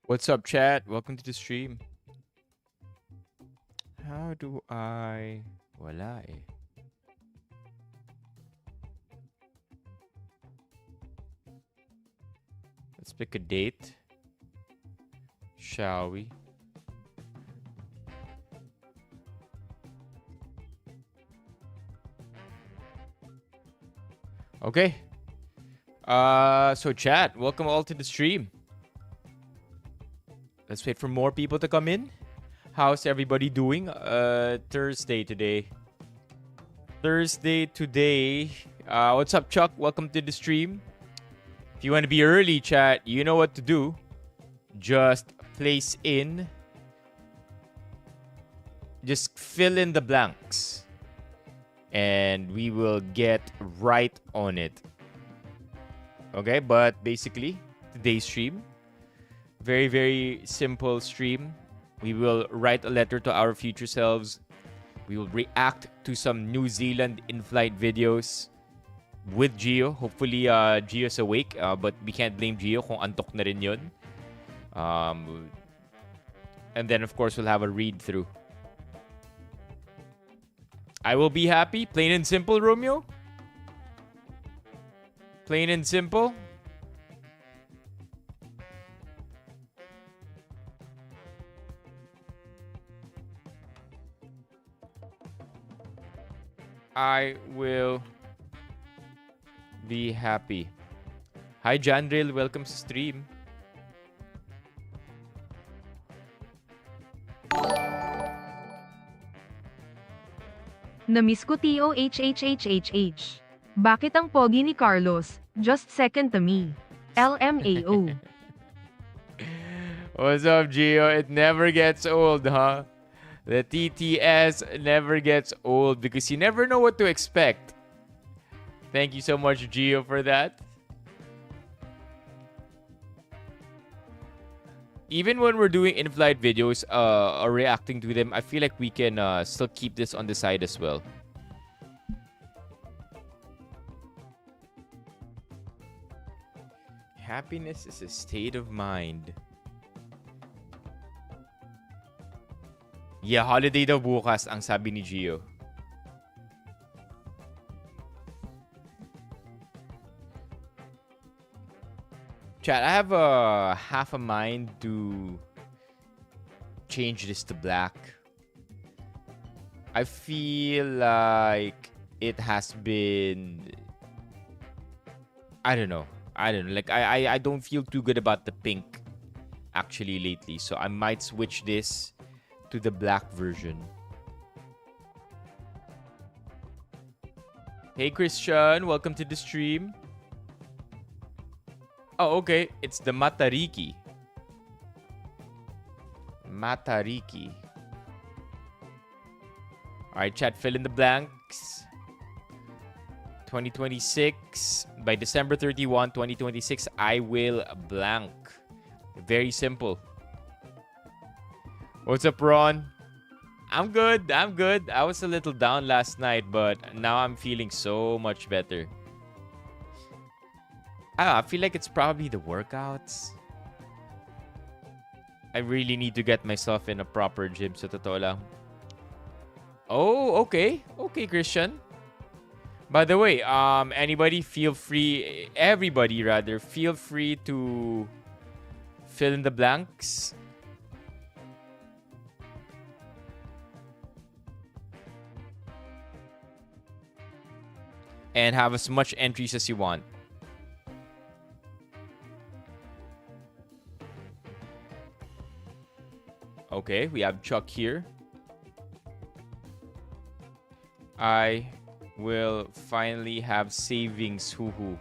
What's up, chat? Welcome to the stream. How do I... Wala eh. Let's pick a date. Shall we? Okay. So chat, welcome all to the stream. Let's wait for more people to come in. How's everybody doing? Thursday today. What's up, Chuck? Welcome to the stream. If you want to be early, chat, you know what to do. Just fill in the blanks. And we will get right on it. Okay, but basically, today's stream, very, very simple stream. We will write a letter to our future selves. We will react to some New Zealand in-flight videos with Gio. Hopefully, Gio's awake, but we can't blame Gio kung antok na rin yun. And then, of course, we'll have a read-through. I will be happy. Plain and simple, Romeo. Plain and simple. I will be happy. Hi, Jandril. Welcome to stream. Namiss ko TOHHHHH. Bakit ang pogi ni Carlos? Just second to me. LMAO. What's up, Gio? It never gets old, huh? The TTS never gets old because you never know what to expect. Thank you so much, Gio, for that. Even when we're doing in-flight videos or reacting to them, I feel like we can still keep this on the side as well. Happiness is a state of mind. Yeah, holiday daw bukas, ang sabi ni Gio. Chat, I have half a mind to change this to black. I feel like it has been... I don't know. Like, I don't feel too good about the pink, actually, lately. So I might switch this to the black version. Hey, Christian. Welcome to the stream. Oh, okay. It's the Matariki. Matariki. Alright, chat, fill in the blanks. 2026. By December 31, 2026, I will blank. Very simple. What's up, Ron? I'm good. I was a little down last night, but now I'm feeling so much better. I feel like it's probably the workouts. I really need to get myself in a proper gym sa totoo lang. Oh, okay. Okay, Christian. By the way, everybody feel free to fill in the blanks. And have as much entries as you want. Okay, we have Chuck here. I will finally have savings, hoo-hoo.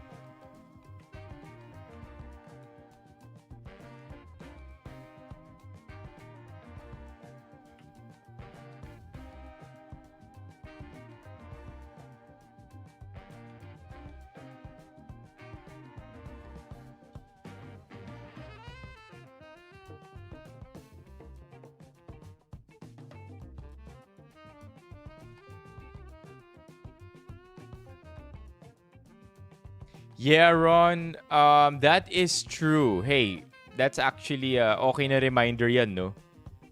Yeah, Ron, that is true. Hey, That's actually okay na reminder yan, no?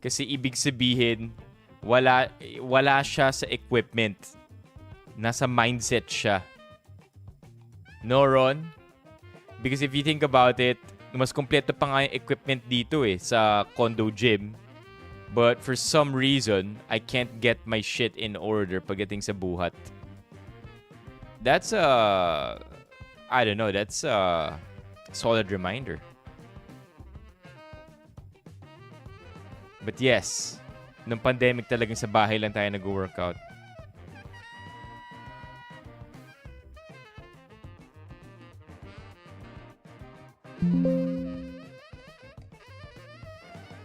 Kasi ibig sabihin, wala siya sa equipment. Nasa mindset siya. No, Ron? Because if you think about it, mas kompleto pa nga yung equipment dito sa condo gym. But for some reason, I can't get my shit in order pagdating sa buhat. That's I don't know, that's a solid reminder. But yes, nung pandemic talagang sa bahay lang tayo nag-workout.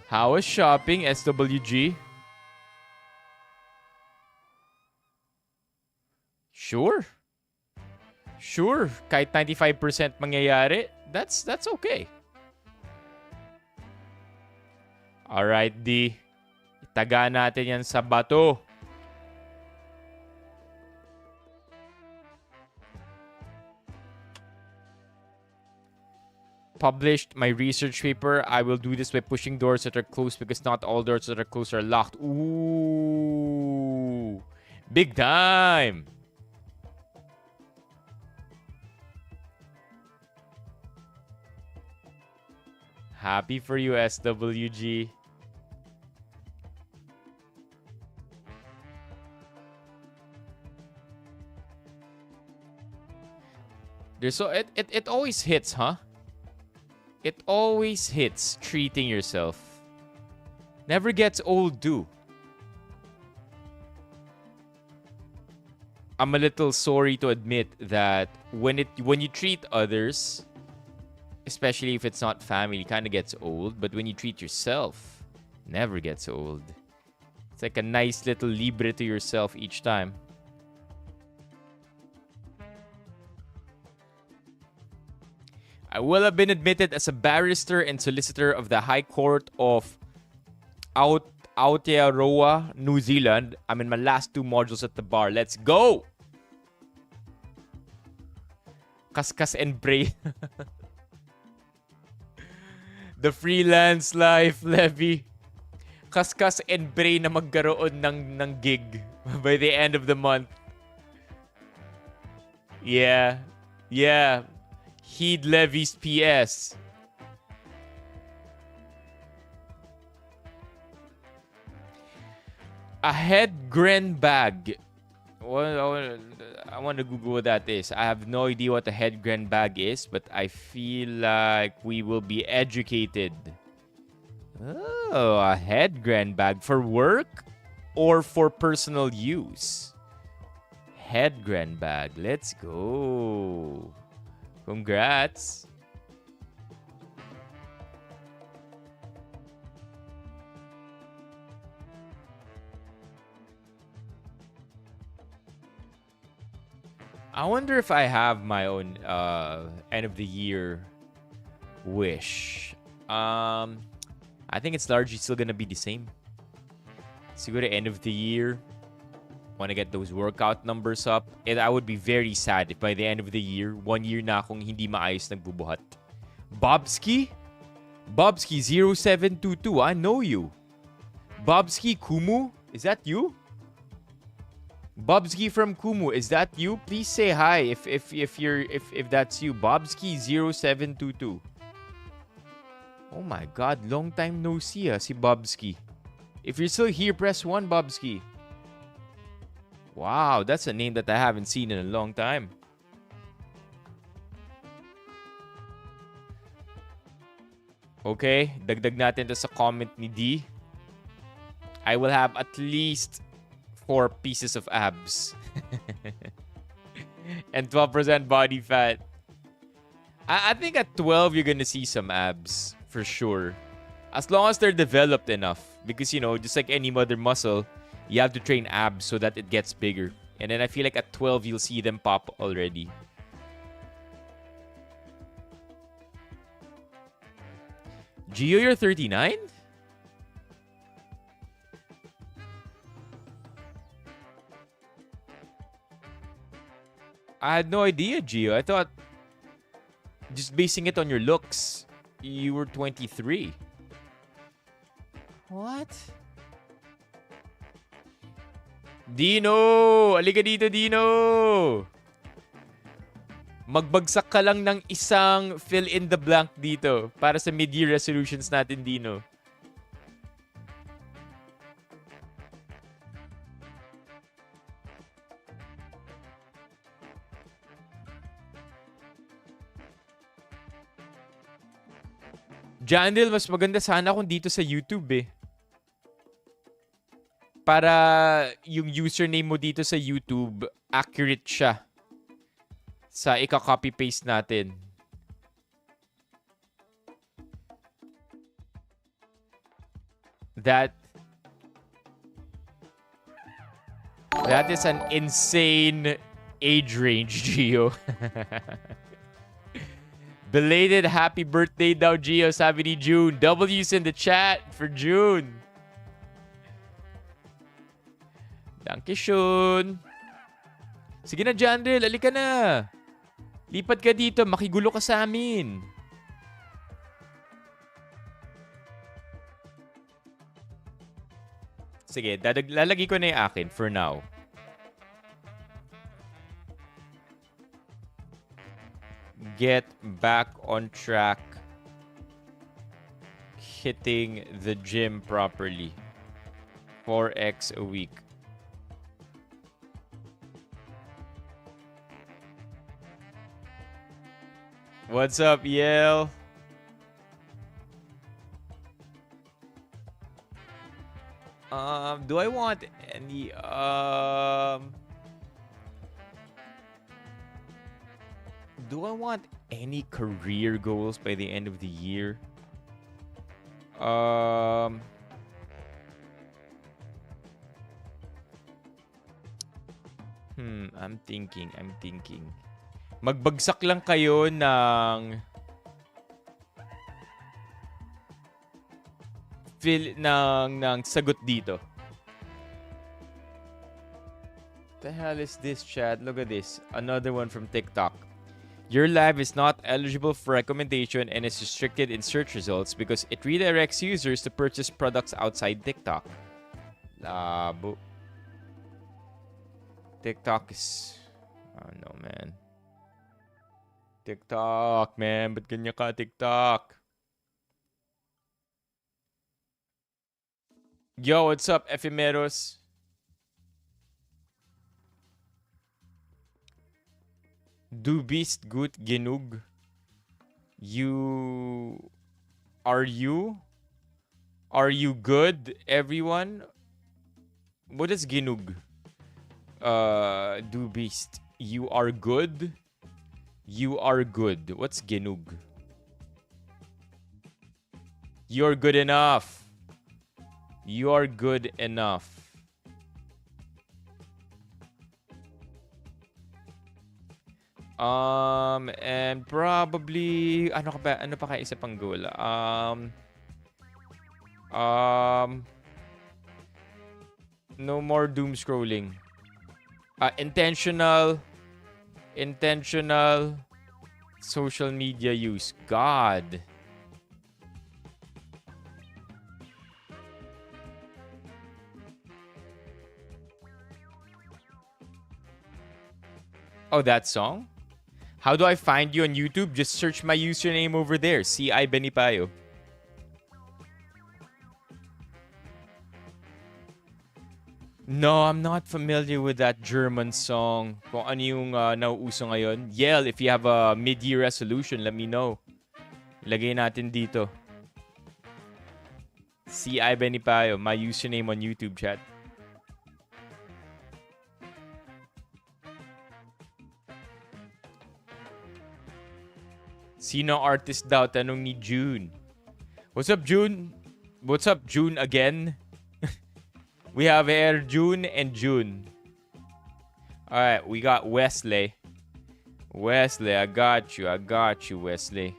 How was shopping, SWG? Sure. Sure, kahit 95% mangyayari, that's okay. Alright, D. Itaga natin yan sa bato. Published my research paper. I will do this by pushing doors that are closed because not all doors that are closed are locked. Ooh. Big time. Happy for you, SWG. It always hits, huh? It always hits treating yourself. Never gets old, do. I'm a little sorry to admit that when you treat others, especially if it's not family, kind of gets old. But when you treat yourself, never gets old. It's like a nice little libre to yourself each time. I will have been admitted as a barrister and solicitor of the High Court of Aotearoa, New Zealand. I'm in my last 2 modules at the bar. Let's go! Kaskas and pray. The freelance life, Levy. Kaskas and pray na magkaroon ng gig by the end of the month. Yeah. Yeah. Heed Levy's PS. A head gren bag. Well, I want to Google what that is. I have no idea what a head gren bag is, but I feel like we will be educated. Oh, a head gren bag for work or for personal use? Head gren bag. Let's go. Congrats. I wonder if I have my own end of the year wish. I think it's largely still gonna be the same. Siguro end of the year, want to get those workout numbers up. And I would be very sad if by the end of the year, 1 year na akong hindi maayos nagbubuhat. Bobski? Bobski 0722, I know you. Bobski Kumu, is that you? Bobski from Kumu, is that you? Please say hi if that's you. Bobski 0722. Oh my god, long time no see si Bobski. If you're still here, press 1, Bobski. Wow, that's a name that I haven't seen in a long time. Okay, dagdag natin to sa comment ni D. I will have at least 4 pieces of abs. And 12% body fat. I think at 12, you're gonna see some abs. For sure. As long as they're developed enough. Because, you know, just like any other muscle, you have to train abs so that it gets bigger. And then I feel like at 12, you'll see them pop already. Gio, you're 39? I had no idea, Gio. I thought just basing it on your looks, you were 23. What? Dino! Halika dito, Dino! Magbagsak ka lang ng isang fill in the blank dito para sa mid-year resolutions natin, Dino. Jandel, mas maganda sana kung dito sa YouTube eh. Para yung username mo dito sa YouTube, accurate siya sa ika-copy-paste natin. That is an insane age range, Gio. Belated happy birthday daw, Gio, sabi ni June. W's in the chat for June. Dankeschön. Sige na, Jandel. Halika na. Lipat ka dito. Makigulo ka sa amin. Sige, lalagay ko na yung akin for now. Get back on track. Hitting the gym properly. 4x a week. What's up, Yale? Do I want any do I want any career goals by the end of the year? I'm thinking. Magbagsak lang kayo ng ng sagot dito. The hell is this, Chad? Look at this. Another one from TikTok. Your live is not eligible for recommendation and is restricted in search results because it redirects users to purchase products outside TikTok. Labo. TikTok is... I don't know, man. TikTok, man. Ba't ganyan ka, TikTok? Yo, what's up, Ephemeros? Du bist gut genug. Are you good, everyone? What is genug? Du bist. You are good. You are good. What's genug? You're good enough. You are good enough. And probably ano pa kaya isa pang goal? No more doom scrolling. Intentional social media use. God. Oh, that song? How do I find you on YouTube? Just search my username over there. C.I. Benipayo. No, I'm not familiar with that German song. Kung ano yung nauuso ngayon. Yell, if you have a mid-year resolution, let me know. Ilagay natin dito. C.I. Benipayo, my username on YouTube, chat. Sino artist daw? Tanong ni June. What's up, June? What's up, June again? We have Air June and June. Alright, we got Wesley. Wesley, I got you, Wesley.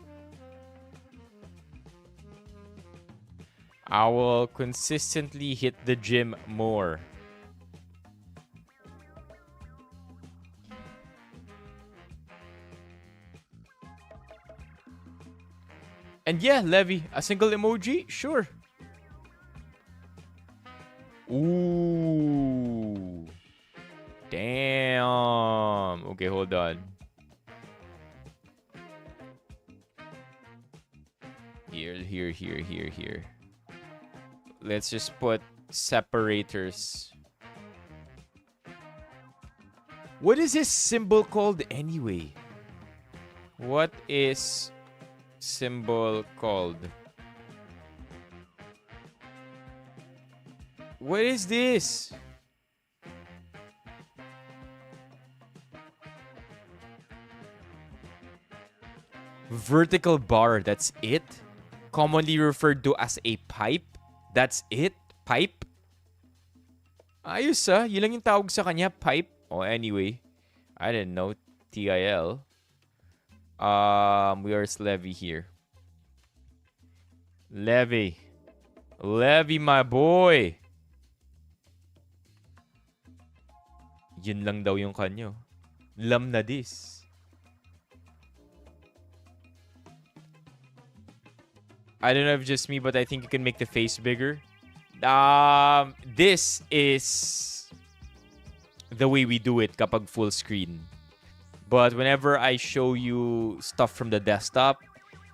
I will consistently hit the gym more. And yeah, Levy, a single emoji? Sure. Ooh. Damn. Okay, hold on. Here. Let's just put separators. What is this symbol called anyway? What is symbol called? What is this? Vertical bar, that's it? Commonly referred to as a pipe? That's it? Pipe? Ayos yun lang yung tawag sa kanya, pipe. Oh, anyway. I didn't know. TIL. Where's Levy here? Levy, my boy. Yun lang daw yung kanyo. Lam na this. I don't know if it's just me, but I think you can make the face bigger. This is the way we do it kapag full screen. But whenever I show you stuff from the desktop,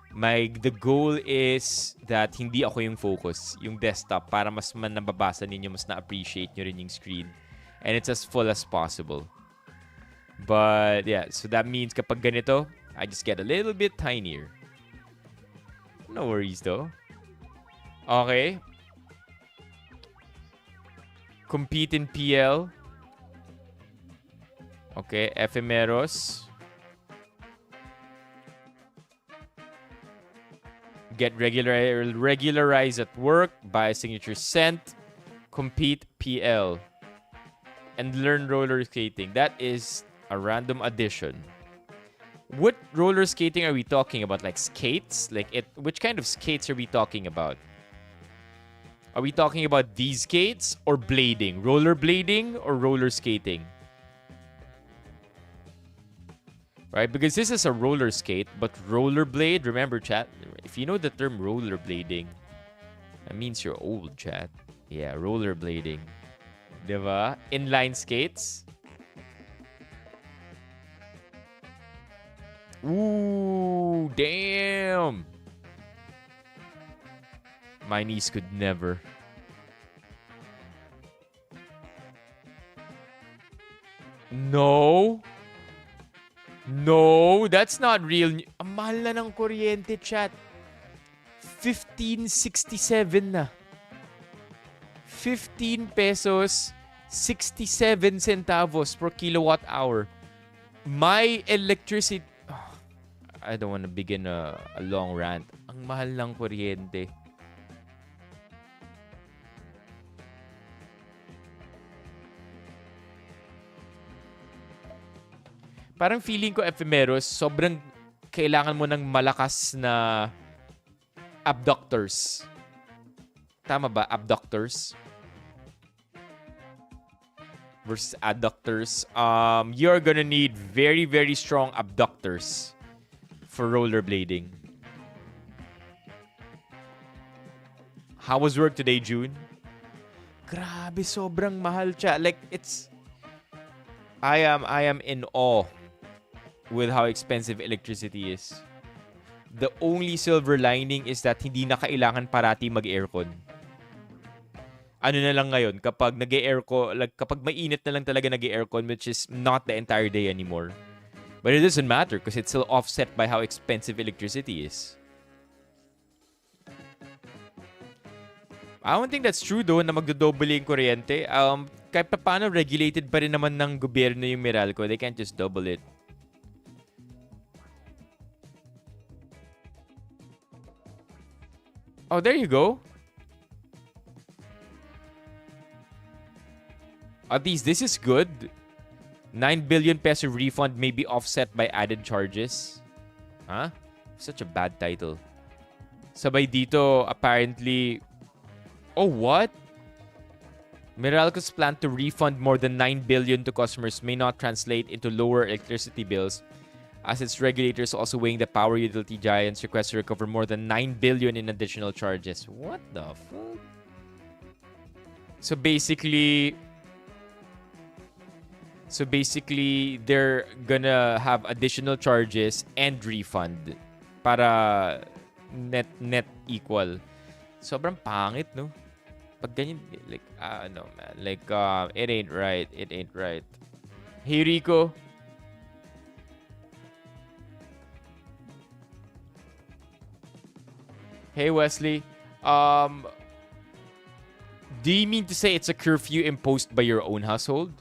the goal is that hindi ako yung focus, yung desktop, para mas nababasa ninyo, mas na-appreciate nyo rin yung screen. And it's as full as possible. But yeah, so that means kapag ganito, I just get a little bit tinier. No worries though. Okay. Compete in PL. Okay, ephemeros. Get regularized at work. Buy a signature sent. Compete PL. And learn roller skating. That is a random addition. What roller skating are we talking about? Like skates? Which kind of skates are we talking about? Are we talking about these skates or blading? Roller blading or roller skating? Right? Because this is a roller skate, but rollerblade, remember chat, if you know the term rollerblading, that means you're old, chat. Yeah, rollerblading. Diba? Inline skates. Ooh, damn. My niece could never. No. No, that's not real. Ang mahal na ng kuryente, chat. 15.67 na. 15 pesos, 67 centavos per kilowatt hour. My electricity... Oh, I don't want to begin a long rant. Ang mahal ng kuryente. Parang feeling ko, ephemeros, sobrang kailangan mo ng malakas na abductors. Tama ba? Abductors? Versus adductors. You're gonna need very, very strong abductors for rollerblading. How was work today, June? Grabe, sobrang mahal siya. Like, it's... I am in awe with how expensive electricity is. The only silver lining is that hindi na kailangan parati mag-aircon. Ano na lang ngayon, kapag nag-aircon, kapag mainit na lang talaga nag-aircon, which is not the entire day anymore. But it doesn't matter because it's still offset by how expensive electricity is. I don't think that's true though na magdodoble yung kuryente. Kahit pa paano regulated pa rin naman ng gobyerno yung Meralco. They can't just double it. Oh, there you go. At least this is good. 9 billion peso refund may be offset by added charges. Huh? Such a bad title. Sabay dito, apparently... Oh, what? Meralco's plan to refund more than 9 billion to customers may not translate into lower electricity bills as its regulators also weighing the power utility giants' request to recover more than 9 billion in additional charges. What the fuck? So basically, they're gonna have additional charges and refund para net equal. Sobrang pangit, no? Pag ganyan, like, no, man. Like, it ain't right. It ain't right. Hey, Rico. Hey, Wesley. Do you mean to say it's a curfew imposed by your own household?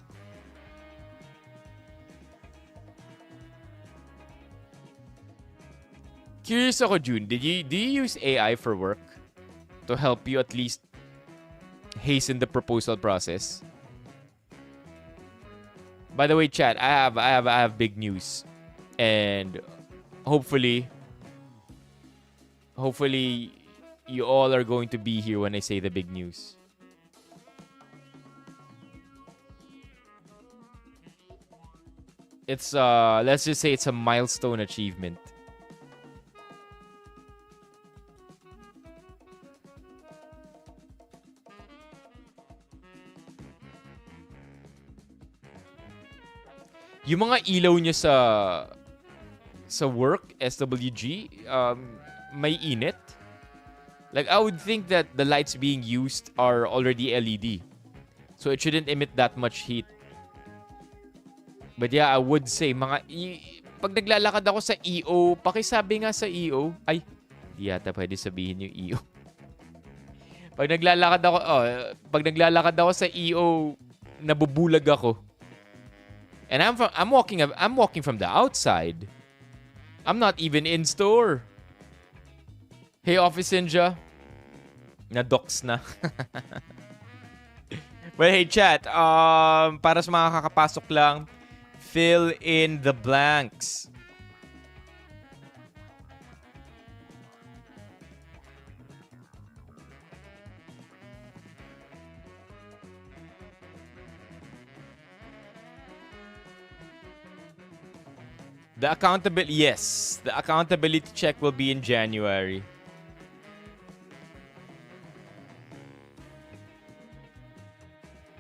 Curious ako, June. Do you use AI for work to help you at least hasten the proposal process? By the way, chat, I have big news, and hopefully you all are going to be here when I say the big news. It's let's just say it's a milestone achievement. Yung mga ilaw niya sa work, SWG, may init. Like, I would think that the lights being used are already LED. So it shouldn't emit that much heat. But yeah, I would say, pag naglalakad ako sa EO, pakisabi nga sa EO, ay, di yata pwede sabihin yung EO. Pag naglalakad ako sa EO, nabubulag ako. And I'm walking from the outside. I'm not even in store. Hey, Office Ninja. Na-dox na. But hey, chat. Para sa mga kakapasok lang, fill in the blanks. The accountability check will be in January.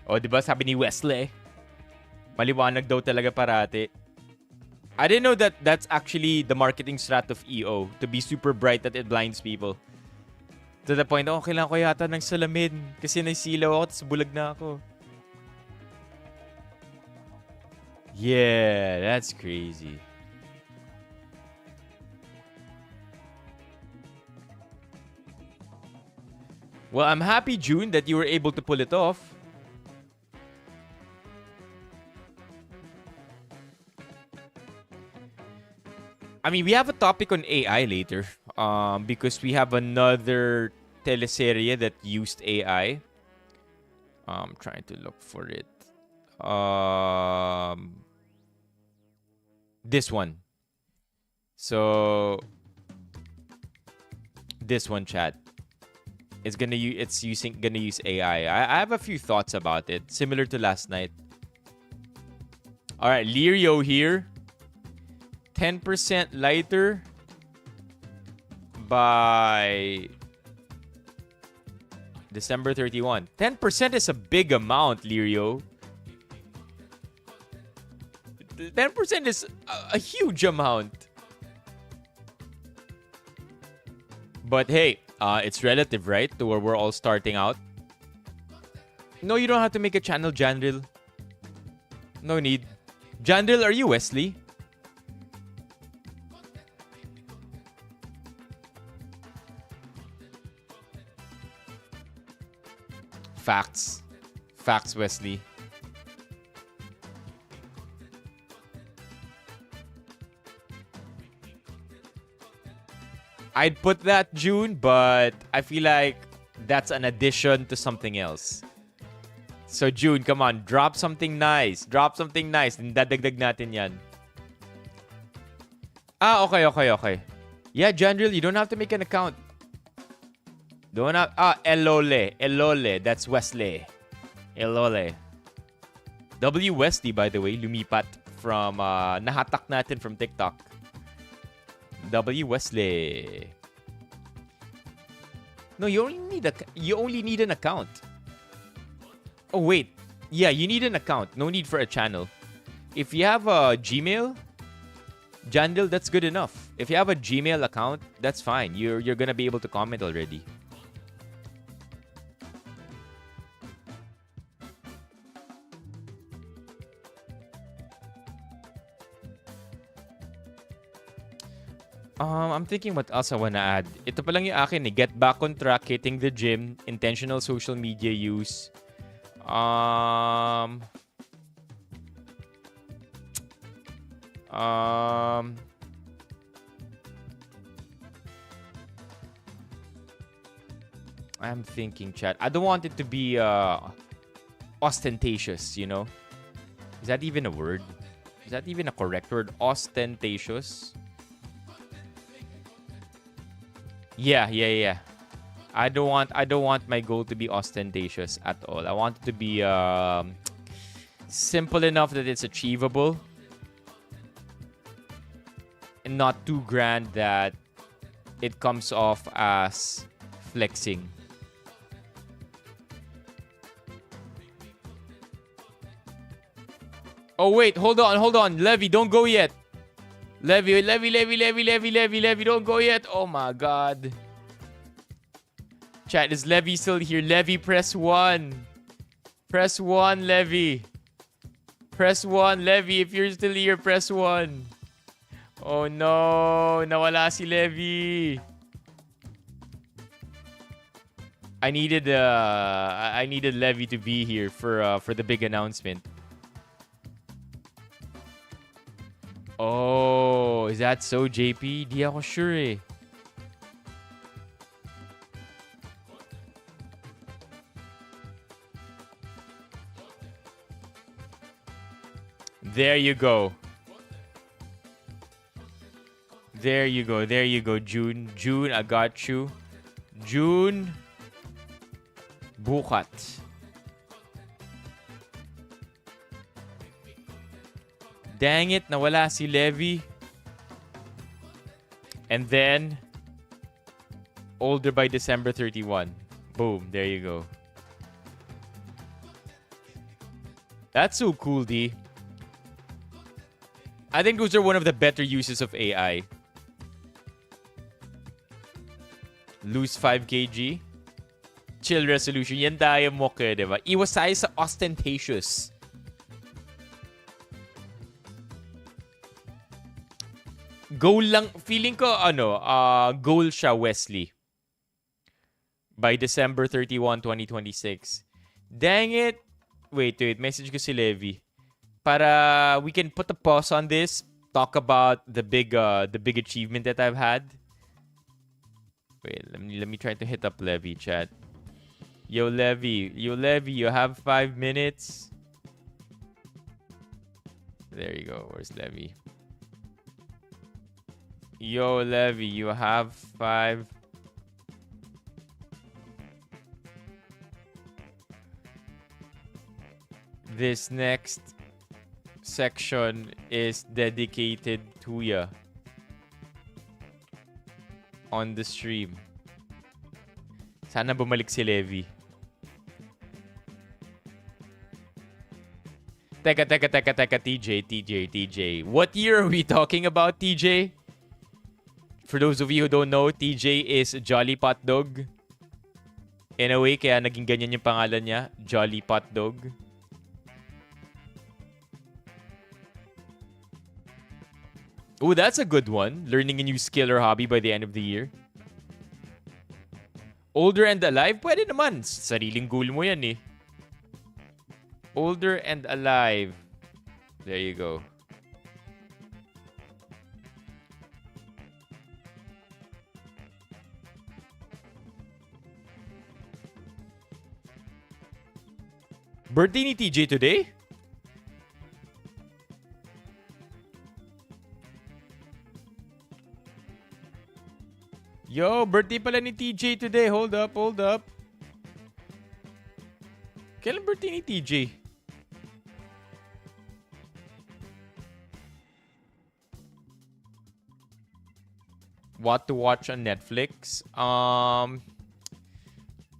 Oh, di ba sabi ni Wesley? Maliwanag daw talaga parati. I didn't know that that's actually the marketing strat of EO, to be super bright that it blinds people. To the point, kailangan ko yata ng salamin kasi naisilaw ako tapos bulag na ako. Yeah, that's crazy. Well, I'm happy, June, that you were able to pull it off. I mean, we have a topic on AI later, because we have another teleserie that used AI. I'm trying to look for it. This one. So, this one, chat. Gonna use AI. I have a few thoughts about it, similar to last night. All right, Lirio here. 10% lighter by December 31. 10% is a big amount, Lirio. 10% is a huge amount. But hey, it's relative, right? To where we're all starting out. No, you don't have to make a channel, Jandril. No need. Jandril, are you Wesley? Facts. Facts, Wesley. I'd put that, June, but I feel like that's an addition to something else. So, June, come on. Drop something nice. Drop something nice. Dadagdag natin yan. Okay. Yeah, Jandril, you don't have to make an account. Don't have... Elole. That's Wesley. Elole. W. Wesley, by the way, lumipat from nahatak natin from TikTok. W. Wesley. No, you only need an account. Oh wait. Yeah, you need an account. No need for a channel. If you have a Gmail, Jandil, that's good enough. If you have a Gmail account, that's fine. You're gonna be able to comment already. I'm thinking what else I wanna add. Ito pa lang yung akin eh. Get back on track, hitting the gym, intentional social media use. I'm thinking, chat. I don't want it to be ostentatious, you know? Is that even a word? Is that even a correct word? Ostentatious? Yeah. I don't want my goal to be ostentatious at all. I want it to be simple enough that it's achievable and not too grand that it comes off as flexing. Oh wait, hold on. Levy, don't go yet. Levy, don't go yet. Oh my god. Chat, is Levy still here? Levy, press 1. Press 1, Levy. Press 1, Levy. If you're still here, press 1. Oh no, nawala si Levy. I needed Levy to be here for the big announcement. Oh, is that so, JP? Di ako sure eh. There you go. There you go, June. June, I got you. June. Bukat. Dang it, nawala si Levy. And then, older by December 31. Boom, there you go. That's so cool, D. I think those are one of the better uses of AI. Lose 5 kg. Chill resolution. Yan tayo mo ka, diba? Iwas tayo sa ostentatious. Goal lang. Feeling ko, goal siya, Wesley. By December 31, 2026. Dang it. Wait. Message ko si Levy. Para we can put a pause on this. Talk about the big achievement that I've had. Wait, let me try to hit up Levy, chat. Yo, Levy, you have 5 minutes. There you go. Where's Levy? Yo, Levy, you have 5. This next section is dedicated to ya on the stream. Sana bumalik si Levy. Teka, TJ. What year are we talking about, TJ? For those of you who don't know, TJ is Jolly Pot Dog. In a way, kaya naging ganyan yung pangalan niya, Jolly Pot Dog. Oh, that's a good one. Learning a new skill or hobby by the end of the year. Older and alive? Pwede naman. Sariling goal mo yan eh. Older and alive. There you go. Birthday ni TJ today? Yo, birthday pala ni TJ today. Hold up. Kailan birthday ni TJ? What to watch on Netflix?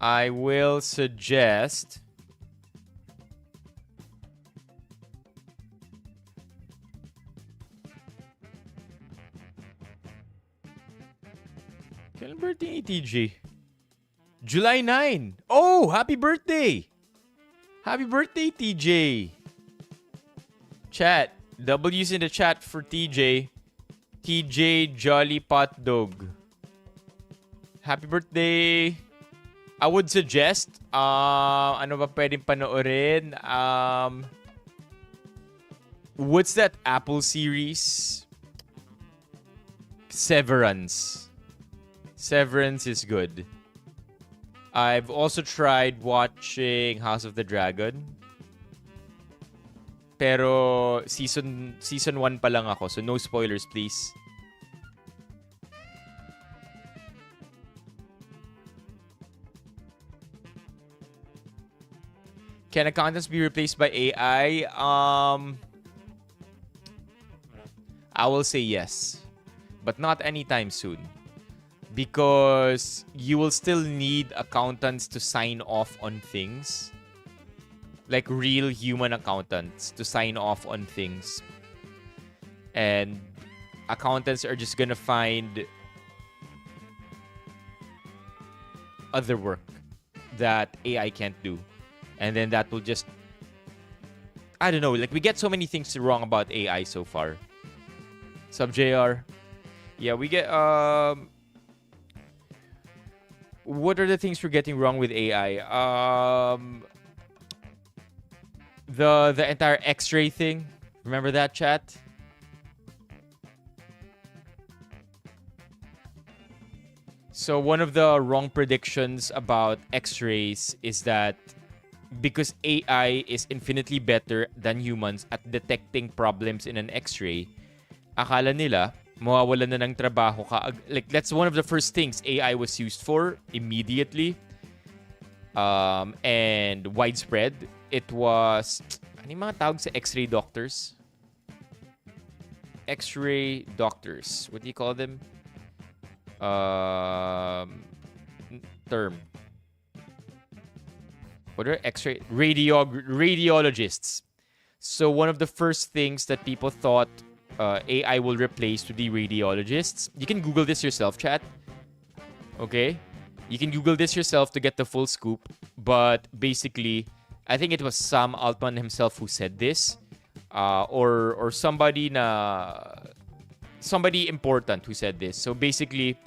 I will suggest. Kailan birthday ni TJ? July 9. Oh, happy birthday! Happy birthday, TJ! Chat. W's in the chat for TJ. TJ Jolly Pot Dog. Happy birthday! I would suggest, ano ba pwedeng panoorin? What's that Apple series? Severance. Severance is good. I've also tried watching House of the Dragon. Pero season 1 pa lang ako, so no spoilers please. Can accountants be replaced by AI? I will say yes, but not anytime soon. Because you will still need accountants to sign off on things. Like real human accountants to sign off on things. And accountants are just gonna find other work that AI can't do. And then that will just... I don't know, like we get so many things wrong about AI so far. Sub JR. Yeah, we get... What are the things we're getting wrong with AI? The entire X-ray thing. Remember that, chat? So one of the wrong predictions about X-rays is that because AI is infinitely better than humans at detecting problems in an X-ray, akala nila mawawalan na ng trabaho ka. Like, that's one of the first things AI was used for immediately. And widespread. It was... Ano yung mga tawag sa X-ray doctors? X-ray doctors. What do you call them? Term. What are X-ray? Radiologists. So one of the first things that people thought AI will replace to the radiologists. You can Google this yourself, chat. Okay? You can Google this yourself to get the full scoop. But basically, I think it was Sam Altman himself who said this. Or somebody important who said this. So basically,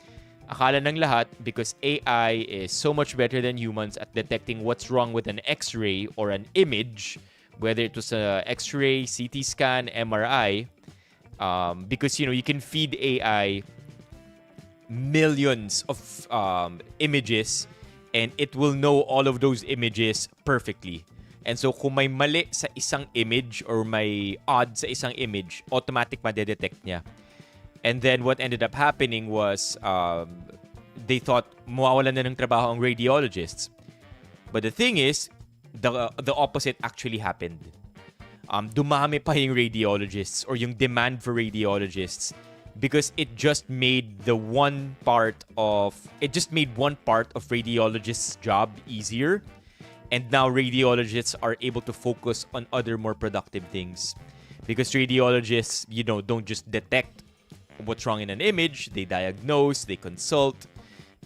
akala ng lahat, because AI is so much better than humans at detecting what's wrong with an X-ray or an image, whether it was a X-ray, CT scan, MRI, because you can feed AI millions of images and it will know all of those images perfectly. And so kung may mali sa isang image or may odd sa isang image, automatic madedetect niya. And then what ended up happening was they thought mawawalan na ng trabaho ang radiologists. But the thing is, the opposite actually happened. Dumami pa yung radiologists or yung demand for radiologists because it just made one part of radiologists' job easier. And now radiologists are able to focus on other more productive things. Because radiologists, don't just detect what's wrong in an image, they diagnose, they consult,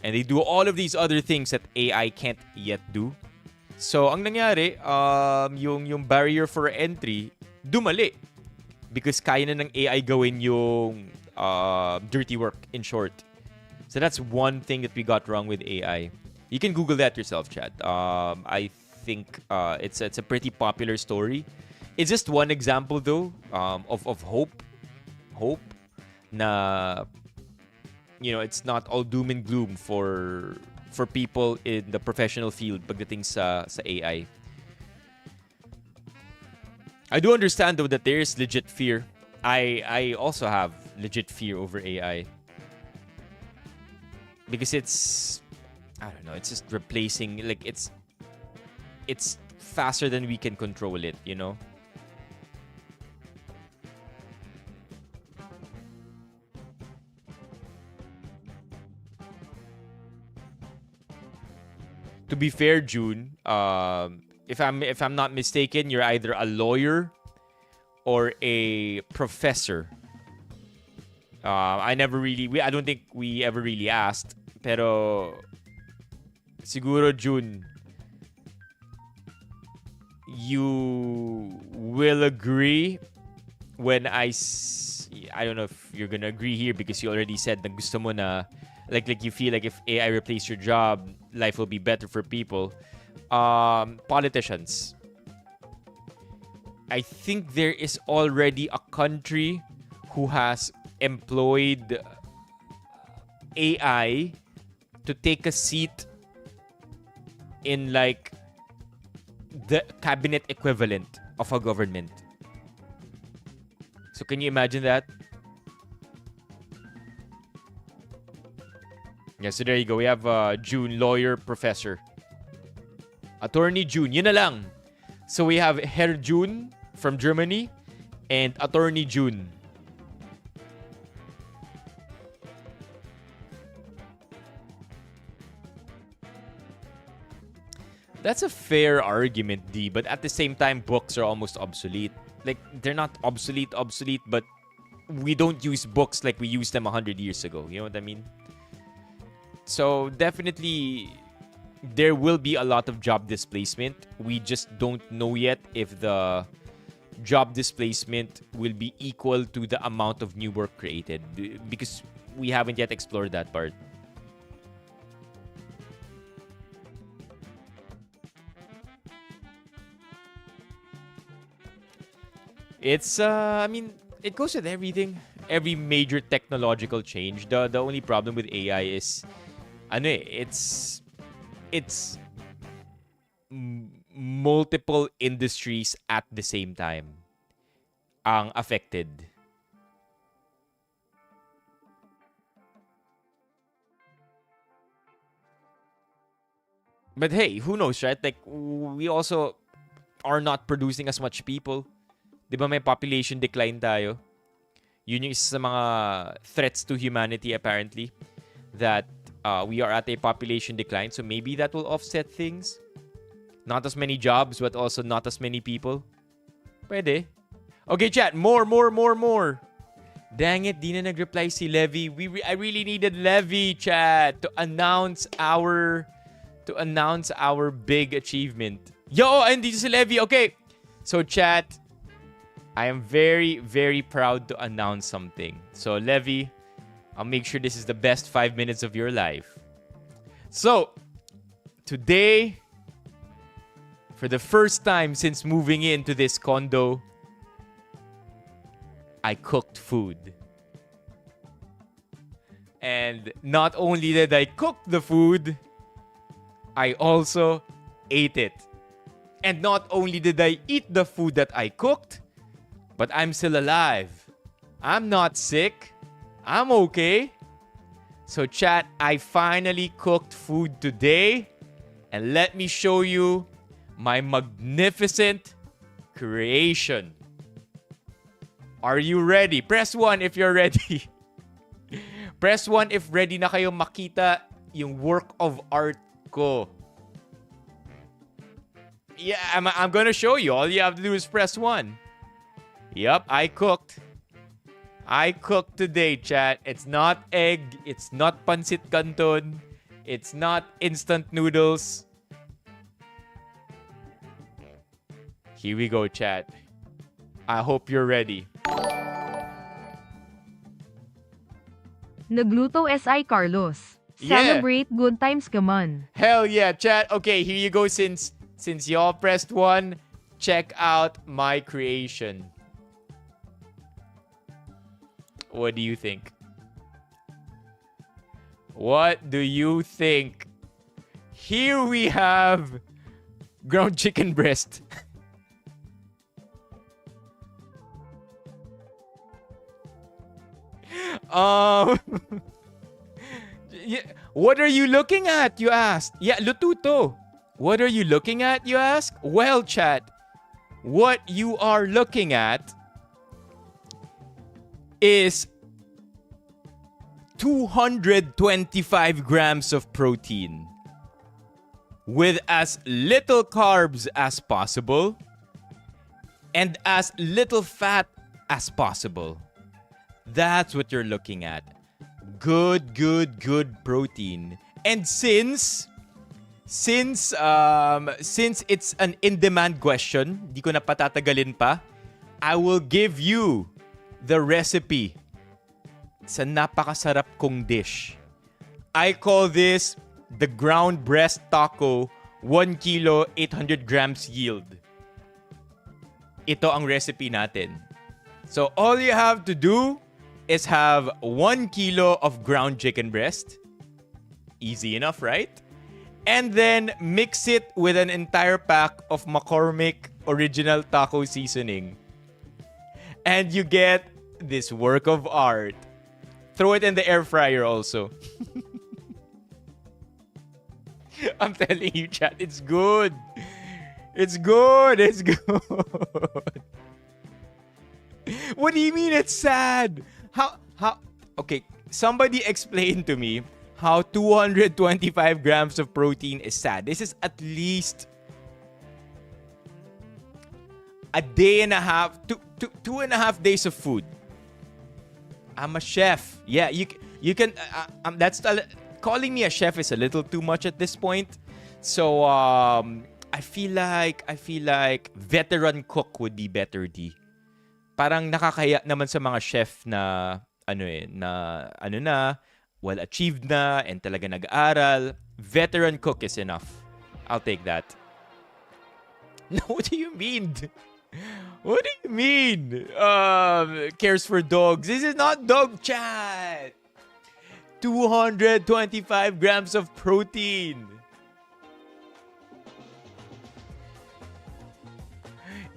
and they do all of these other things that AI can't yet do. So, ang nangyari, yung barrier for entry, dumali. Because kaya na ng AI gawin yung dirty work, in short. So that's one thing that we got wrong with AI. You can Google that yourself, chat. I think it's a pretty popular story. It's just one example, though, of hope. Hope na, it's not all doom and gloom for people in the professional field pagdating sa AI. I do understand, though, that there is legit fear. I also have legit fear over AI. Because it's just replacing, like, it's faster than we can control it, to be fair, June, if I'm not mistaken, you're either a lawyer or a professor. I never really, I don't think we ever really asked. Pero siguro, June, you will agree when I don't know if you're gonna agree here because you already said na gusto mo na like you feel like if AI replace your job, life will be better for people. Politicians. I think there is already a country who has employed AI to take a seat in like the cabinet equivalent of a government. So can you imagine that? Yeah, so there you go. We have June, lawyer, professor. Attorney June, yun na lang. So we have Herr June from Germany and Attorney June. That's a fair argument, D. But at the same time, books are almost obsolete. Like, they're not obsolete, but we don't use books like we used them 100 years ago. You know what I mean? So, definitely, there will be a lot of job displacement. We just don't know yet if the job displacement will be equal to the amount of new work created. Because we haven't yet explored that part. It's, I mean, it goes with everything. Every major technological change. The only problem with AI is, it's multiple industries at the same time ang affected. But hey, who knows, right? Like, we also are not producing as much people. Di ba may population decline tayo? Yun yung isa sa mga threats to humanity apparently. That we are at a population decline. So maybe that will offset things. Not as many jobs, but also not as many people. Pwede. Okay, chat. More. Dang it, di na nag-reply si Levy. I really needed Levy, chat, to announce our big achievement. Yo, and dito si Levy. Okay. So, chat, I am very, very proud to announce something. So, Levy, I'll make sure this is the best 5 minutes of your life. So, today, for the first time since moving into this condo, I cooked food. And not only did I cook the food, I also ate it. And not only did I eat the food that I cooked, but I'm still alive. I'm not sick. I'm okay. So chat, I finally cooked food today. And let me show you my magnificent creation. Are you ready? Press 1 if you're ready. Press 1 if ready na kayo makita yung work of art ko. Yeah, I'm gonna show you. All you have to do is press 1. Yup, I cooked. I cooked today, chat. It's not egg. It's not pancit canton. It's not instant noodles. Here we go, chat. I hope you're ready. Nagluto SI Carlos. Yeah. Celebrate good times, come on. Hell yeah, chat. Okay, here you go. Since y'all pressed 1, check out my creation. What do you think? What do you think? Here we have ground chicken breast. Yeah, what are you looking at, you asked? Yeah, lututo. What are you looking at, you ask? Well, chat, what you are looking at is 225 grams of protein, with as little carbs as possible and as little fat as possible. That's what you're looking at. Good protein. And since it's an in-demand question, di ko na patatagalin pa, I will give you the recipe sa napakasarap kong dish. I call this the ground breast taco, 1 kilo, 800 grams yield. Ito ang recipe natin. So all you have to do is have 1 kilo of ground chicken breast. Easy enough, right? And then mix it with an entire pack of McCormick original taco seasoning. And you get this work of art. Throw it in the air fryer also. I'm telling you, chat, it's good. It's good. It's good. What do you mean it's sad? How? Okay, somebody explain to me how 225 grams of protein is sad. This is at least a day and a half, 2.5 days of food. I'm a chef. Yeah, you can. Calling me a chef is a little too much at this point. So I feel like veteran cook would be better, D. Parang nakakaya naman sa mga chef na well achieved na and talaga nag-aral. Veteran cook is enough. I'll take that. No, what do you mean? What do you mean? Cares for dogs. This is not dog chat. 225 grams of protein.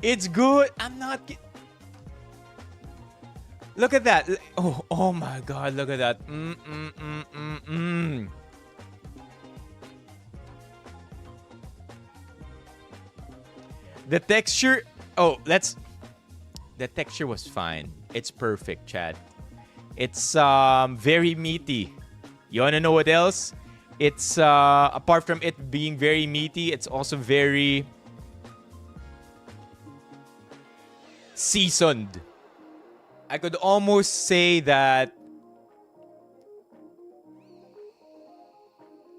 It's good. I'm not... Look at that. Oh my God. Look at that. The texture... The texture was fine. It's perfect, Chad. It's very meaty. You wanna know what else? It's apart from it being very meaty, it's also very seasoned. I could almost say that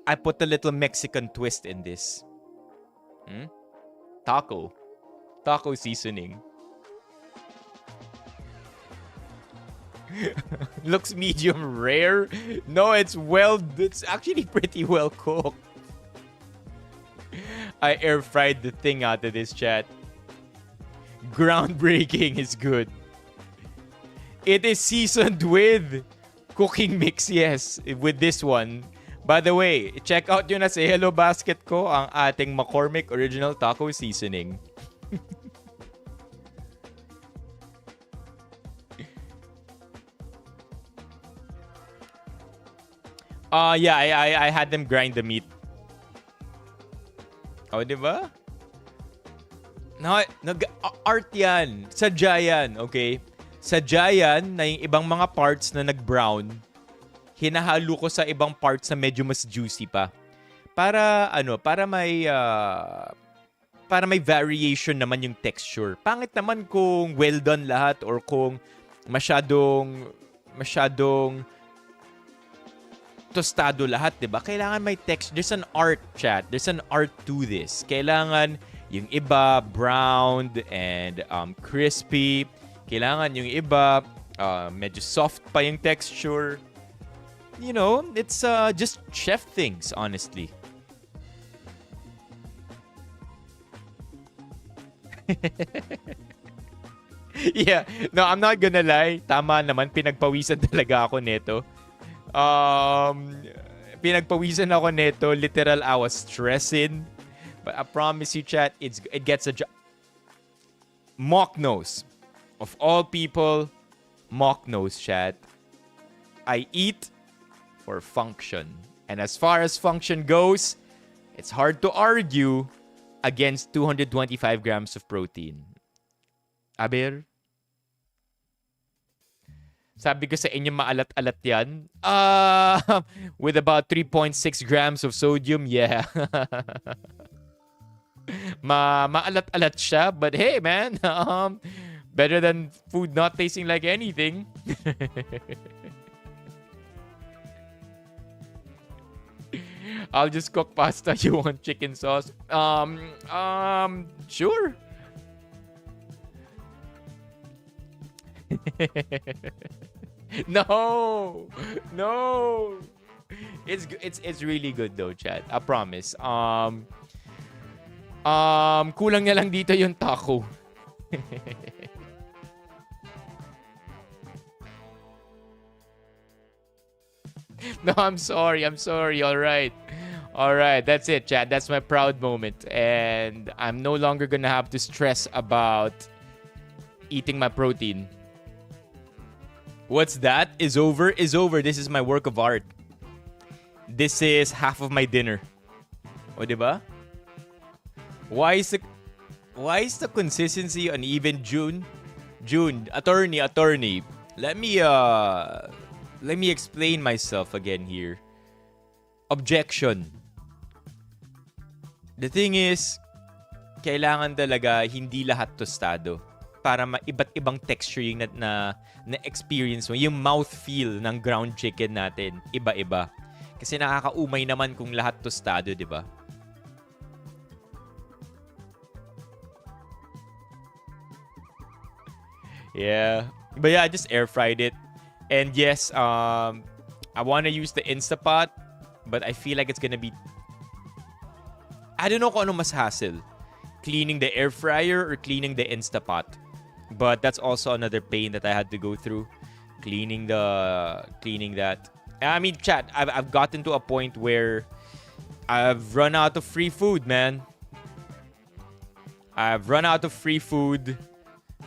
I put a little Mexican twist in this. Taco seasoning. Looks medium rare. No, it's actually pretty well cooked. I air fried the thing out of this, chat. Groundbreaking is good. It is seasoned with cooking mix, yes, with this one. By the way, check out yun na sa Hello Basket ko ang ating McCormick Original Taco Seasoning. Yeah, I had them grind the meat. Oh, di ba? Art yan. Sadya yan, okay? Sadya yan na yung ibang mga parts na nag-brown, hinahalo ko sa ibang parts na medyo mas juicy pa. Para may variation naman yung texture. Pangit naman kung well done lahat or kung masyadong tostado lahat, 'di ba? Kailangan may texture. There's an art, chat. There's an art to this. Kailangan yung iba browned and crispy. Kailangan yung iba medyo soft pa yung texture. You know, it's just chef things, honestly. Yeah. No, I'm not gonna lie. Tama naman, pinagpawisan talaga ako nito. Pinagpawisan ako nito. Literal, I was stressing. But I promise you, chat, it gets a job. Mock nose. Of all people, mock nose, chat. I eat for function. And as far as function goes, it's hard to argue against 225 grams of protein. Aber? Sabi ko sa inyo, maalat-alat yan. With about 3.6 grams of sodium, yeah. Maalat-alat siya, but hey, man, better than food not tasting like anything. I'll just cook pasta. You want chicken sauce? Sure. No, no. It's really good though, Chad. I promise. Kulang na lang dito yung taco. No, I'm sorry. All right. That's it, Chad. That's my proud moment. And I'm no longer gonna have to stress about eating my protein. What's that? Is over. This is my work of art. This is half of my dinner. O, diba? Why is the consistency uneven, June? Attorney. Let me explain myself again here. Objection. The thing is, kailangan talaga hindi lahat tostado para iba't ibang texture yung na experience mo. Yung mouthfeel ng ground chicken natin, iba-iba. Kasi nakakaumay naman kung lahat tostado, di ba? Yeah. But yeah, I just air fried it. And yes, I want to use the Instapot, but I feel like it's gonna be... I don't know kung ano mas hassle. Cleaning the air fryer or cleaning the Instapot. But that's also another pain that I had to go through. Cleaning that. I mean, chat, I've gotten to a point where I've run out of free food, man. I've run out of free food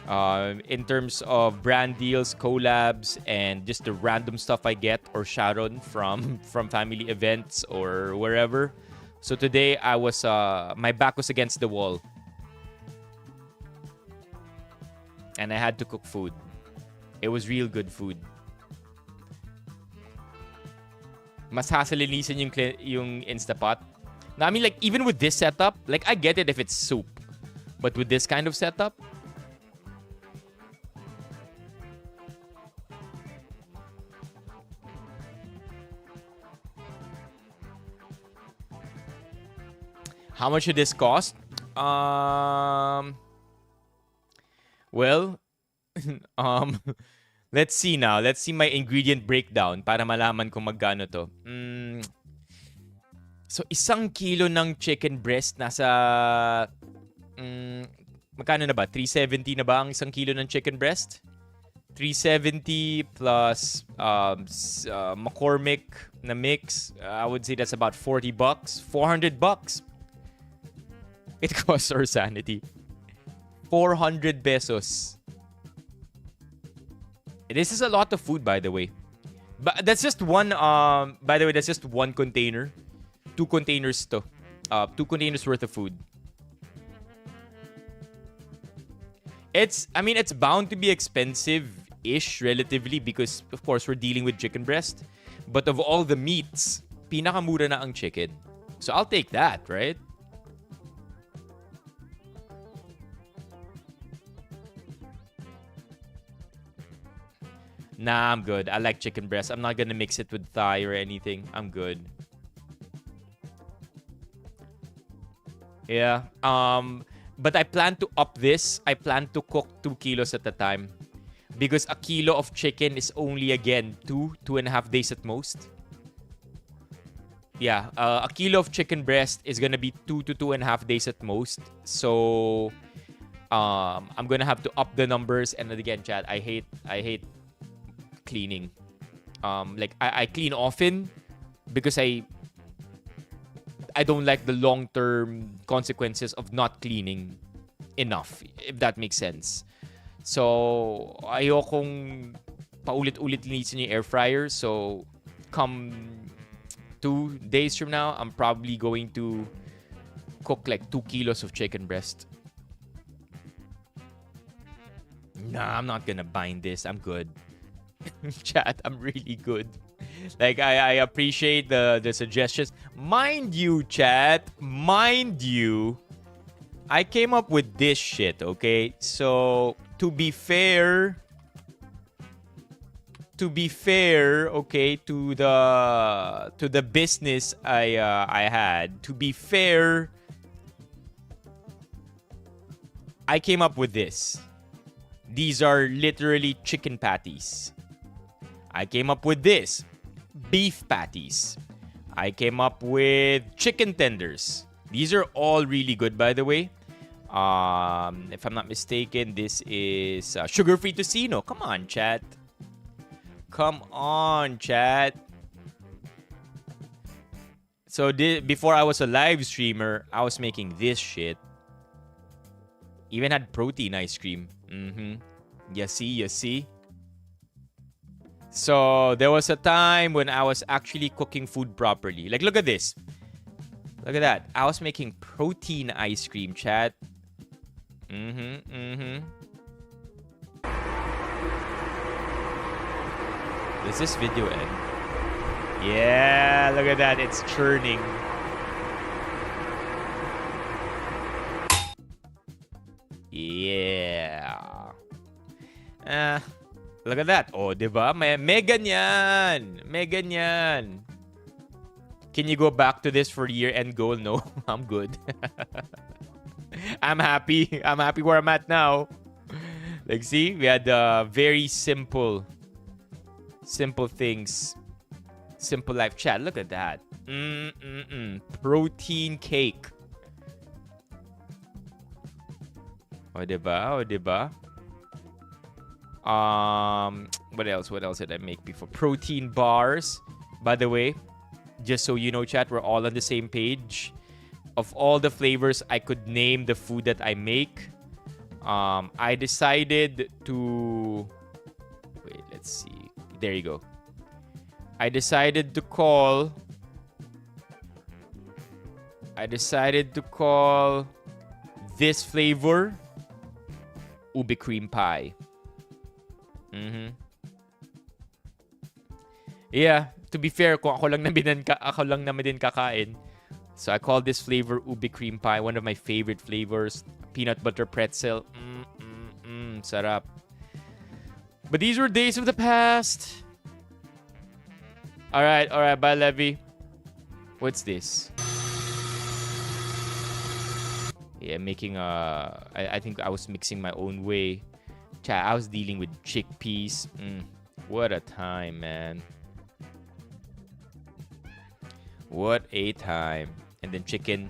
in terms of brand deals, collabs, and just the random stuff I get or Sharon from family events or wherever. So today I was my back was against the wall. And I had to cook food. It was real good food. Mas hassle-linisin yung Instapot. Now, I mean, like, even with this setup, like, I get it if it's soup. But with this kind of setup, how much did this cost? Well, let's see now. Let's see my ingredient breakdown para malaman kung magkano to. So, 1 kilo ng chicken breast nasa... magkano na ba? 370 na ba ang 1 kilo ng chicken breast? 370 plus McCormick na mix. I would say that's about $40. $400. It costs our sanity. 400 pesos. This is a lot of food, by the way. But that's just one, by the way, that's just one container. 2 containers to. 2 containers worth of food. It's bound to be expensive-ish relatively because, of course, we're dealing with chicken breast. But of all the meats, pinakamura na ang chicken. So I'll take that, right? Nah, I'm good. I like chicken breast. I'm not gonna mix it with thigh or anything. I'm good. Yeah. But I plan to up this. I plan to cook 2 kilos at a time. Because a kilo of chicken is only, again, 2.5 days at most. Yeah. A kilo of chicken breast is gonna be 2 to 2.5 days at most. So, I'm gonna have to up the numbers. And again, chat, I hate cleaning. I clean often because I don't like the long-term consequences of not cleaning enough, if that makes sense. So, ayokong paulit-ulit linisin yung air fryer. So, come 2 days from now, I'm probably going to cook like 2 kilos of chicken breast. Nah, I'm not gonna bind this. I'm good. Chat, I'm really good. Like, I appreciate the suggestions. Mind you, chat, mind you, I came up with this shit, okay? So, to be fair, okay, to the business I had, to be fair, I came up with this. These are literally chicken patties. I came up with this. Beef patties. I came up with chicken tenders. These are all really good, by the way. If I'm not mistaken, this is sugar-free tocino. Come on, chat. Come on, chat. So before I was a live streamer, I was making this shit. Even had protein ice cream. You see? So there was a time when I was actually cooking food properly. Like, look at this. Look at that. I was making protein ice cream, chat. Does this video end? Yeah, look at that. It's churning. Yeah. Look at that. Oh, diba? May ganyan. May ganyan. Can you go back to this for year-end goal? No, I'm good. I'm happy. I'm happy where I'm at now. Like, see? We had very simple things. Simple life. Chat, look at that. Protein cake. Oh, diba? Oh, diba? What else did I make before? Protein bars. By the way, just so you know, chat, we're all on the same page. Of all the flavors I could name the food that I make, I decided to... Wait, let's see. There you go. I decided to call this flavor ube cream pie. Yeah, to be fair, kung ako lang naman din kakain. So I call this flavor ube cream pie, one of my favorite flavors. Peanut butter pretzel. Sarap. But these were days of the past. All right, bye, Levy. What's this? Yeah, making I think I was mixing my own way. Chat, I was dealing with chickpeas. What a time, man. What a time. And then chicken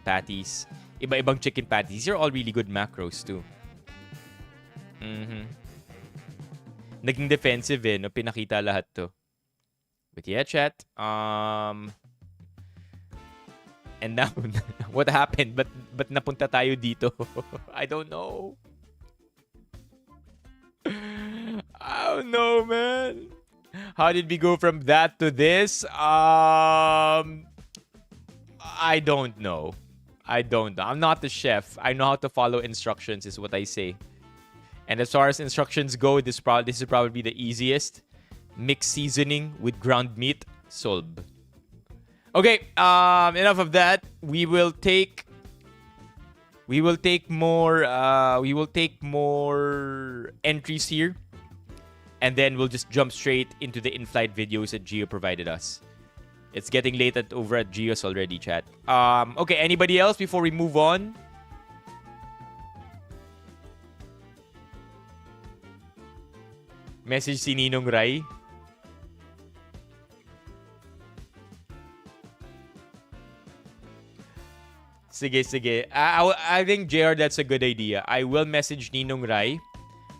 patties. Iba-ibang chicken patties. These are all really good macros too. Naging defensive no? Pinakita lahat to. But yeah, chat. And now, what happened? But napunta tayo dito? I don't know. I don't know, man. How did we go from that to this? I don't know. I'm not the chef. I know how to follow instructions is what I say. And as far as instructions go, this is probably the easiest. Mix seasoning with ground meat. Solb. Okay, enough of that. We will take more entries here. And then we'll just jump straight into the in-flight videos that Gio provided us. It's getting late over at Gio's already, chat. Okay, anybody else before we move on? Message si Ninong Rai. Sige. I think, JR, that's a good idea. I will message Ninong Rai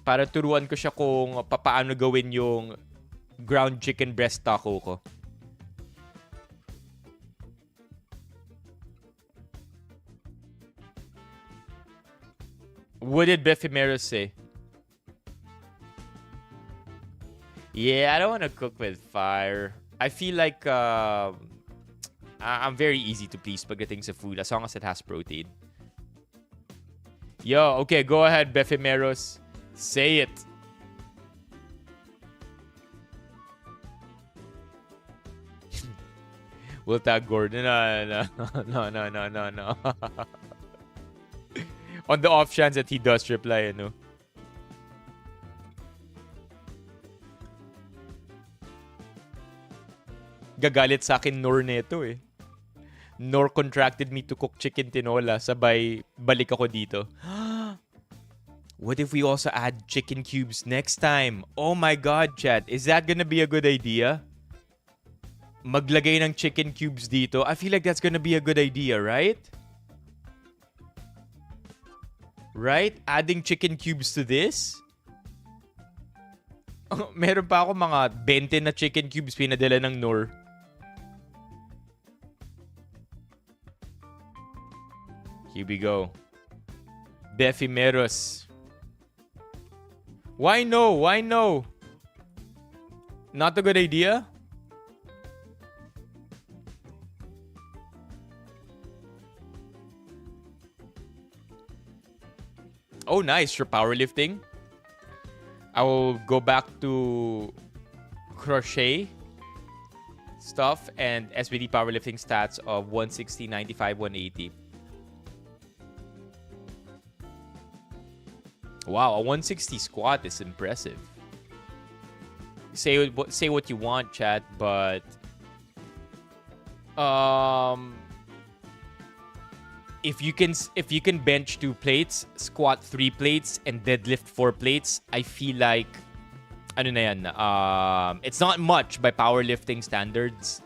para turuan ko siya kung paano gawin yung ground chicken breast taco ko. What did Befimero say? Yeah, I don't want to cook with fire. I feel like I'm very easy to please pagdating sa food as long as it has protein. Yo, okay, go ahead, Befimeros. Say it. We'll tag Gordon. No, no, no, no, no, no. On the off chance that he does reply, you know. Gagalit sa akin Nor neto eh. Nor contracted me to cook chicken tinola. Sabay, balik ako dito. What if we also add chicken cubes next time? Oh my God, chat. Is that gonna be a good idea? Maglagay ng chicken cubes dito. I feel like that's gonna be a good idea, right? Right? Adding chicken cubes to this? Meron pa ako mga 20 na chicken cubes pinadala ng Nor. Here we go. Befimeros. Why no? Why no? Not a good idea? Oh, nice. For powerlifting. I will go back to crochet stuff and SBD powerlifting stats of 160, 95, 180. Wow, a 160 squat is impressive. Say what you want, chat, but if you can bench 2 plates, squat 3 plates, and deadlift 4 plates, I feel like ano na yan, it's not much by powerlifting standards.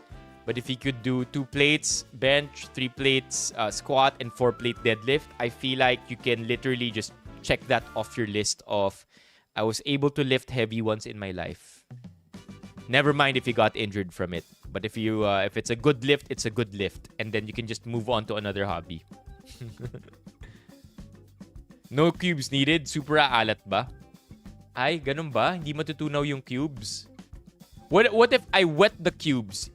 But if you could do 2 plates bench, 3 plates squat, and 4 plate deadlift, I feel like you can literally just check that off your list of I was able to lift heavy once in my life. Never mind if you got injured from it. But if it's a good lift, it's a good lift. And then you can just move on to another hobby. No cubes needed. Super aalat ba? Ay, ganun ba? Hindi matutunaw yung cubes. What if I wet the cubes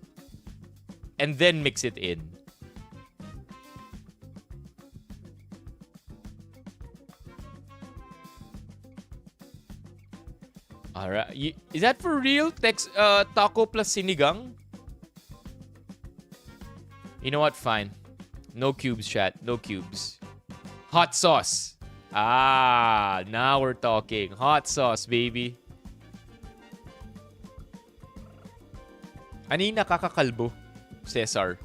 and then mix it in? Alright. Is that for real? Taco plus sinigang? You know what? Fine. No cubes, chat. No cubes. Hot sauce. Ah, now we're talking. Hot sauce, baby. Ano yung nakakakalbo? Cesar.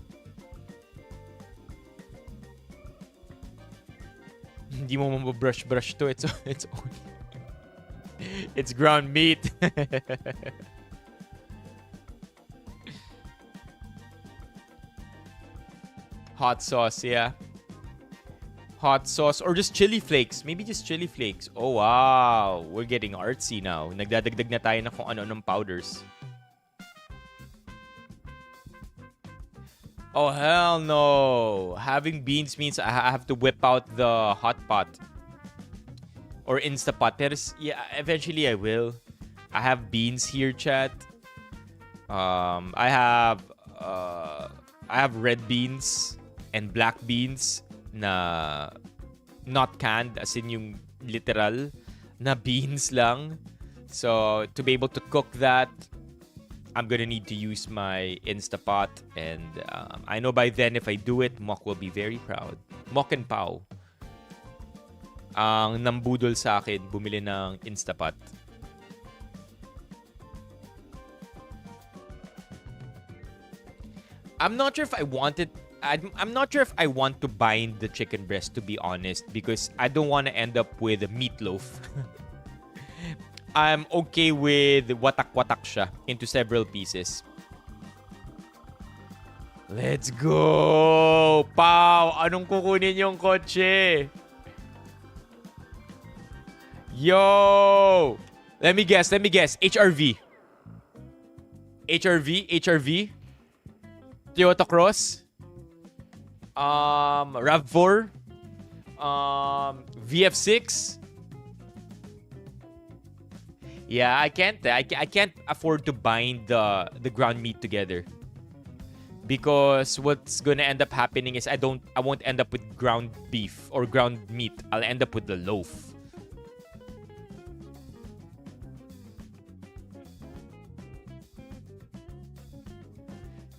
Hindi mo mabrush to. It's only... It's ground meat. Hot sauce, yeah. Hot sauce or just chili flakes. Maybe just chili flakes. Oh, wow. We're getting artsy now. Nagdadagdag na tayo na kung ano-anong powders. Oh, hell no. Having beans means I have to whip out the hot pot. Or Instapot. Pero yeah, eventually I will. I have beans here, chat. I have red beans and black beans na not canned, as in yung literal na beans lang. So to be able to cook that, I'm gonna need to use my Instapot, and I know by then if I do it, Mok will be very proud. Mok and Pao ang nambudol sa akin bumili ng Instapot. I'm not sure if I want to bind the chicken breast, to be honest, because I don't want to end up with a meatloaf. I'm okay with watak-watak siya into several pieces. Let's go! Pau! Anong kukunin yung kotse? Yo! Let me guess. HRV. Toyota Cross. RAV4. VF6. Yeah, I can't afford to bind the ground meat together. Because what's gonna end up happening is I won't end up with ground beef or ground meat. I'll end up with the loaf.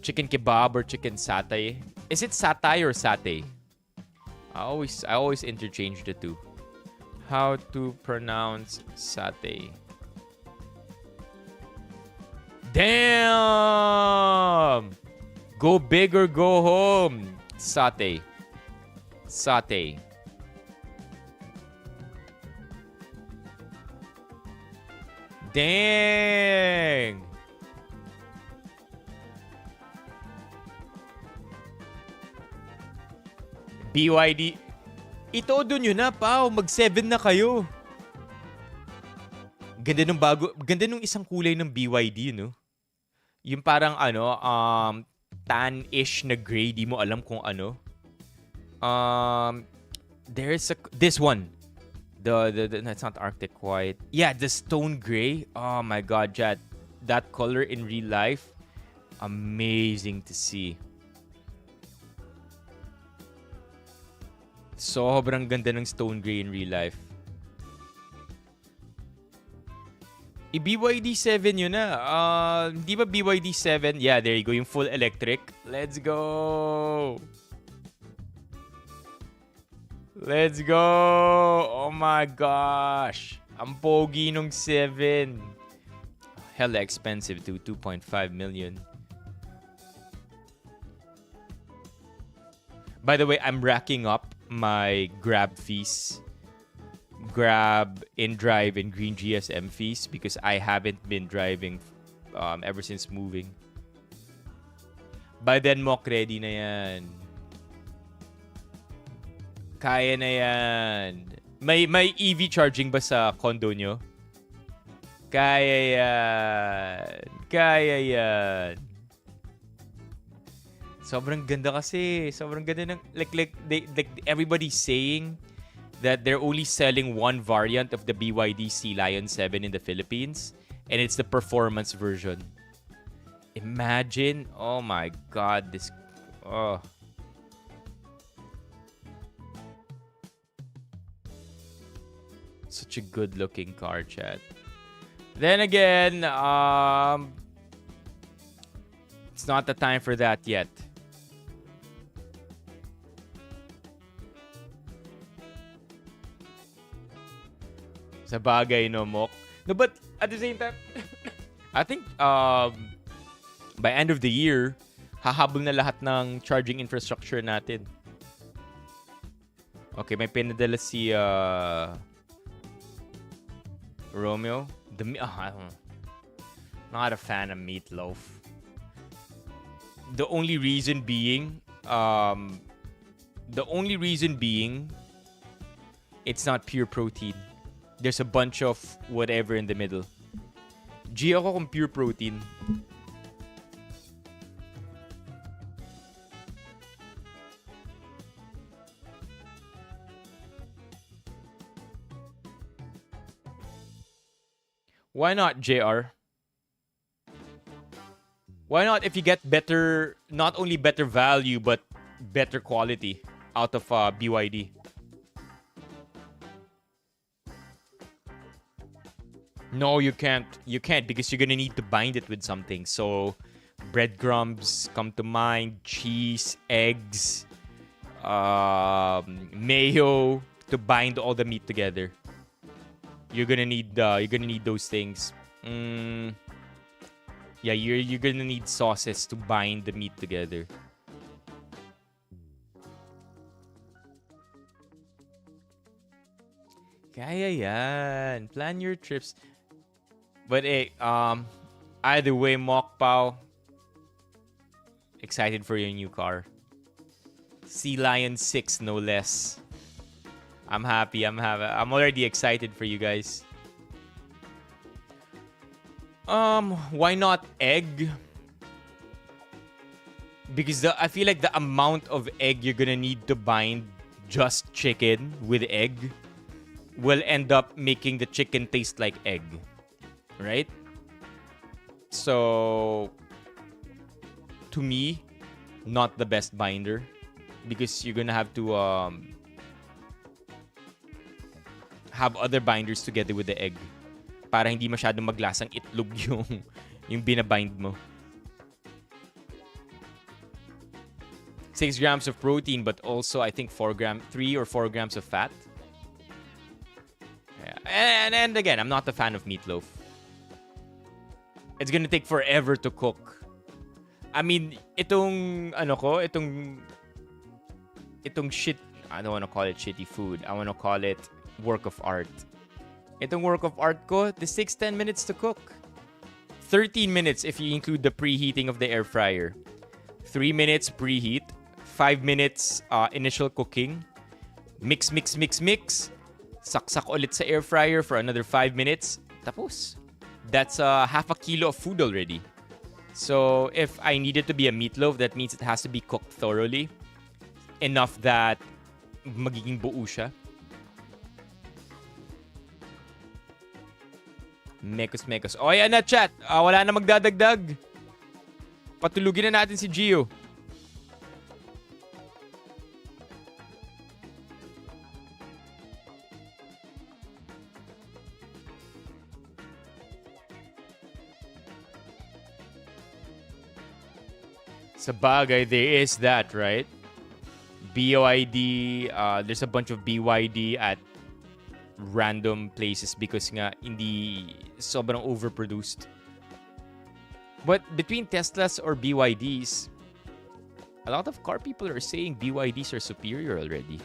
Chicken kebab or chicken satay. Is it satay or satay? I always interchange the two. How to pronounce satay? Damn! Go big or go home. Satay. Satay. Dang! BYD. Itodo nyo na, pao. Mag-7 na kayo. Ganda nung ganda nung isang kulay ng BYD, no? Yung parang tan-ish na gray, di mo alam kung ano. There's this one. The no, it's not Arctic White. Yeah, the stone gray. Oh my god, Chad. That color in real life, amazing to see. Sobrang ganda ng stone gray in real life. I-BYD 7 yun na. Di ba BYD 7? Yeah, there you go. Yung full electric. Let's go! Let's go! Oh my gosh! Ang pogi nung 7. Hella expensive too. 2.5 million. By the way, I'm racking up my Grab fees. Grab, InDrive, and Green GSM fees because I haven't been driving ever since moving. By then, mock ready na yan. Kaya na yan. May EV charging ba sa condo nyo? Kaya yan. Kaya yan. Sobrang ganda kasi. Sobrang ganda ng like everybody's saying that they're only selling one variant of the BYD Sea Lion 7 in the Philippines, and it's the performance version. Imagine, oh my god, this, oh. Such a good-looking car, chat. Then again, it's not the time for that yet. Sa bagay, no, Mok? No, but at the same time, I think by end of the year, hahabol na lahat ng charging infrastructure natin. Okay, may pinadala si Romeo. Not a fan of meatloaf. The only reason being, it's not pure protein. There's a bunch of whatever in the middle. G ako kung pure protein. Why not, JR? Why not if you get better, not only better value, but better quality out of BYD? No, you can't. You can't because you're gonna need to bind it with something. So, breadcrumbs come to mind, cheese, eggs, mayo to bind all the meat together. You're gonna need those things. Yeah, you're gonna need sauces to bind the meat together. Kaya yan. Plan your trips. But hey, either way, Mock Pao, excited for your new car. Sea Lion 6, no less. I'm happy. I'm already excited for you guys. Why not egg? Because I feel like the amount of egg you're gonna need to bind just chicken with egg will end up making the chicken taste like egg. Right? So, to me, not the best binder. Because you're gonna have to have other binders together with the egg. Para hindi masyadong maglasang itlog yung binabind mo. 6 grams of protein, but also I think 3 or 4 grams of fat. Yeah. And again, I'm not a fan of meatloaf. It's gonna take forever to cook. I mean, itong shit, I don't want to call it shitty food. I want to call it work of art. Itong work of art ko, this takes 10 minutes to cook. 13 minutes if you include the preheating of the air fryer. 3 minutes preheat. 5 minutes initial cooking. Mix. Saksak ulit sa air fryer for another 5 minutes. Tapos. That's half a kilo of food already. So if I need it to be a meatloaf, that means it has to be cooked thoroughly. Enough that magiging buo siya. Mekos. O, ayan na, chat. Wala na magdadagdag. Patulugin na natin si Gio. Sa bagay, there is that, right? BYD, there's a bunch of BYD at random places because nga hindi sobrang overproduced. But between Teslas or BYDs, a lot of car people are saying BYDs are superior already.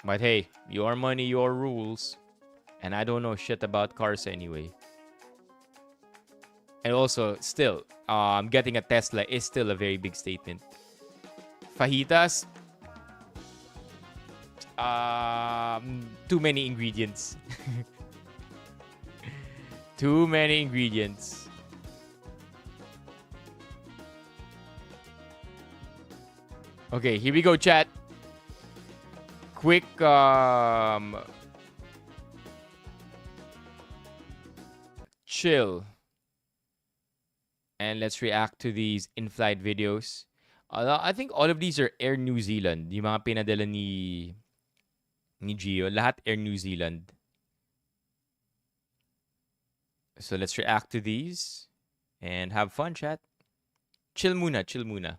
But hey, your money, your rules. And I don't know shit about cars anyway. And also, still, getting a Tesla is still a very big statement. Fajitas, too many ingredients. Too many ingredients. Okay, here we go, chat. Quick, chill. And let's react to these in-flight videos. I think all of these are Air New Zealand. Yung mga pinadala ni Gio. Lahat Air New Zealand. So let's react to these. And have fun, chat. Chill muna.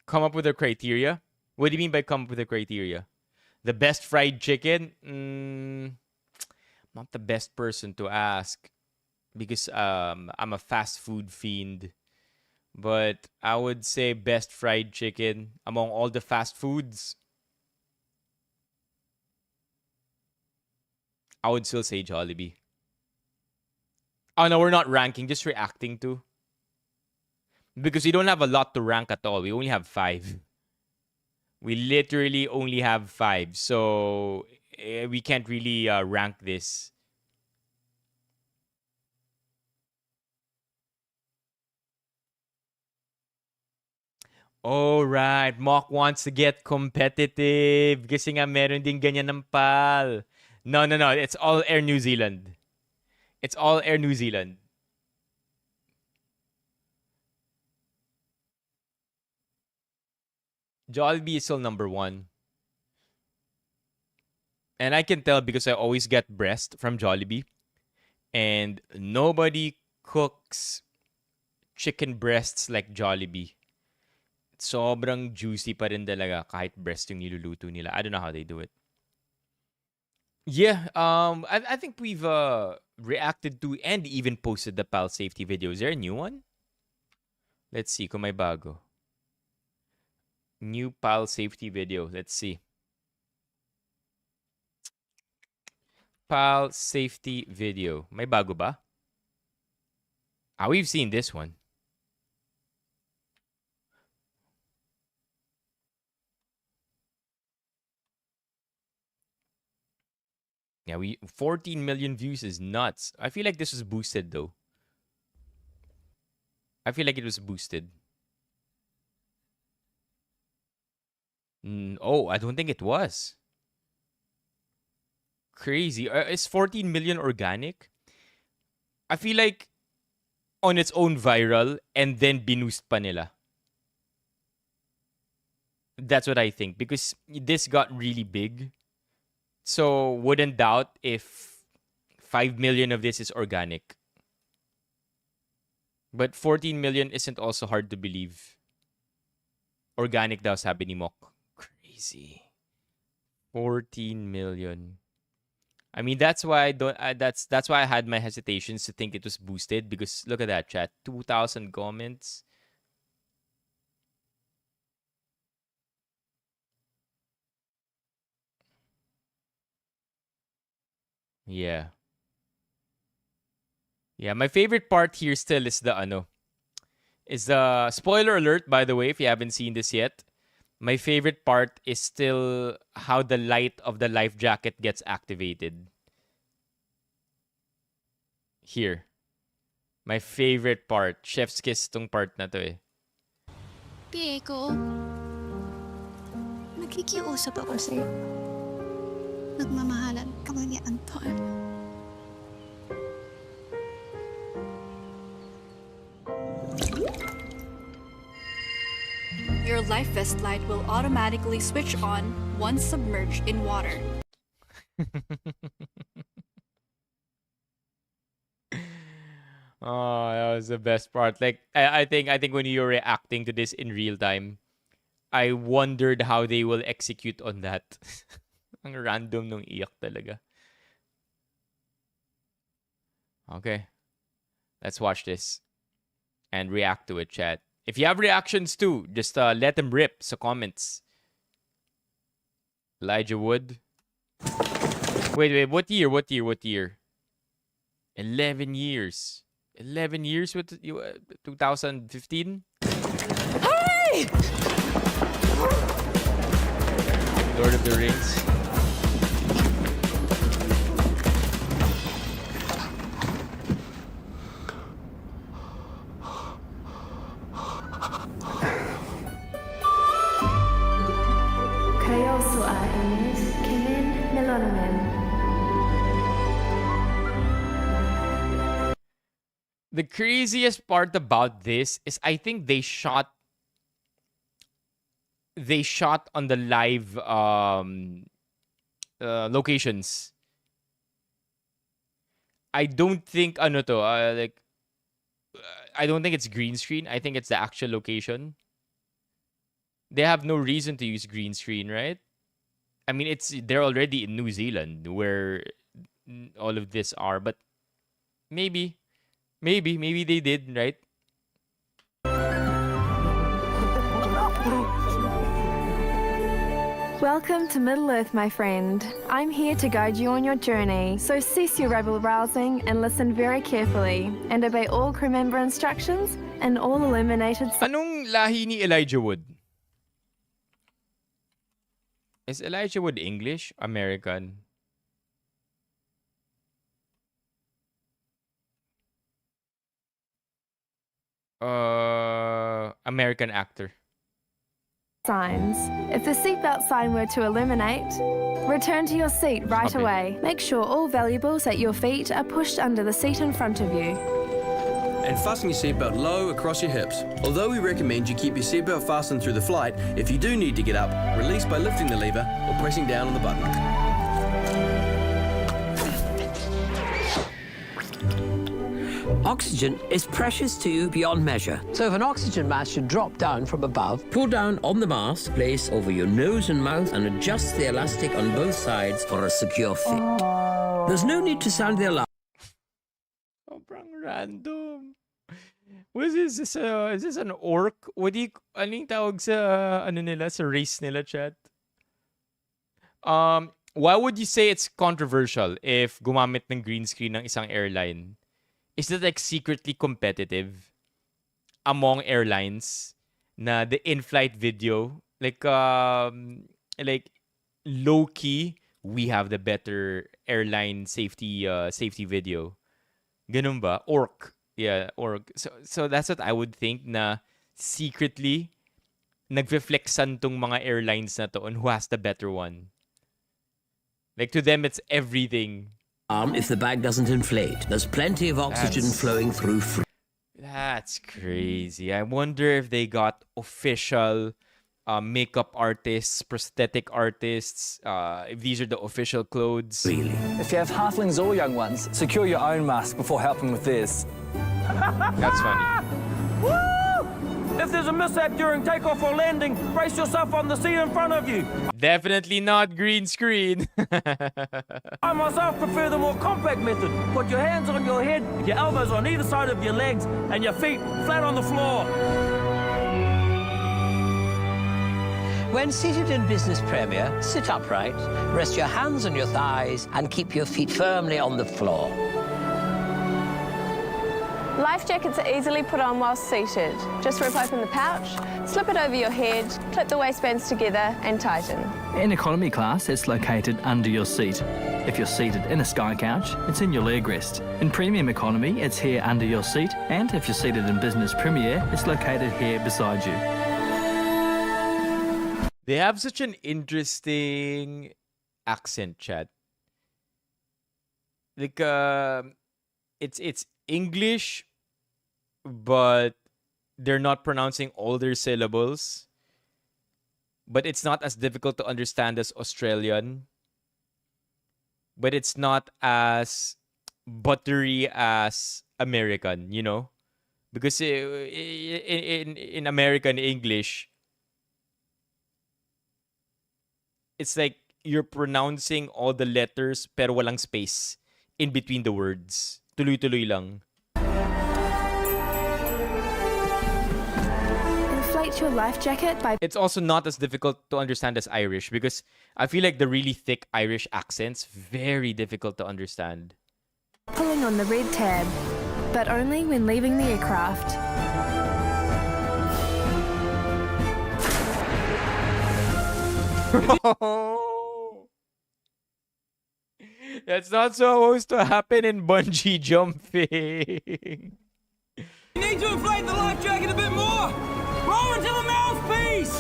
Come up with a criteria. What do you mean by come up with a criteria? The best fried chicken? Not the best person to ask. Because I'm a fast food fiend. But I would say best fried chicken among all the fast foods. I would still say Jollibee. Oh no, we're not ranking, just reacting to. Because we don't have a lot to rank at all. We only have 5. We literally only have 5. So we can't really rank this. Oh, right. Mock wants to get competitive. Kasi nga meron din ganyan ng pal. No. It's all Air New Zealand. It's all Air New Zealand. Jollibee is still number 1. And I can tell because I always get breast from Jollibee. And nobody cooks chicken breasts like Jollibee. Sobrang juicy pa rin talaga kahit breast yung niluluto nila. I don't know how they do it. Yeah, I think we've reacted to and even posted the PAL safety video. Is there a new one? Let's see kung may bago. New PAL safety video. Let's see. PAL safety video. May bago ba? We've seen this one. Yeah, 14 million views is nuts. I feel like this was boosted though. I feel like it was boosted. I don't think it was. Crazy. Is 14 million organic? I feel like on its own viral and then binoost pa nila. That's what I think because this got really big. So wouldn't doubt if 5 million of this is organic. But 14 million isn't also hard to believe. Organic daw, sabi ni Mok. Crazy. 14 million. I mean, that's why I don't. That's why I had my hesitations to think it was boosted, because look at that, chat. 2,000 comments. Yeah. Yeah, my favorite part here still is the spoiler alert, by the way, if you haven't seen this yet. My favorite part is still how the light of the life jacket gets activated. Here. My favorite part. Chef's kiss tong part na to eh. Diego, nakikiusap ako sa'yo. Nagmamahalan ka ba ni Anton? Your life vest light will automatically switch on once submerged in water. Oh, that was the best part. Like I think when you were reacting to this in real time, I wondered how they will execute on that. Ang random nung iyak talaga. Okay. Let's watch this and react to it, chat. If you have reactions too, just let them rip sa comments. Elijah Wood. Wait, what year? 11 years. 11 years with 2015? Hey! Lord of the Rings. Kayo suainis kimin melanamin. The craziest part about this is I think they shot on the live locations. I don't think I don't think it's green screen. I think it's the actual location. They have no reason to use green screen, right? I mean, they're already in New Zealand where all of this are, but maybe they did, right? Welcome to Middle Earth, my friend. I'm here to guide you on your journey, so cease your rebel rousing and listen very carefully, and obey all crew member instructions and all eliminated... Anong lahi ni Elijah Wood? Is Elijah Wood English? American? American actor. Signs. If the seatbelt sign were to illuminate, return to your seat right Okay. away. Make sure all valuables at your feet are pushed under the seat in front of you. And fasten your seatbelt low across your hips. Although we recommend you keep your seatbelt fastened through the flight, if you do need to get up, release by lifting the lever or pressing down on the button. Oxygen is precious to you beyond measure. So if an oxygen mask should drop down from above, pull down on the mask, place over your nose and mouth, and adjust the elastic on both sides for a secure fit. There's no need to sound the alarm. Sobrang random. What is this? Is this an orc? Anong tawag sa sa race nila, chat? Why would you say it's controversial if gumamit ng green screen ng isang airline? Is it like secretly competitive among airlines na the in-flight video, like low key, we have the better airline safety video. Ganun ba? Orc. Yeah, orc. So that's what I would think, na secretly nagfe-flexan tong mga airlines na to on who has the better one. Like to them it's everything. If the bag doesn't inflate, there's plenty of oxygen flowing through. That's crazy. I wonder if they got official makeup artists, prosthetic artists, if these are the official clothes. Really? If you have halflings or young ones, secure your own mask before helping with theirs. That's funny. If there's a mishap during takeoff or landing, brace yourself on the seat in front of you. Definitely not green screen. I myself prefer the more compact method. Put your hands on your head, your elbows on either side of your legs, and your feet flat on the floor. When seated in Business Premier, sit upright, rest your hands on your thighs, and keep your feet firmly on the floor. Life jackets are easily put on while seated. Just rip open the pouch, slip it over your head, clip the waistbands together and tighten. In economy class, it's located under your seat. If you're seated in a sky couch, it's in your leg rest. In premium economy, it's here under your seat. And if you're seated in business premier, it's located here beside you. They have such an interesting accent, chat. Like, it's English, but they're not pronouncing all their syllables. But it's not as difficult to understand as Australian. But it's not as buttery as American, you know? Because in American English, it's like you're pronouncing all the letters pero walang space in between the words. Tuloy-tuloy lang. Inflate your life jacket by It's also not as difficult to understand as Irish because I feel like the really thick Irish accents very difficult to understand. pulling on the red tab, but only when leaving the aircraft. That's not supposed to happen in bungee jumping. You need to inflate the life jacket a bit more. Roll into the mouthpiece.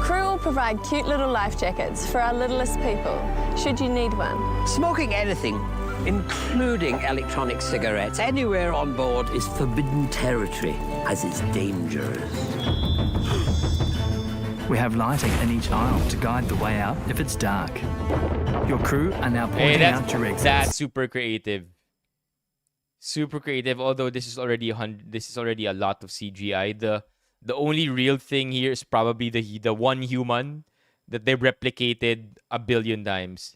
Crew will provide cute little life jackets for our littlest people, should you need one. Smoking anything, including electronic cigarettes, anywhere on board is forbidden territory, as it's dangerous. We have lighting in each aisle to guide the way out if it's dark. Your crew are now pointing out your exits. That's super creative. Super creative. Although this is already a lot of CGI. The only real thing here is probably the one human that they replicated a billion times.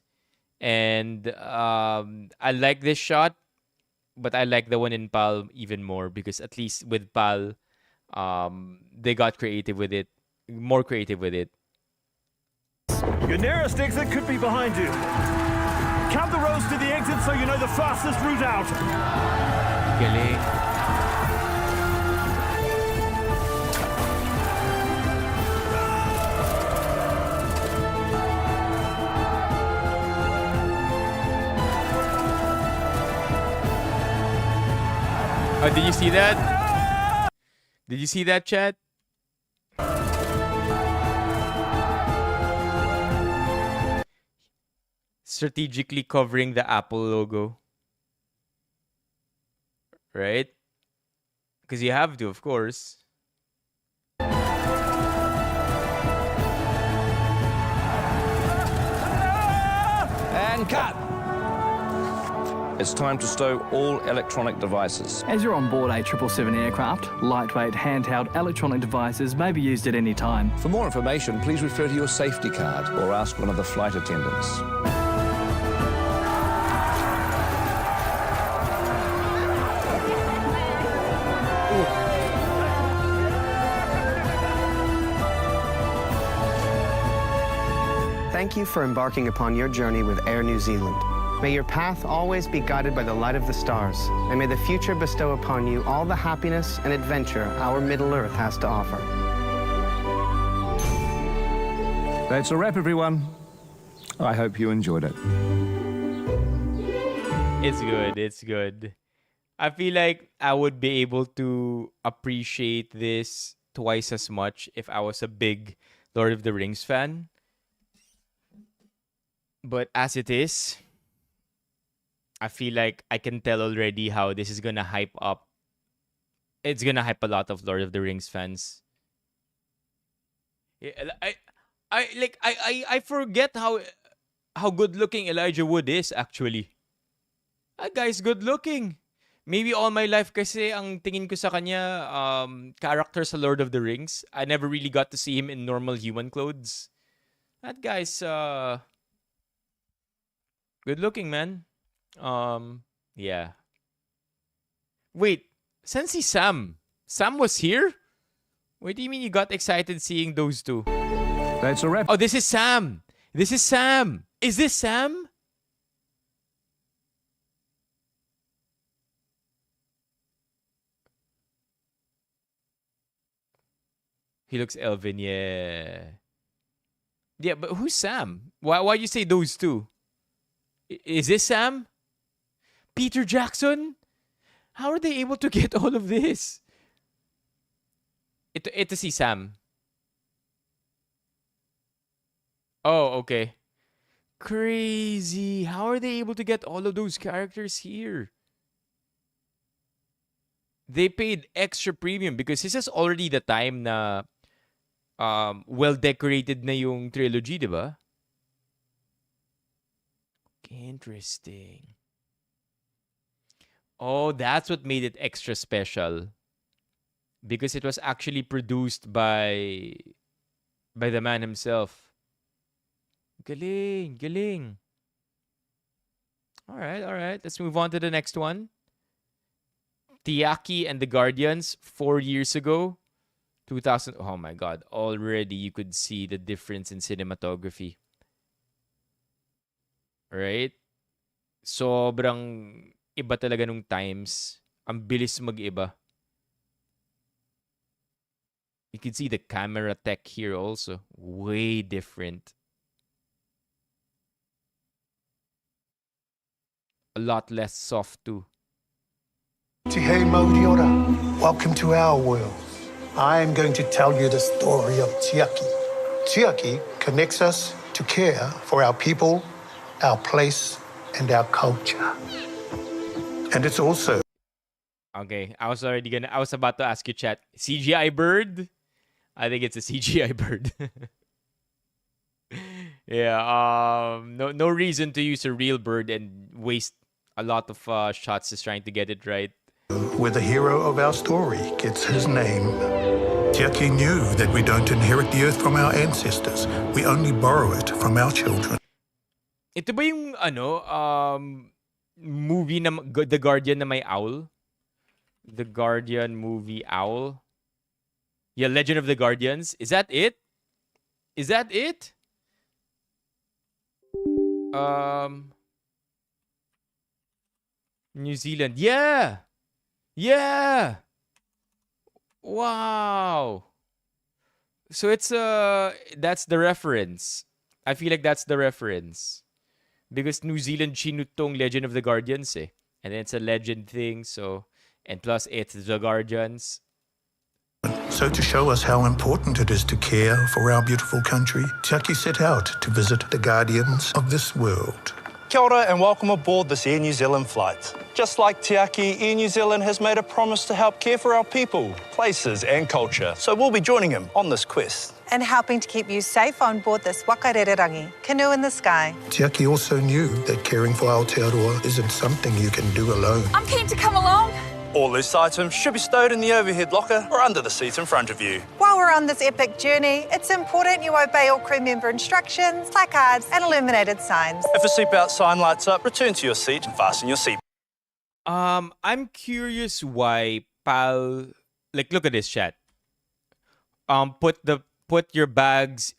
And I like this shot, but I like the one in PAL even more because at least with PAL, they got creative with it. More creative with it. Your nearest exit could be behind you. Count the rows to the exit so you know the fastest route out. Galing. Oh, did you see that? Did you see that, chat? Strategically covering the Apple logo. Right? Because you have to, of course. And cut! It's time to stow all electronic devices. As you're on board a 777 aircraft, lightweight handheld electronic devices may be used at any time. For more information, please refer to your safety card or ask one of the flight attendants. Thank you for embarking upon your journey with Air New Zealand. May your path always be guided by the light of the stars, and may the future bestow upon you all the happiness and adventure our Middle Earth has to offer. That's a wrap, everyone. I hope you enjoyed it. It's good. It's good. I feel like I would be able to appreciate this twice as much if I was a big Lord of the Rings fan. But as it is, I feel like I can tell already how this is gonna hype up. It's gonna hype a lot of Lord of the Rings fans. Yeah, I forget how good looking Elijah Wood is actually. That guy's good looking. Maybe all my life kasi ang tingin ko sa kanya, character sa Lord of the Rings. I never really got to see him in normal human clothes. That guy's good looking, man. Yeah. Wait, since he's Sam. Sam was here? What do you mean you got excited seeing those two? That's a wrap. Oh, this is Sam. This is Sam. Is this Sam? He looks Elvin, yeah. Yeah, but who's Sam? Why you say those two? Is this Sam? Peter Jackson? How are they able to get all of this? Ito si Sam. Oh, okay. Crazy. How are they able to get all of those characters here? They paid extra premium because this is already the time na well-decorated na yung trilogy, di ba? Interesting. Oh, that's what made it extra special. Because it was actually produced by the man himself. Galing, galing. All right. Let's move on to the next one. Tiaki and the Guardians, 4 years ago. 2000. Oh my God. Already you could see the difference in cinematography. Right? Sobrang iba talaga nung times. Ang bilis mag-iba. You can see the camera tech here also. Way different. A lot less soft too. Tihei Modiora, welcome to our world. I am going to tell you the story of Tiaki. Tiaki connects us to care for our people, our place, and our culture. And it's also... Okay, I was about to ask you, chat. CGI bird? I think it's a CGI bird. Yeah, no reason to use a real bird and waste a lot of shots just trying to get it right. Where the hero of our story gets his name. Tiaki knew that we don't inherit the earth from our ancestors. We only borrow it from our children. Ito ba yung movie na The Guardian na may owl? The Guardian movie owl? Yeah, Legend of the Guardians. Is that it? Is that it? New Zealand. Yeah. Yeah. Wow. So it's that's the reference. I feel like that's the reference. Because New Zealand chinutong Legend of the Guardians eh. And then it's a legend thing, so and plus it's the Guardians. So to show us how important it is to care for our beautiful country, Tiaki set out to visit the guardians of this world. Kia ora and welcome aboard this Air New Zealand flight. Just like Tiaki, Air New Zealand has made a promise to help care for our people, places and culture. So we'll be joining him on this quest. And helping to keep you safe on board this wakarererangi, canoe in the sky. Tiaki also knew that caring for Aotearoa isn't something you can do alone. I'm keen to come along. All loose items should be stowed in the overhead locker or under the seat in front of you. While we're on this epic journey, it's important you obey all crew member instructions, placards and illuminated signs. If a seatbelt sign lights up, return to your seat and fasten your seat. I'm curious why PAL, like, look at this, chat. Put your bags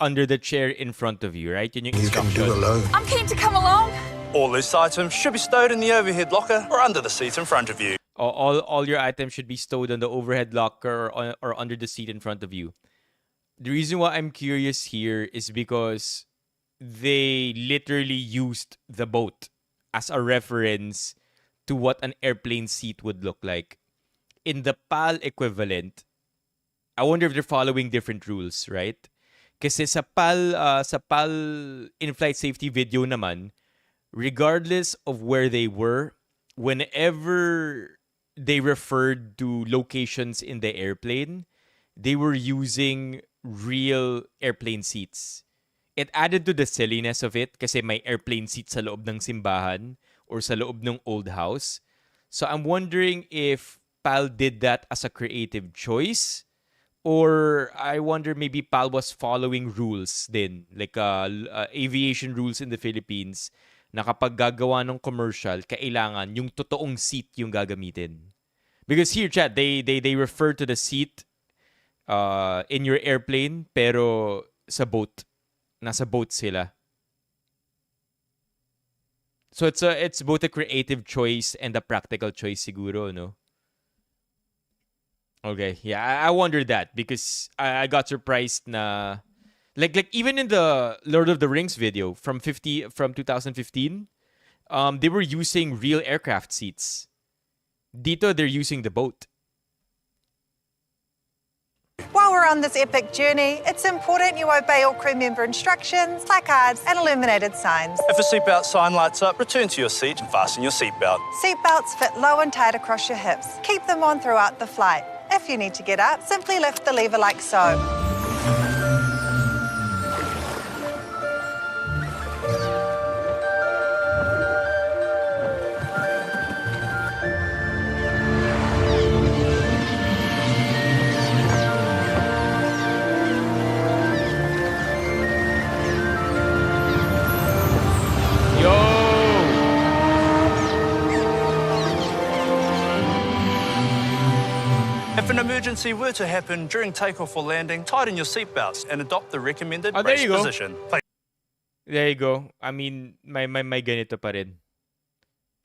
under the chair in front of you, right? You can do alone. I'm keen to come along. All loose items should be stowed in the overhead locker or under the seat in front of you. All your items should be stowed on the overhead locker or under the seat in front of you. The reason why I'm curious here is because they literally used the boat as a reference to what an airplane seat would look like. In the PAL equivalent, I wonder if they're following different rules, right? Kasi sa PAL in-flight safety video naman, regardless of where they were, whenever they referred to locations in the airplane, they were using real airplane seats. It added to the silliness of it kasi may airplane seat sa loob ng simbahan or sa loob ng old house. So I'm wondering if Pal did that as a creative choice, or I wonder maybe Pal was following rules din, like aviation rules in the Philippines, na kapag gagawa ng commercial, kailangan yung totoong seat yung gagamitin. Because here, chat, they refer to the seat in your airplane, pero sa boat. Nasa boat sila. So it's both a creative choice and a practical choice siguro, no? Okay, yeah, I wonder that because I got surprised na like even in the Lord of the Rings video from 2015, they were using real aircraft seats. Dito they're using the boat. While we're on this epic journey, it's important you obey all crew member instructions, placards, and illuminated signs. If a seatbelt sign lights up, return to your seat and fasten your seatbelt. Seatbelts fit low and tight across your hips. Keep them on throughout the flight. If you need to get up, simply lift the lever like so. If an emergency were to happen during takeoff or landing, tighten your seatbelts and adopt the recommended there brace you go. position. There you go. I mean, may ganito pa rin.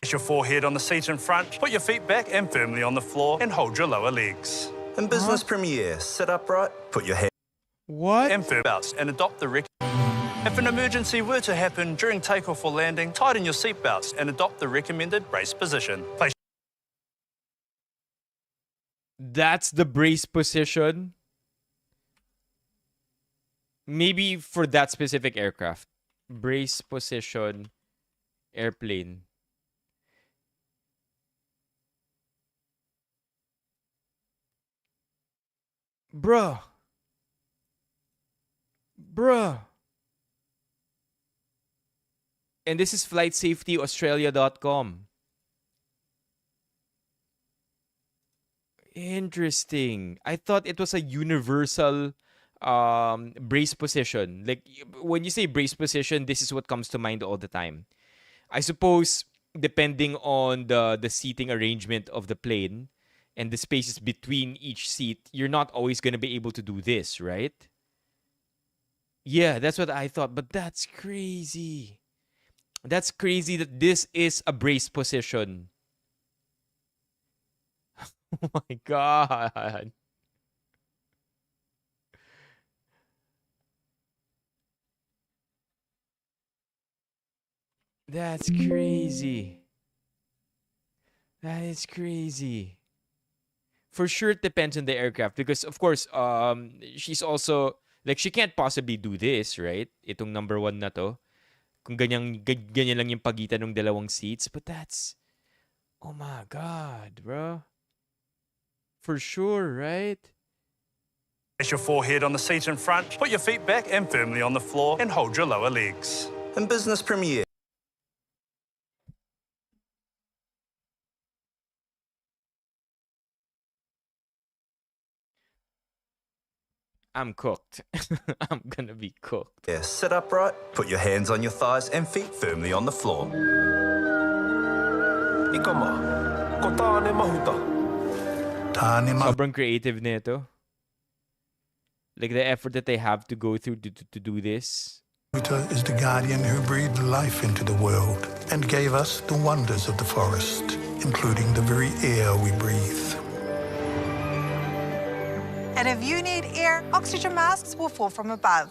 Place your forehead on the seat in front, put your feet back and firmly on the floor, and hold your lower legs. In business premiere, sit upright, put your head and firm belts and adopt the If an emergency were to happen during takeoff or landing, tighten your seatbelts and adopt the recommended brace position. Place That's the brace position. Maybe for that specific aircraft. Brace position airplane. Bruh. And this is flightsafetyaustralia.com. Interesting. I thought it was a universal brace position. Like when you say brace position, this is what comes to mind all the time. I suppose depending on the seating arrangement of the plane and the spaces between each seat, you're not always going to be able to do this, right? Yeah, that's what I thought, but that's crazy. That's crazy that this is a brace position. Oh my God. That's crazy. That is crazy. For sure, it depends on the aircraft because, of course, she's also, like, she can't possibly do this, right? Itong number one na to. Kung ganyan lang yung pagitan ng dalawang seats. But that's, oh my God, bro. For sure, right? Place your forehead on the seat in front, put your feet back and firmly on the floor, and hold your lower legs. In business premiere. I'm cooked. I'm gonna be cooked. Yeah, sit upright, put your hands on your thighs and feet firmly on the floor. Ikama, kotane mahuta. Sobrang creative nito. Like the effort that they have to go through to do this. Mahuta is the guardian who breathed life into the world and gave us the wonders of the forest, including the very air we breathe. And if you need air, oxygen masks will fall from above.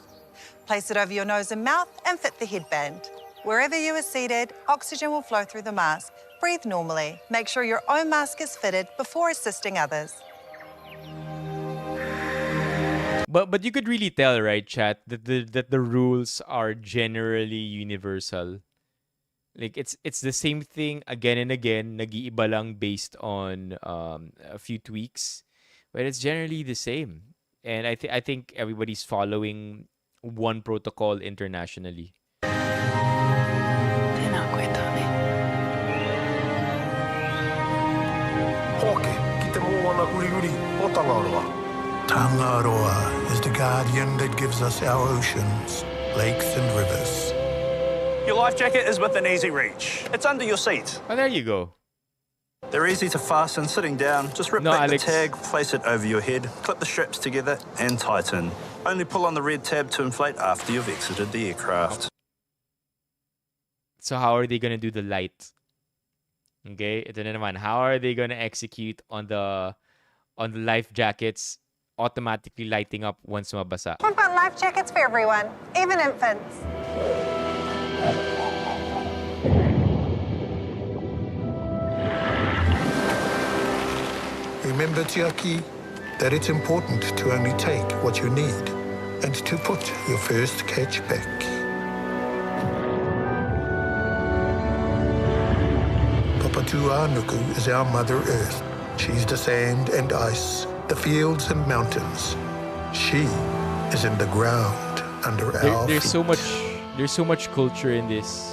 Place it over your nose and mouth and fit the headband. Wherever you are seated, oxygen will flow through the mask. Breathe normally. Make sure your own mask is fitted before assisting others. But you could really tell, right, chat, that the rules are generally universal. Like it's the same thing again and again, nag-iiba lang based on a few tweaks, but it's generally the same. And I think everybody's following one protocol internationally. Tangaroa. Tangaroa is the guardian that gives us our oceans, lakes and rivers. Your life jacket is within easy reach. It's under your seat. Oh, there you go. They're easy to fasten sitting down. Just rip back the tag, place it over your head, clip the straps together and tighten. Only pull on the red tab to inflate after you've exited the aircraft. So how are they gonna do the light? Okay, ito na naman. How are they gonna execute on the life jackets automatically lighting up once mabasa? We've got life jackets for everyone, even infants. Remember, Tiaki, that it's important to only take what you need and to put your first catch back. Papatuanuku is our Mother Earth. She's the sand and ice, the fields and mountains. She is in the ground under our There's feet. so much culture in this.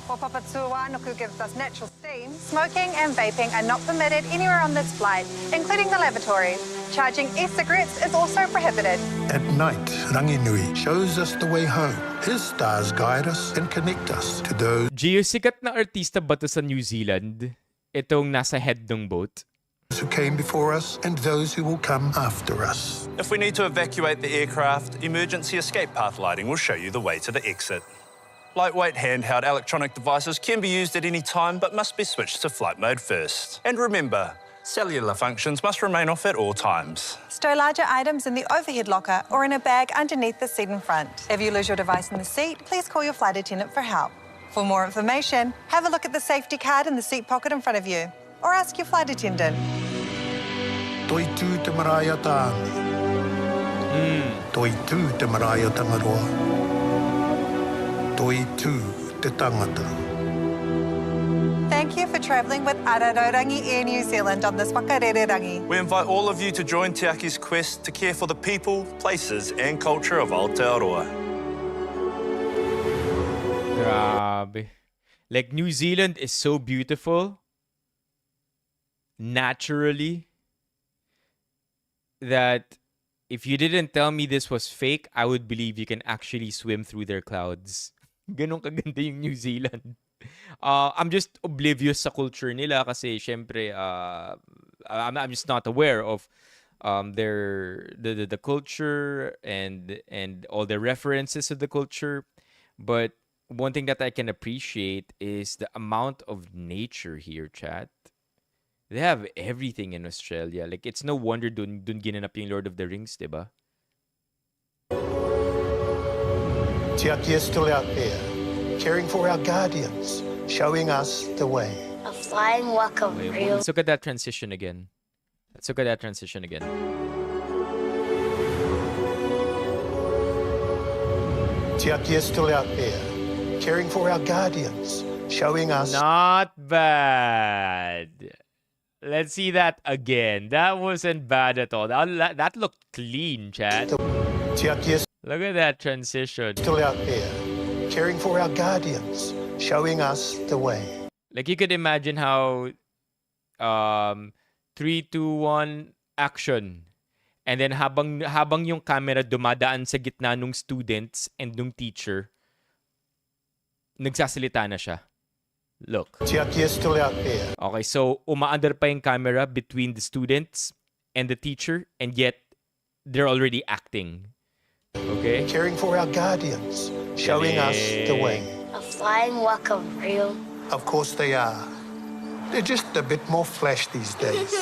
While Papatuanuku gives us natural steam, smoking and vaping are not permitted anywhere on this flight, including the lavatories. Charging e-cigarettes is also prohibited. At night, Ranginui shows us the way home. His stars guide us and connect us to those Gio, sikat na artista ba to sa New Zealand? Itong nasa head ng boat. who came before us and those who will come after us. If we need to evacuate the aircraft, emergency escape path lighting will show you the way to the exit. Lightweight handheld electronic devices can be used at any time but must be switched to flight mode first. And remember, cellular functions must remain off at all times. Stow larger items in the overhead locker or in a bag underneath the seat in front. If you lose your device in the seat, please call your flight attendant for help. For more information, have a look at the safety card in the seat pocket in front of you, or ask your flight attendant. Toi tū te maraia tāngi. Toi tū te maraia Tangaroa. Toi tū te tangata. Thank you for travelling with Ararorangi Air New Zealand on this wakarererangi. We invite all of you to join Te Aki's quest to care for the people, places and culture of Aotearoa. Grabe. Like, New Zealand is so beautiful naturally that if you didn't tell me this was fake, I would believe you can actually swim through their clouds. Ganon kaganda yung New Zealand. I'm just oblivious sa culture nila kasi syempre I'm just not aware of the culture and all the references to the culture. But one thing that I can appreciate is the amount of nature here, chat. They have everything in Australia. Like, it's no wonder dun ginanap yung Lord of the Rings, diba? Tiaki is still out there, caring for our guardians, showing us the way. A flying welcome, real. Let's look at that transition again. Tiaki is still out there, caring for our guardians, showing us... Not bad. Let's see that again. That wasn't bad at all. That looked clean, chat. Look at that transition. Still out there, caring for our guardians, showing us the way. Like, you could imagine how 3, 2, 1, action. And then habang yung camera dumadaan sa gitna nung students and nung teacher, nagsasalita na siya. Look. Tiaki is still out there. Okay, so umaandar pa yung camera between the students and the teacher, and yet they're already acting. Okay? Caring for our guardians, showing us the way. A flying welcome, real. Of course they are. They're just a bit more flash these days.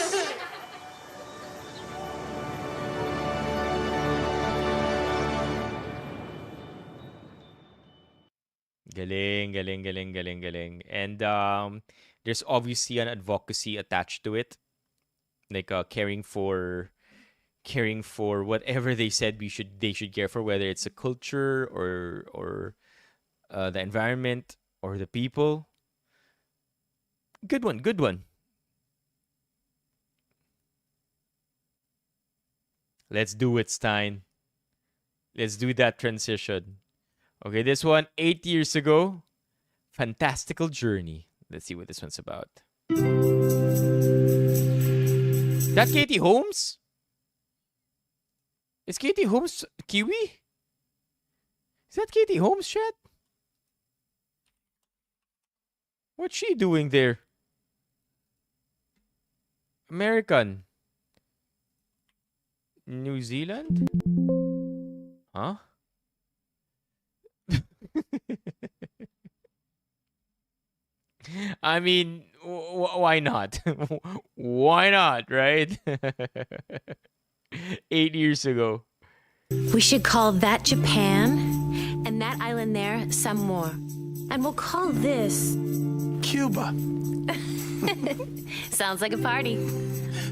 Galing. And there's obviously an advocacy attached to it. Like caring for whatever they said they should care for, whether it's a culture or the environment or the people. Good one. Let's do it, Stein. Let's do that transition. Okay, this one, 8 years ago. Fantastical journey. Let's see what this one's about. That Katie Holmes? Is Katie Holmes Kiwi? Is that Katie Holmes, chat? What's she doing there? American. New Zealand? Huh? I mean, why not? Why not, right? 8 years ago. We should call that Japan, and that island there some more. And we'll call this Cuba. Sounds like a party.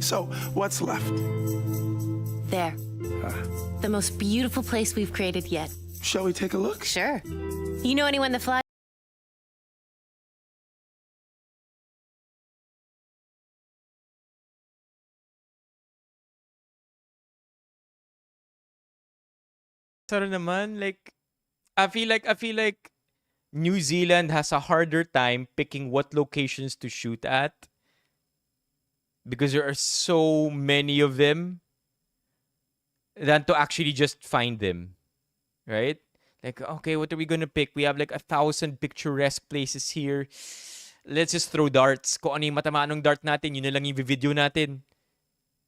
So, what's left? There. The most beautiful place we've created yet. Shall we take a look? Sure. You know anyone that flies? Sorry naman, like, I feel like New Zealand has a harder time picking what locations to shoot at because there are so many of them than to actually just find them, right? Like, okay, what are we gonna pick? We have like 1,000 picturesque places here. Let's just throw darts. Kung ano yung matamaan ng dart natin, yun na lang yung video natin.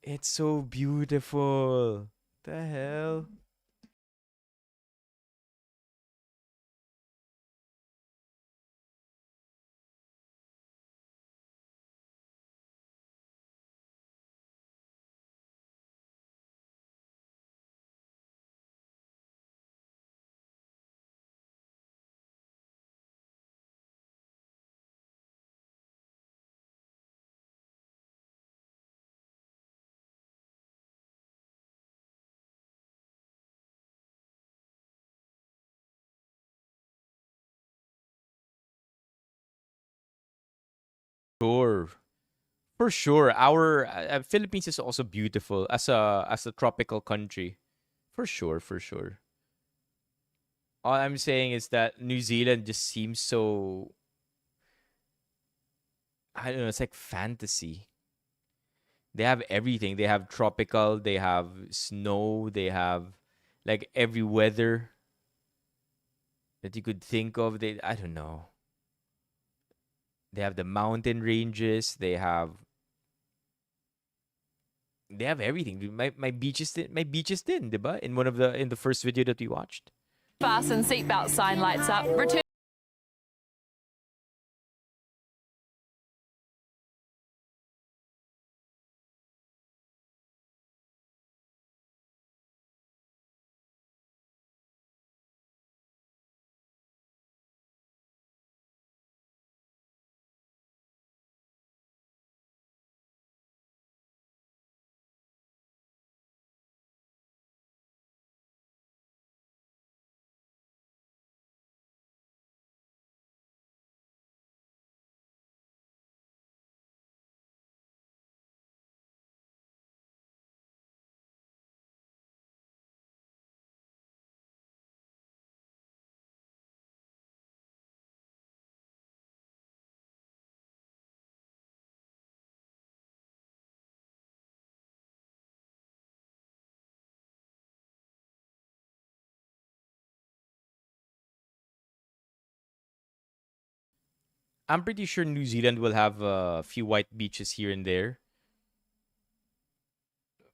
It's so beautiful. The hell? Sure. For sure. Our Philippines is also beautiful as a tropical country. For sure, for sure. All I'm saying is that New Zealand just seems so, I don't know, it's like fantasy. They have everything. They have tropical, they have snow, they have like every weather that you could think of. I don't know. They have the mountain ranges. They have everything. Dude. My beaches din, diba? In the first video that we watched. Fasten seatbelt sign lights up. Return. I'm pretty sure New Zealand will have a few white beaches here and there.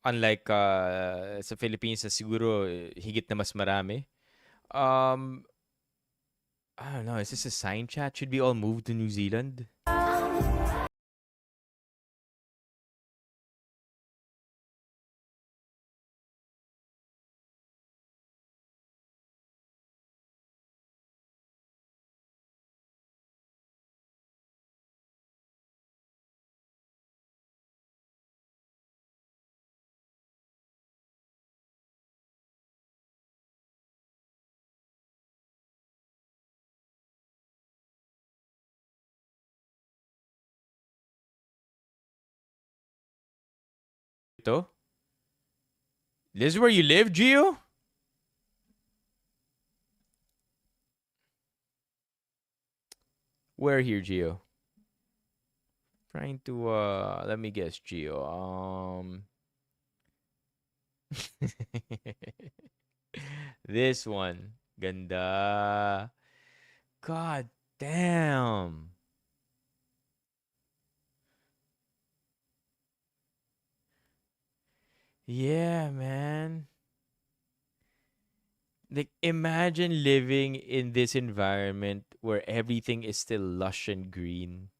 Unlike sa Philippines, siguro higit na mas marami. Um, I don't know. Is this a sign, chat? Should we all move to New Zealand? Ito? This is where you live, Gio? Where here, Gio? trying to let me guess, Gio. This one. Ganda. God damn. Yeah, man. Like, imagine living in this environment where everything is still lush and green.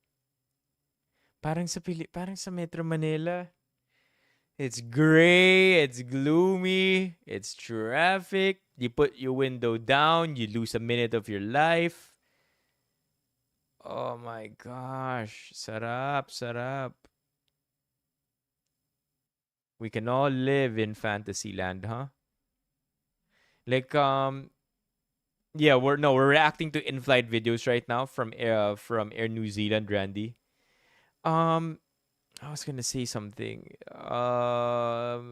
Parang sa Metro Manila. It's gray, it's gloomy, it's traffic. You put your window down, you lose a minute of your life. Oh my gosh. Sarap, sarap. We can all live in fantasy land, huh? Like, yeah, we're reacting to in-flight videos right now from Air New Zealand, Randy. I was gonna say something about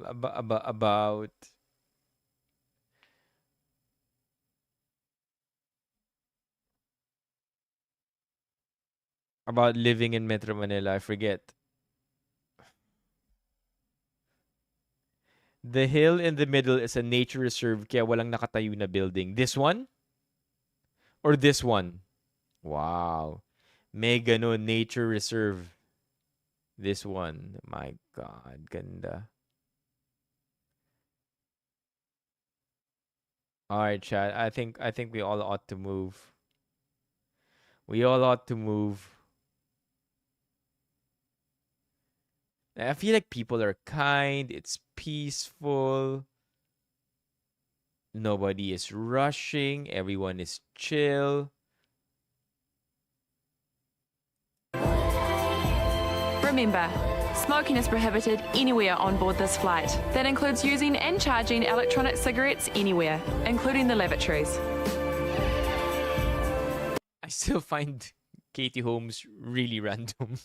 living in Metro Manila. I forget. The hill in the middle is a nature reserve kaya walang nakatayo na building. This one? Or this one? Wow. Mega no nature reserve. This one. My God, ganda. All right, Chad. I think we all ought to move. We all ought to move. I feel like people are kind. It's peaceful. Nobody is rushing. Everyone is chill. Remember, smoking is prohibited anywhere on board this flight. That includes using and charging electronic cigarettes anywhere, including the lavatories. I still find Katie Holmes really random.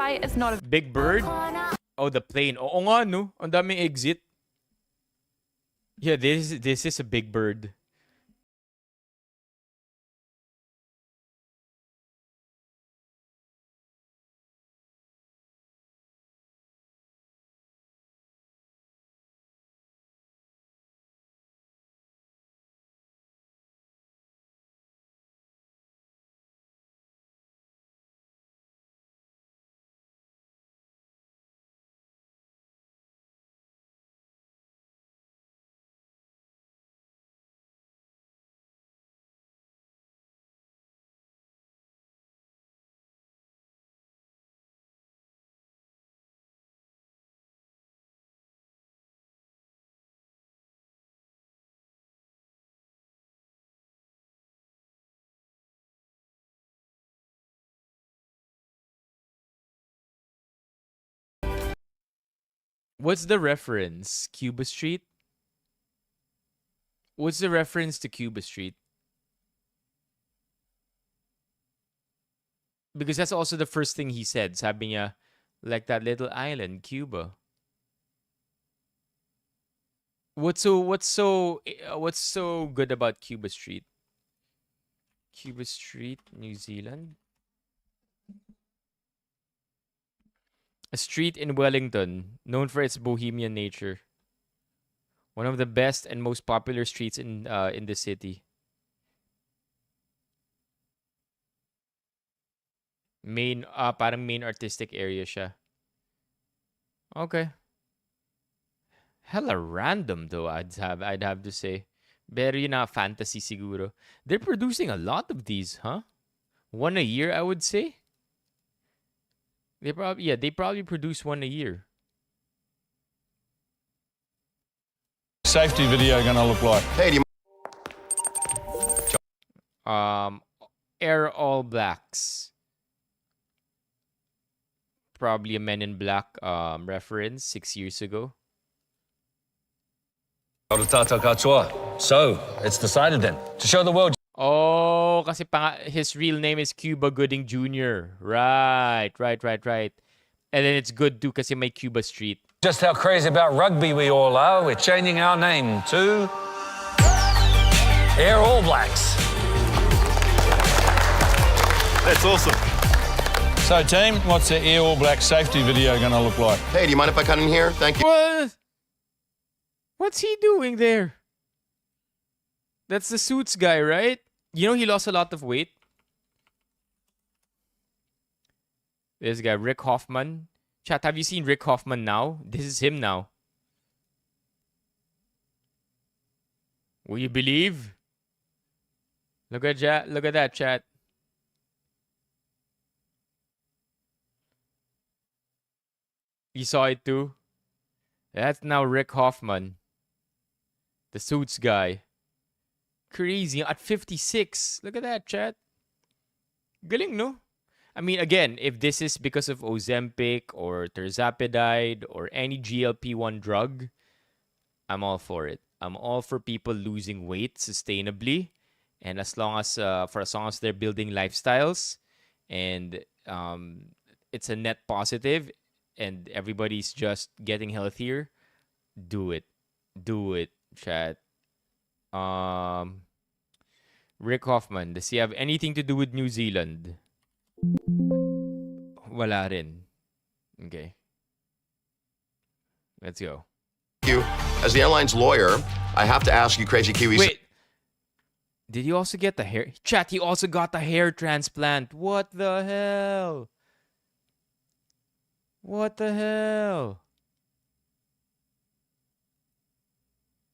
It's not a Big Bird? Oh, the plane. Oo nga, no? Ang daming exit. Yeah, this is a Big Bird. What's the reference? Cuba Street? What's the reference to Cuba Street? Because that's also the first thing he said. Sabi niya, like that little island, Cuba. What's so good about Cuba Street? Cuba Street, New Zealand. A street in Wellington, known for its bohemian nature. One of the best and most popular streets in the city. Parang main artistic area siya. Okay. Hella random though, I'd have to say. Very na fantasy siguro. They're producing a lot of these, huh? One a year, I would say. They probably produce one a year. Safety video gonna look like? Hey, Air All Blacks. probably a Men in Black reference 6 years ago. So, it's decided then. To show the world. Oh, kasi his real name is Cuba Gooding Jr. Right. And then it's good too kasi may Cuba Street. Just how crazy about rugby we all are. We're changing our name to Air All Blacks. That's awesome. So, team, what's the Air All Black safety video going to look like? Hey, do you mind if I cut in here? Thank you. What? What's he doing there? That's the Suits guy, right? You know he lost a lot of weight. This guy, Rick Hoffman. Chat, have you seen Rick Hoffman now? This is him now. Will you believe? Look at that, chat. You saw it too? That's now Rick Hoffman. The Suits guy. Crazy. At 56. Look at that, chat. Galing, no? I mean, again, if this is because of Ozempic or terzapidine or any GLP-1 drug, I'm all for it. I'm all for people losing weight sustainably, and as long as they're building lifestyles, and it's a net positive, and everybody's just getting healthier, do it, chat. Rick Hoffman, does he have anything to do with New Zealand? Wala rin. Okay. Let's go. You, as the airline's lawyer, I have to ask you crazy Kiwis. Wait. Did he also get the hair? Chat, he also got the hair transplant. What the hell? What the hell?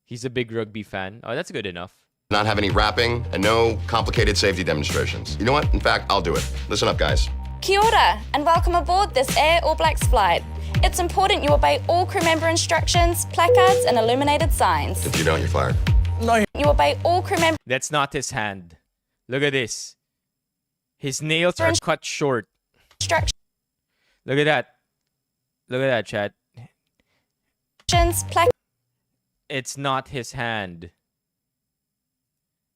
He's a big rugby fan. Oh, that's good enough. Not have any rapping and no complicated safety demonstrations. You know what? In fact, I'll do it. Listen up, guys. Kia ora, and welcome aboard this Air All Blacks flight. It's important you obey all crew member instructions, placards, and illuminated signs. If you don't, you're fired. No. You obey all crew member That's not his hand. Look at this. His nails are cut short. instructions, Look at that. Look at that, chat. placards. It's not his hand.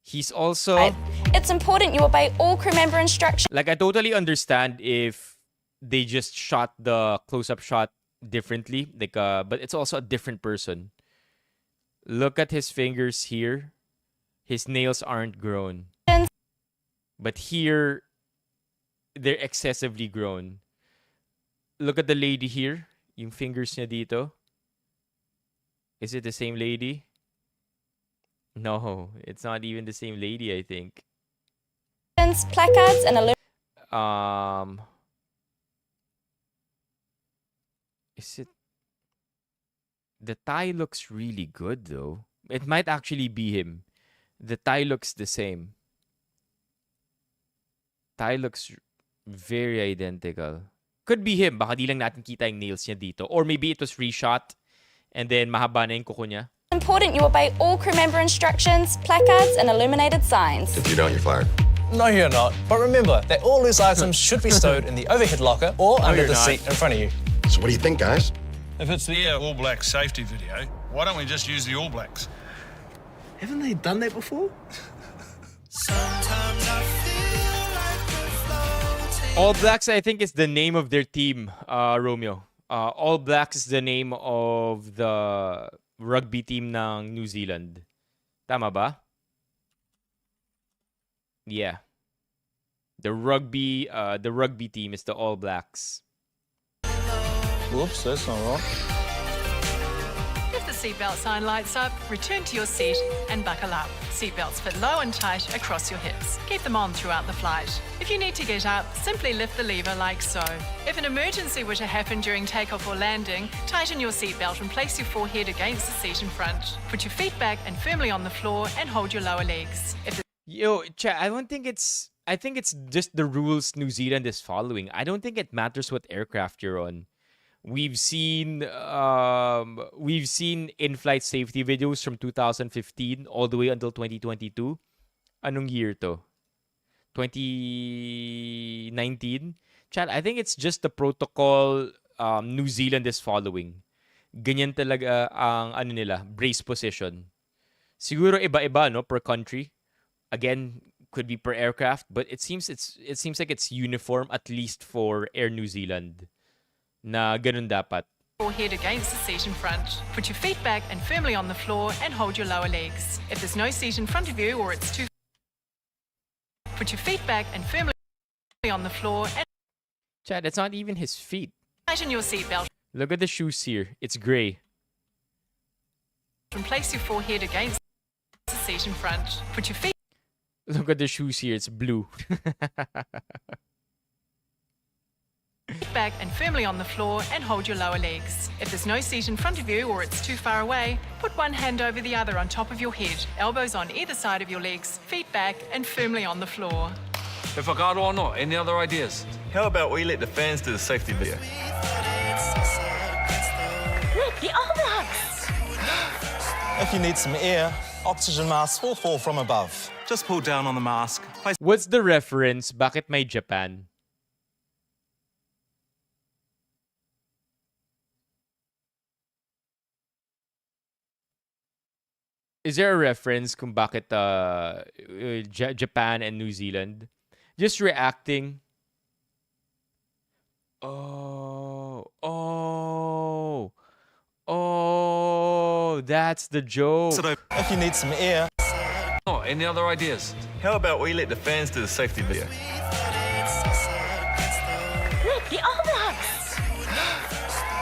He's also... It's important you obey all crew member instructions. Like, I totally understand if they just shot the close-up shot differently. Like, but it's also a different person. Look at his fingers here. His nails aren't grown. But here, they're excessively grown. Look at the lady here. Yung fingers niya dito. Is it the same lady? No, it's not even the same lady, I think. Placards and Is it... The tie looks really good, though. It might actually be him. The tie looks the same. Tie looks very identical. Could be him. Baka di lang natin kita yung nails niya dito. Or maybe it was reshot and then mahaba na yung kuko niya. important you obey all crew member instructions, placards, and illuminated signs. If you don't, you're fired. No, you're not. But remember that all loose items should be stowed in the overhead locker or under the seat in front of you. So what do you think, guys? If it's the All Blacks safety video, why don't we just use the All Blacks? Haven't they done that before? All Blacks, I think, is the name of their team, Romeo. All Blacks is the name of the rugby team ng New Zealand. Tama ba? Yeah. The rugby team is the All Blacks. Whoops, that's not right. If the seatbelt sign lights up, return to your seat and buckle up. Seatbelts fit low and tight across your hips. Keep them on throughout the flight. If you need to get up, simply lift the lever like so. If an emergency were to happen during takeoff or landing, tighten your seatbelt and place your forehead against the seat in front. Put your feet back and firmly on the floor and hold your lower legs. Yo, chat, I think it's just the rules New Zealand is following. I don't think it matters what aircraft you're on. We've seen in-flight safety videos from 2015 all the way until 2022. Anong year to? 2019? Chat, I think it's just the protocol New Zealand is following. Ganyan talaga ang ano nila, brace position. Siguro iba-iba no per country. Again, could be per aircraft, but it seems like it's uniform at least for Air New Zealand. Na ganun dapat. Head against the seat in front. Put your feet back and firmly on the floor and hold your lower legs. If there's no seat in front of you or it's too... Put your feet back and firmly on the floor and... Chad, it's not even his feet. Tighten your seatbelt. Look at the shoes here. It's gray. And place your forehead against the seat in front. Put your feet Look at the shoes here. It's blue. back and firmly on the floor and hold your lower legs. If there's no seat in front of you or it's too far away, put one hand over the other on top of your head, elbows on either side of your legs, feet back and firmly on the floor. Ifagado or not, any other ideas? How about we let the fans do the safety video? Look, the All Blacks! If you need some air, oxygen masks will fall from above. Just pull down on the mask. What's the reference? Bakit may Japan? Is there a reference kung bakit Japan and New Zealand? Just reacting. Oh, that's the joke. If you need some air. Oh, any other ideas? How about we let the fans do the safety video? Look, the All Blacks!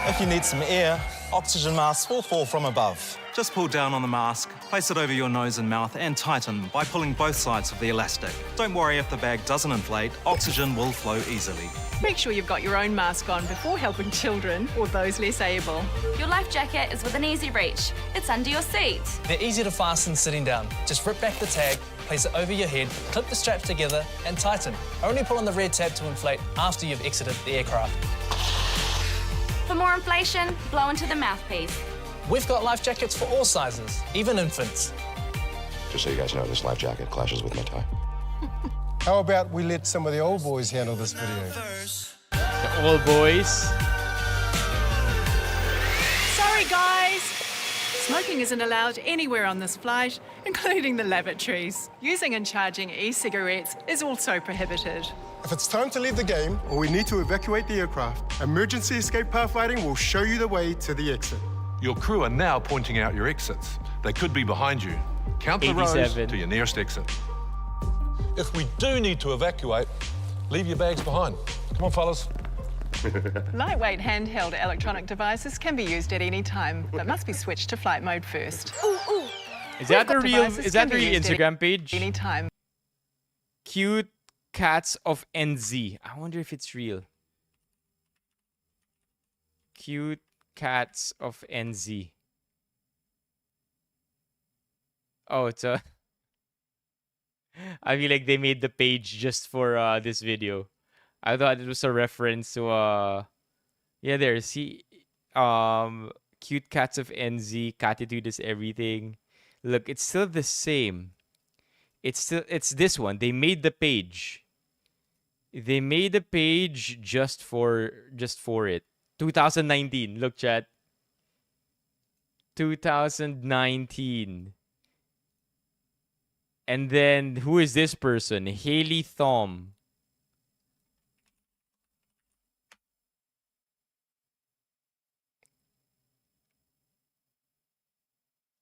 If you need some air, oxygen masks will fall from above. Just pull down on the mask, place it over your nose and mouth, and tighten by pulling both sides of the elastic. Don't worry if the bag doesn't inflate, oxygen will flow easily. Make sure you've got your own mask on before helping children or those less able. Your life jacket is within easy reach. It's under your seat. They're easy to fasten sitting down. Just rip back the tag, place it over your head, clip the straps together, and tighten. Only pull on the red tab to inflate after you've exited the aircraft. For more inflation, blow into the mouthpiece. We've got life jackets for all sizes, even infants. Just so you guys know, this life jacket clashes with my tie. How about we let some of the old boys handle this video? The old boys? Sorry, guys. Smoking isn't allowed anywhere on this flight, including the lavatories. Using and charging e-cigarettes is also prohibited. If it's time to leave the game or we need to evacuate the aircraft, emergency escape pathfinding will show you the way to the exit. Your crew are now pointing out your exits. They could be behind you. Count the rows to your nearest exit. If we do need to evacuate, leave your bags behind. Come on, fellas. Lightweight handheld electronic devices can be used at any time, but must be switched to flight mode first. Is that the real Instagram page? Anytime. Cute cats of NZ. I wonder if it's real. Cute cats of NZ. Oh, it's a... I feel like they made the page just for this video. I thought it was a reference to yeah, there, see, cute cats of NZ, catitude is everything. Look, it's still the same. It's this one. They made the page. They made the page just for it. 2019. Look, chat. 2019. And then who is this person? Haley Thom.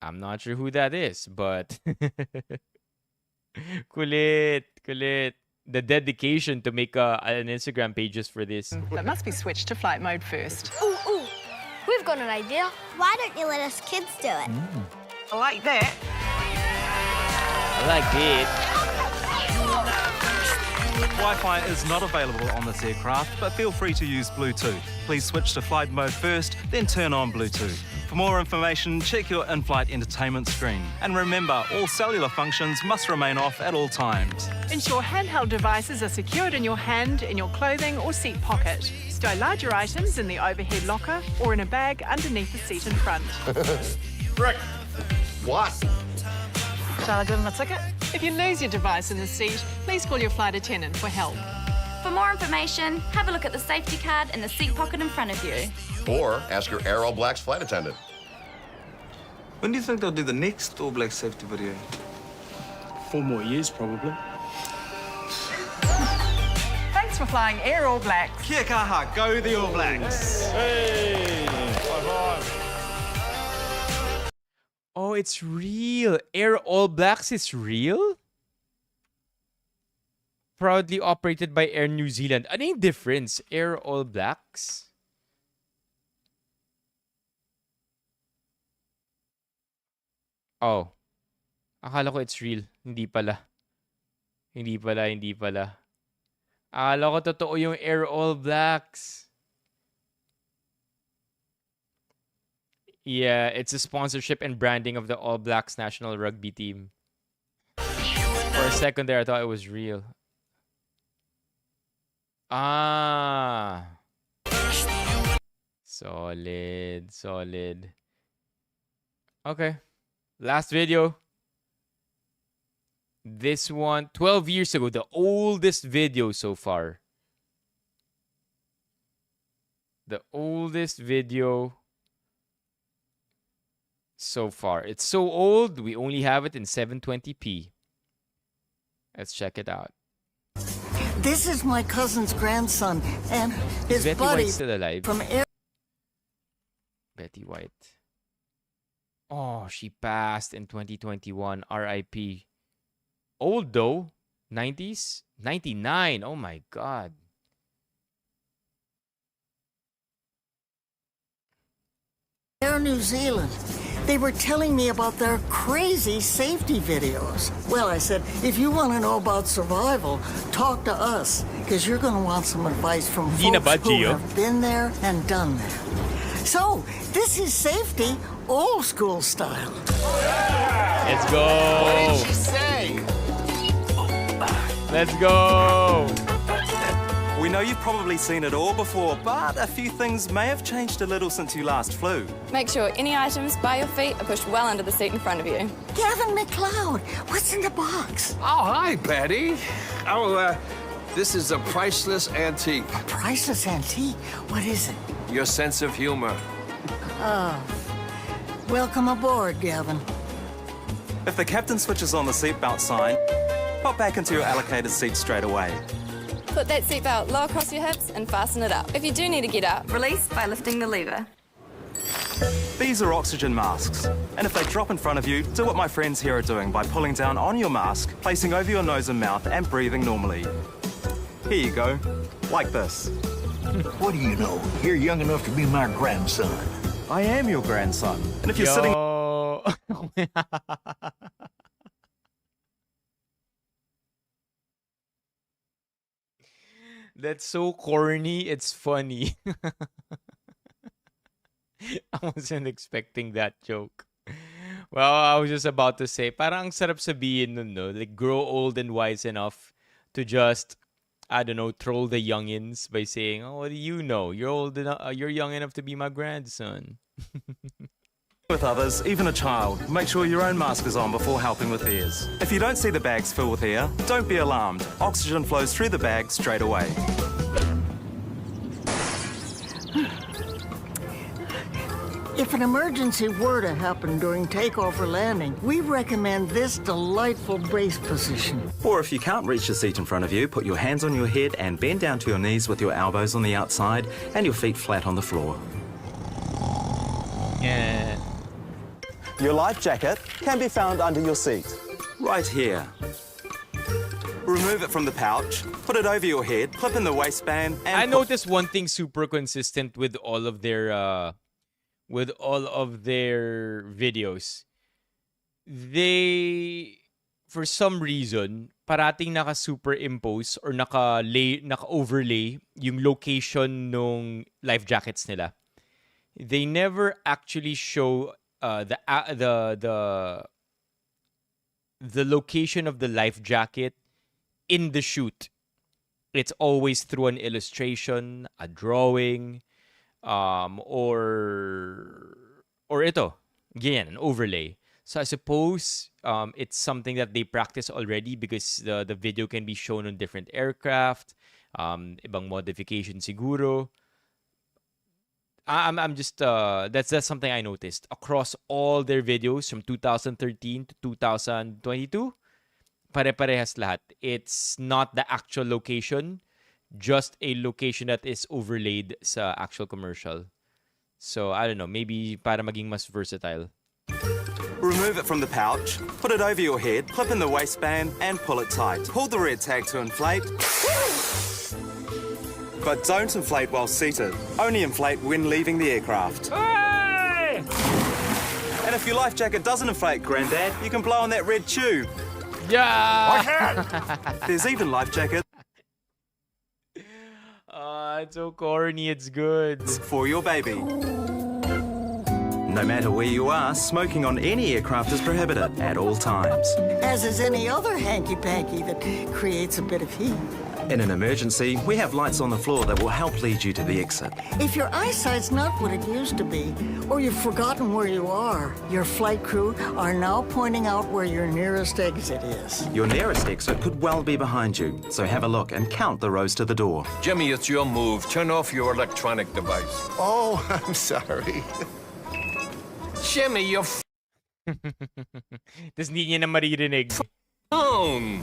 I'm not sure who that is, but kulit. The dedication to make an Instagram page just for this. That must be switched to flight mode first. Ooh, we've got an idea. Why don't you let us kids do it? I like that. I like it. Wi-Fi is not available on this aircraft, but feel free to use Bluetooth. Please switch to flight mode first, then turn on Bluetooth. For more information, check your in-flight entertainment screen. And remember, all cellular functions must remain off at all times. Ensure handheld devices are secured in your hand, in your clothing or seat pocket. Stow larger items in the overhead locker or in a bag underneath the seat in front. Rick, what? Shall I give him a ticket? If you lose your device in the seat, please call your flight attendant for help. For more information, have a look at the safety card in the seat pocket in front of you. Or ask your Air All Blacks flight attendant. When do you think they'll do the next All Black safety video? 4 more years, probably. Thanks for flying Air All Blacks. Kia kaha, go the All Blacks. Hey! Bye-bye. Oh, it's real. Air All Blacks is real? Proudly operated by Air New Zealand. Ano yung difference? Air All Blacks? Oh. Akala ko it's real. Hindi pala. Hindi pala. Akala ko totoo yung Air All Blacks. Yeah, it's a sponsorship and branding of the All Blacks national rugby team. For a second there, I thought it was real. Ah. Solid. Okay. Last video. This one, 12 years ago, the oldest video so far. The oldest video so far. It's so old, we only have it in 720p. Let's check it out. This is my cousin's grandson and his Betty buddy White's still alive. from Air. Betty White. Oh, she passed in 2021. R.I.P. Old though. 90s? 99. Oh my God. Air New Zealand. They were telling me about their crazy safety videos. Well, I said, if you want to know about survival, talk to us, because you're going to want some advice from folks who have been there and done that. So, this is safety old school style. Let's go. What did she say? Let's go. We know you've probably seen it all before, but a few things may have changed a little since you last flew. Make sure any items by your feet are pushed well under the seat in front of you. Gavin McLeod, what's in the box? Oh, hi, Patty. Oh, this is a priceless antique. A priceless antique? What is it? Your sense of humor. Oh. Welcome aboard, Gavin. If the captain switches on the seatbelt sign, pop back into your allocated seat straight away. Put that seatbelt low across your hips and fasten it up. If you do need to get up, release by lifting the lever. These are oxygen masks, and if they drop in front of you, do what my friends here are doing by pulling down on your mask, placing over your nose and mouth, and breathing normally. Here you go, like this. What do you know? You're young enough to be my grandson. I am your grandson. And if you're sitting... That's so corny, it's funny. I wasn't expecting that joke. Well, I was just about to say, parang ang sarap sabihin nun, no? Like, grow old and wise enough to just, I don't know, troll the youngins by saying, oh, what do you know? You're old enough, you're young enough to be my grandson. with others, even a child, make sure your own mask is on before helping with theirs. If you don't see the bags fill with air, don't be alarmed. Oxygen flows through the bag straight away. If an emergency were to happen during takeoff or landing, we recommend this delightful brace position. Or if you can't reach the seat in front of you, put your hands on your head and bend down to your knees with your elbows on the outside and your feet flat on the floor. Yeah. Your life jacket can be found under your seat. Right here. Remove it from the pouch, put it over your head, clip in the waistband, and I noticed one thing super consistent with all of their videos. They, for some reason, parating naka-superimpose or naka-overlay yung location nung life jackets nila. They never actually show the location of the life jacket in the shoot. It's always through an illustration, a drawing, or ito, again, an overlay. So I suppose it's something that they practice already because the video can be shown on different aircraft. ibang modification siguro. I'm just that's something I noticed across all their videos from 2013 to 2022. Pare-parehas lahat. It's not the actual location, just a location that is overlaid sa actual commercial. So I don't know, maybe para maging mas versatile. Remove it from the pouch, put it over your head, clip in the waistband, and pull it tight. Pull the red tag to inflate. But don't inflate while seated. Only inflate when leaving the aircraft. Hey! And if your life jacket doesn't inflate, Grandad, you can blow on that red tube. Yeah! There's even life jackets. It's so corny, it's good. For your baby. No matter where you are, smoking on any aircraft is prohibited at all times. As is any other hanky-panky that creates a bit of heat. In an emergency, we have lights on the floor that will help lead you to the exit. If your eyesight's not what it used to be, or you've forgotten where you are, your flight crew are now pointing out where your nearest exit is. Your nearest exit could well be behind you, so have a look and count the rows to the door. Jimmy, it's your move. Turn off your electronic device. Oh, I'm sorry. Jimmy, your Tapos hindi niya na maririnig. phone.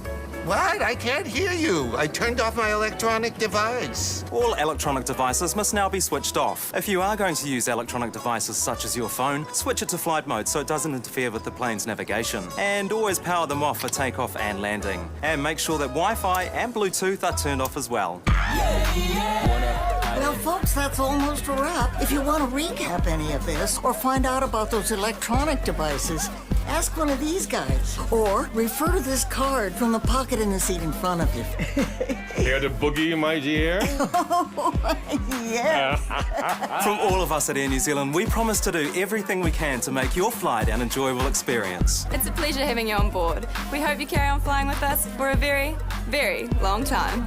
What? I can't hear you. I turned off my electronic device. All electronic devices must now be switched off. If you are going to use electronic devices such as your phone, switch it to flight mode so it doesn't interfere with the plane's navigation. And always power them off for takeoff and landing. And make sure that Wi-Fi and Bluetooth are turned off as well. Well, folks, that's almost a wrap. If you want to recap any of this or find out about those electronic devices, ask one of these guys. Or refer to this card from the pocket in the seat in front of you. Here to boogie, my dear? Yes. From all of us at Air New Zealand, we promise to do everything we can to make your flight an enjoyable experience. It's a pleasure having you on board. We hope you carry on flying with us for a very, very long time.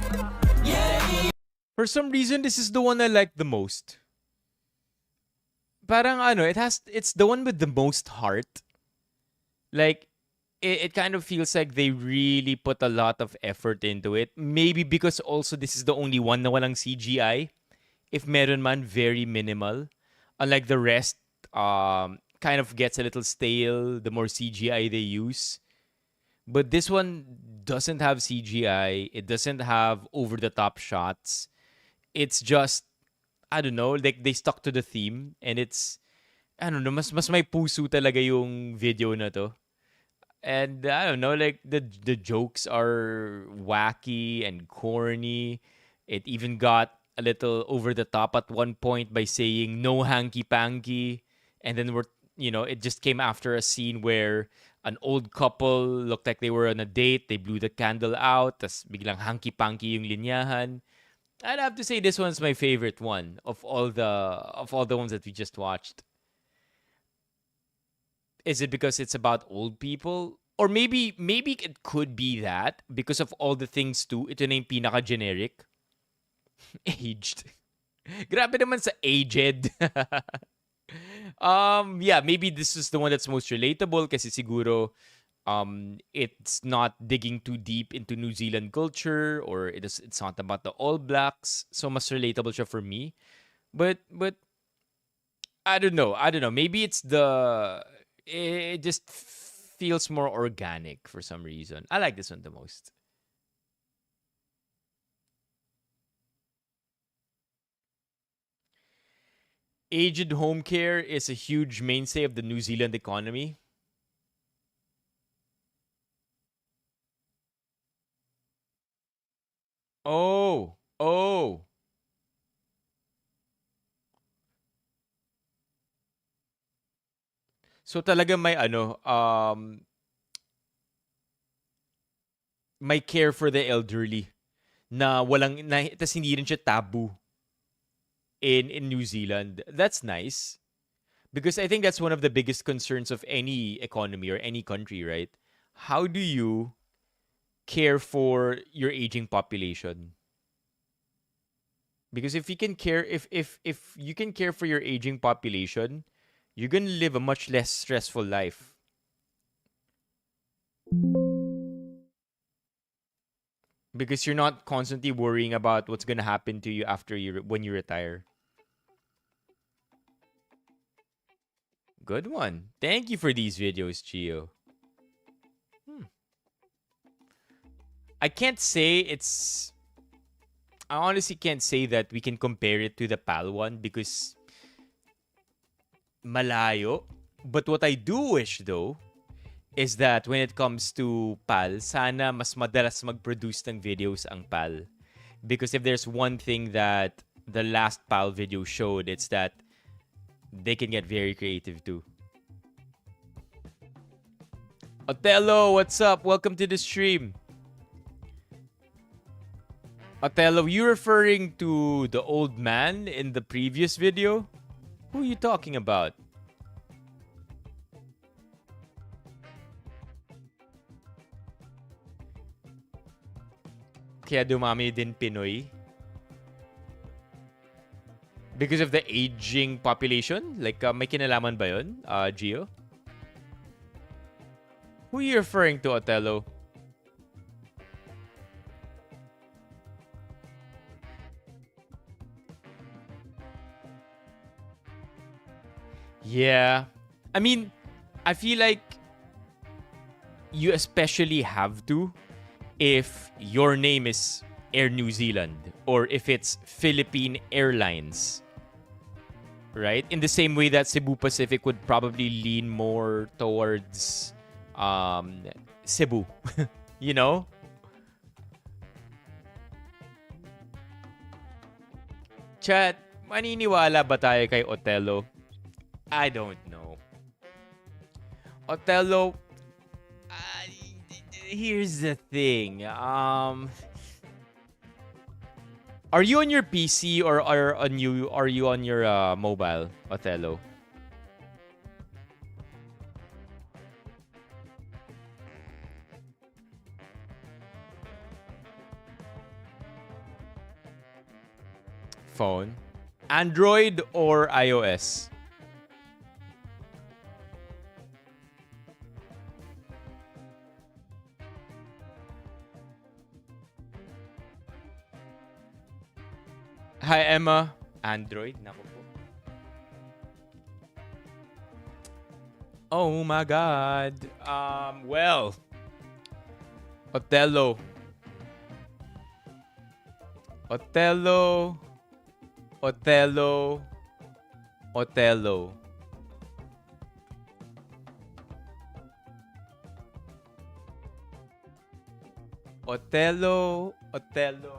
For some reason, this is the one I like the most. Parang ano, it's the one with the most heart. Like, it kind of feels like they really put a lot of effort into it. Maybe because also this is the only one na walang CGI. If meron man, very minimal. Unlike the rest, kind of gets a little stale the more CGI they use. But this one doesn't have CGI. It doesn't have over-the-top shots. It's just, I don't know, like they stuck to the theme. And it's, I don't know, mas may puso talaga yung video na to. And I don't know, like the jokes are wacky and corny. It even got a little over the top at one point by saying no hanky panky, and then it just came after a scene where an old couple looked like they were on a date. They blew the candle out, tas biglang hanky panky yung linyahan. I'd have to say this one's my favorite one of all the ones that we just watched. Is it because it's about old people? Or maybe it could be that because of all the things too. Ito na yung pinaka-generic. Aged. Grabe naman sa aged. Yeah, maybe this is the one that's most relatable kasi siguro it's not digging too deep into New Zealand culture or it's not about the All Blacks. So mas relatable siya for me. But I don't know. Maybe it's it just feels more organic for some reason. I like this one the most. Aged home care is a huge mainstay of the New Zealand economy. Oh. So talaga may may care for the elderly na tas hindi rin siya taboo in New Zealand. That's nice. Because I think that's one of the biggest concerns of any economy or any country, right? How do you care for your aging population? Because if you can care if you can care for your aging population, you're going to live a much less stressful life. Because you're not constantly worrying about what's gonna happen to you after when you retire. Good one. Thank you for these videos, Gio. I can't say it's... I honestly can't say that we can compare it to the PAL one because malayo. But what I do wish though is that when it comes to PAL, sana mas madalas mag-produce ng videos ang PAL. Because if there's one thing that the last PAL video showed, it's that they can get very creative too. Othello, what's up? Welcome to the stream. Othello, you referring to the old man in the previous video? Who are you talking about? Kaya dumami din Pinoy? Because of the aging population? Like, may kinalaman ba yun, Gio? Who are you referring to, Othello? Yeah. I mean, I feel like you especially have to if your name is Air New Zealand or if it's Philippine Airlines. Right? In the same way that Cebu Pacific would probably lean more towards Cebu. You know? Chat, maniniwala ba tayo kay Othello? I don't know. Othello, here's the thing. Are you on your PC or are you on your mobile, Othello? Phone, Android or iOS? Hi, Emma. Android? Naku po. Oh my God. Well, Othello. Othello. Othello. Othello. Othello. Othello.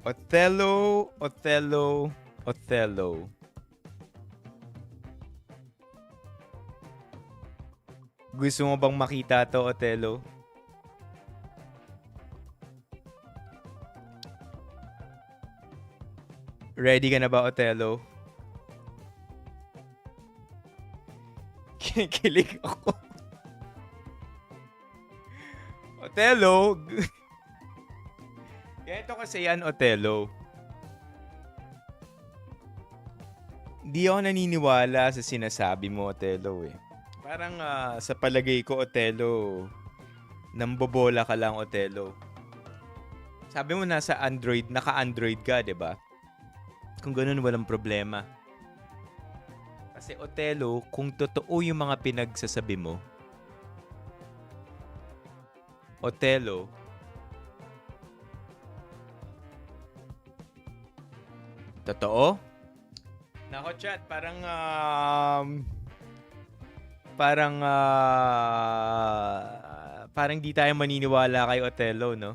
Othello, Othello, Othello. Gusto mo bang makita to, Othello? Ready ka na ba, Othello? Kinikilig ako. Othello! Ganito kasi yan, Othello. Hindi ako naniniwala sa sinasabi mo, Othello eh. Parang sa palagay ko, Othello, nambobola ka lang, Othello. Sabi mo nasa Android, naka-Android ka, 'di ba? Kung ganun, walang problema. Kasi Othello, kung totoo yung mga pinagsasabi mo, Othello, totoo? Nako, chat, parang di tayo maniniwala kay Othello, no?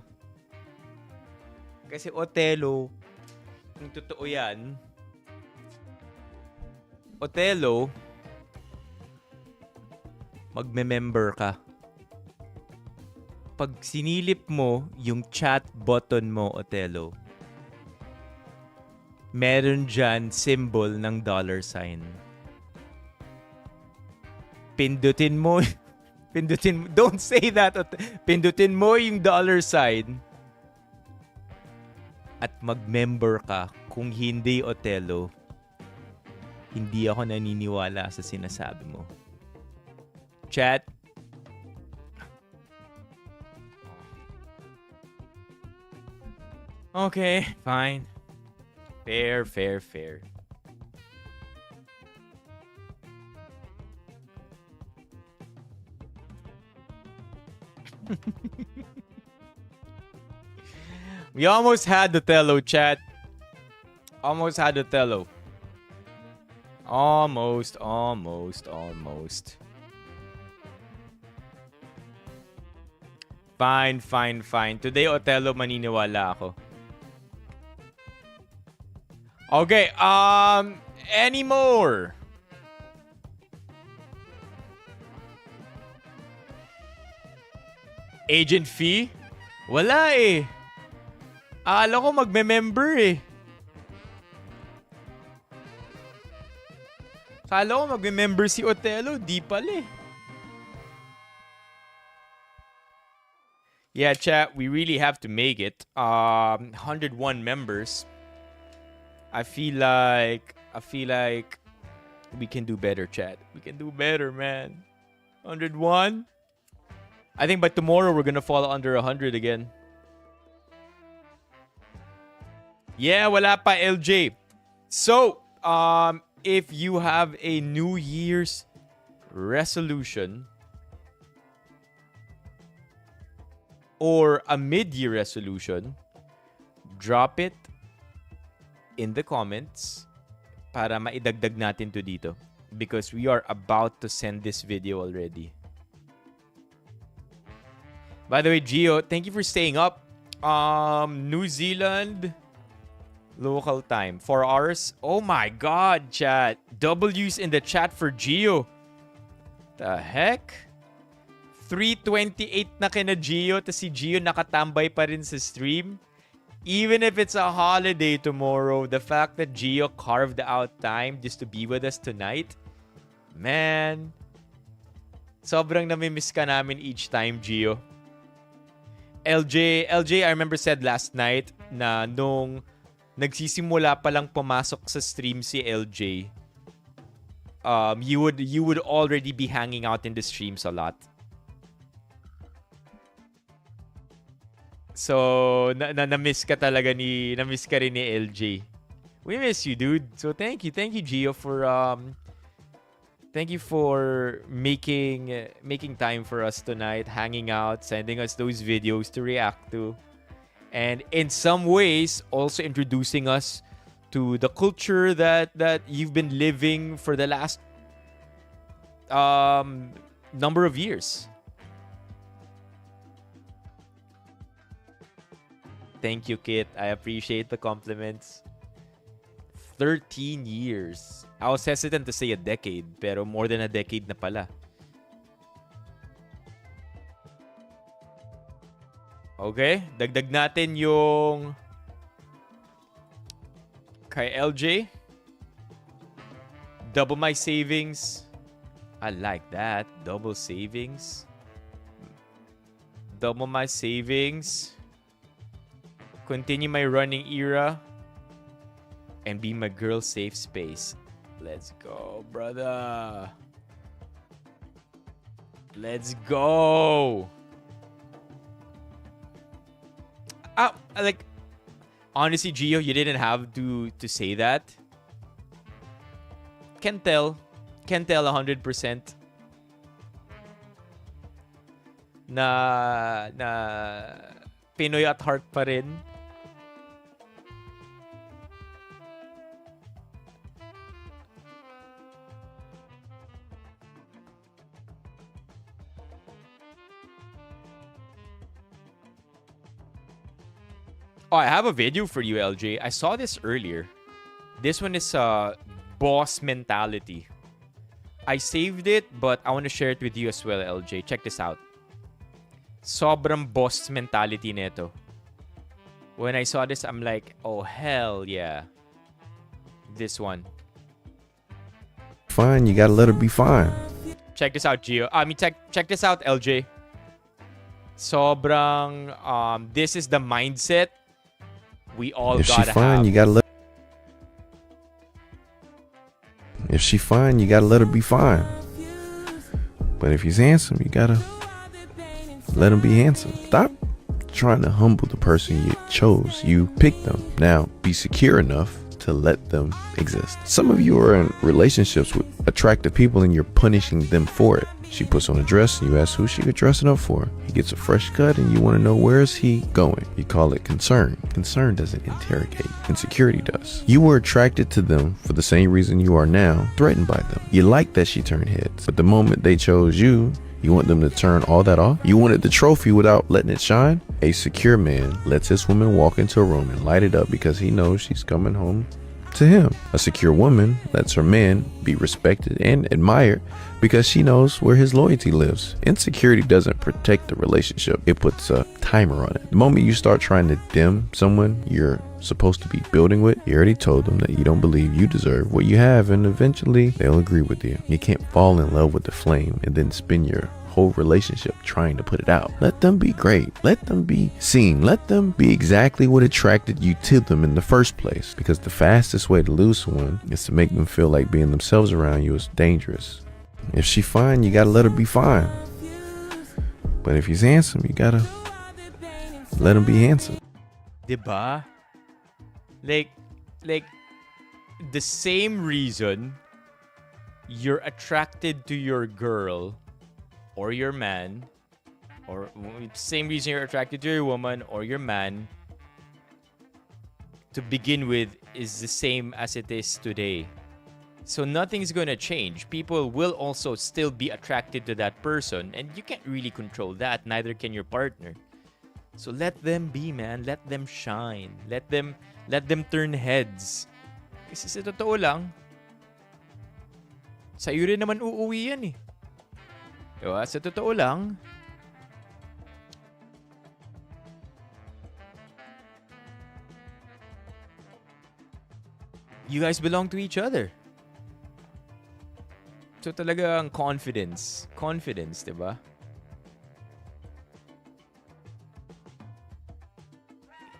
Kasi Othello, kung totoo yan, Othello, magme-member ka. Pag sinilip mo yung chat button mo, Othello, meron dyan symbol ng $. Pindutin mo Don't say that. Pindutin mo yung dollar sign. At mag-member ka. Kung hindi, Otelo, hindi ako naniniwala sa sinasabi mo. Chat. Okay, fine. Fair. We almost had Othello, chat. Almost had Othello. Almost. Fine. Today, Othello, maniniwala ako. Okay, any more? Agent fee? Wala eh. Akala ko magme-member eh. Akala ko magme-member si Othello. Di pala eh. Yeah, chat, we really have to make it. 101 members. I feel like we can do better, chat. We can do better, man. 101. I think by tomorrow we're gonna fall under 100 again. Yeah, wala pa, LJ. So, if you have a New Year's resolution or a mid-year resolution, drop it in the comments para maidagdag natin to dito because we are about to send this video already. By the way, Gio, thank you for staying up. New Zealand local time 4 hours. Oh my god, chat. W's in the chat for Gio. The heck? 3:28 na kina Gio, tas si Gio nakatambay pa rin sa stream. Even if it's a holiday tomorrow, the fact that Gio carved out time just to be with us tonight, man, sobrang namimiss ka namin each time, Gio. LJ, I remember said last night na nung nagsisimula pa lang pumasok sa stream si LJ, you would already be hanging out in the streams a lot. So, na-miss ka talaga na-miss ka rin ni LJ. We miss you, dude. So, thank you, Gio, for thank you for making time for us tonight, hanging out, sending us those videos to react to, and in some ways also introducing us to the culture that you've been living for the last number of years. Thank you, Kit. I appreciate the compliments. 13 years. I was hesitant to say a decade, pero more than a decade na pala. Okay, dagdag natin yung kay LJ. Double my savings. I like that. Double savings. Double my savings. Continue my running era. And be my girl safe space. Let's go, brother. Let's go. Like, honestly, Gio, you didn't have to say that. Can tell 100% na Pinoy at heart pa rin. Oh, I have a video for you, LJ. I saw this earlier. This one is boss mentality. I saved it, but I want to share it with you as well, LJ. Check this out. Sobrang boss mentality nito. When I saw this, I'm like, oh, hell yeah. This one. Fine, you gotta let her be fine. check this out, Gio. I mean, check this out, LJ. Sobrang, this is the mindset we all If she gotta fine, have. you gotta let. If she fine, you gotta let her be fine. But if he's handsome, you gotta let him be handsome. Stop trying to humble the person you chose. You picked them. Now, be secure enough to let them exist. Some of you are in relationships with attractive people and you're punishing them for it. She puts on a dress and you ask who she could dress it up for. He gets a fresh cut and you want to know where is he going. You call it concern. Concern doesn't interrogate. Insecurity does. You were attracted to them for the same reason you are now threatened by them. You like that she turned heads, but the moment they chose you, you want them to turn all that off? You wanted the trophy without letting it shine? A secure man lets his woman walk into a room and light it up because he knows she's coming home to him. A secure woman lets her man be respected and admired because she knows where his loyalty lives. Insecurity doesn't protect the relationship. It puts a timer on it. The moment you start trying to dim someone you're supposed to be building with, you already told them that you don't believe you deserve what you have, and eventually they'll agree with you. You can't fall in love with the flame and then spend your whole relationship trying to put it out. Let them be great. Let them be seen. Let them be exactly what attracted you to them in the first place. Because the fastest way to lose someone is to make them feel like being themselves around you is dangerous. If she fine, you gotta let her be fine. But if he's handsome, you gotta let him be handsome. Diba? Like the same reason you're attracted to your girl or your man, or same reason you're attracted to your woman or your man to begin with is the same as it is today. So nothing's gonna change. People will also still be attracted to that person, and you can't really control that. Neither can your partner. So let them be, man. Let them shine. Let them turn heads. Kasi sa totoo lang, sa'yo rin naman uuwi yan eh. Diba? Sa totoo lang, you guys belong to each other. So talaga ang confidence. Confidence, diba?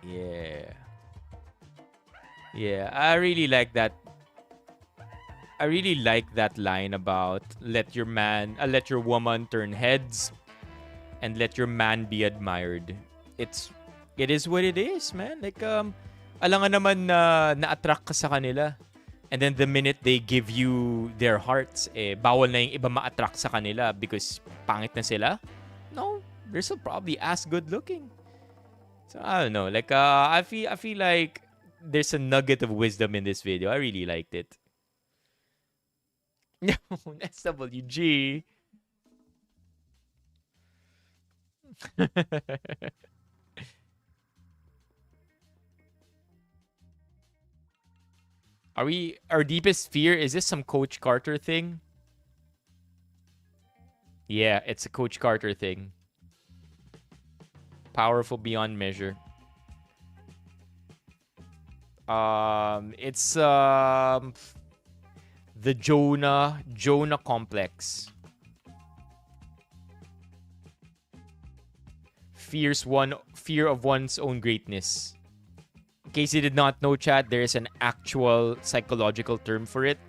Yeah. Yeah, I really like that. I really like that line about let your woman turn heads and let your man be admired. It is what it is, man. Like alangan naman na na-attract ka sa kanila. And then the minute they give you their hearts, bawal na yung iba ma-attract sa kanila because pangit na sila. No, they're still probably as good looking. So I don't know. Like I feel like there's a nugget of wisdom in this video. I really liked it. No, that's WG. Our deepest fear? Is this some Coach Carter thing? Yeah, it's a Coach Carter thing. Powerful beyond measure. It's the Jonah complex. Fear of one's own greatness. In case you did not know, chat, there is an actual psychological term for it.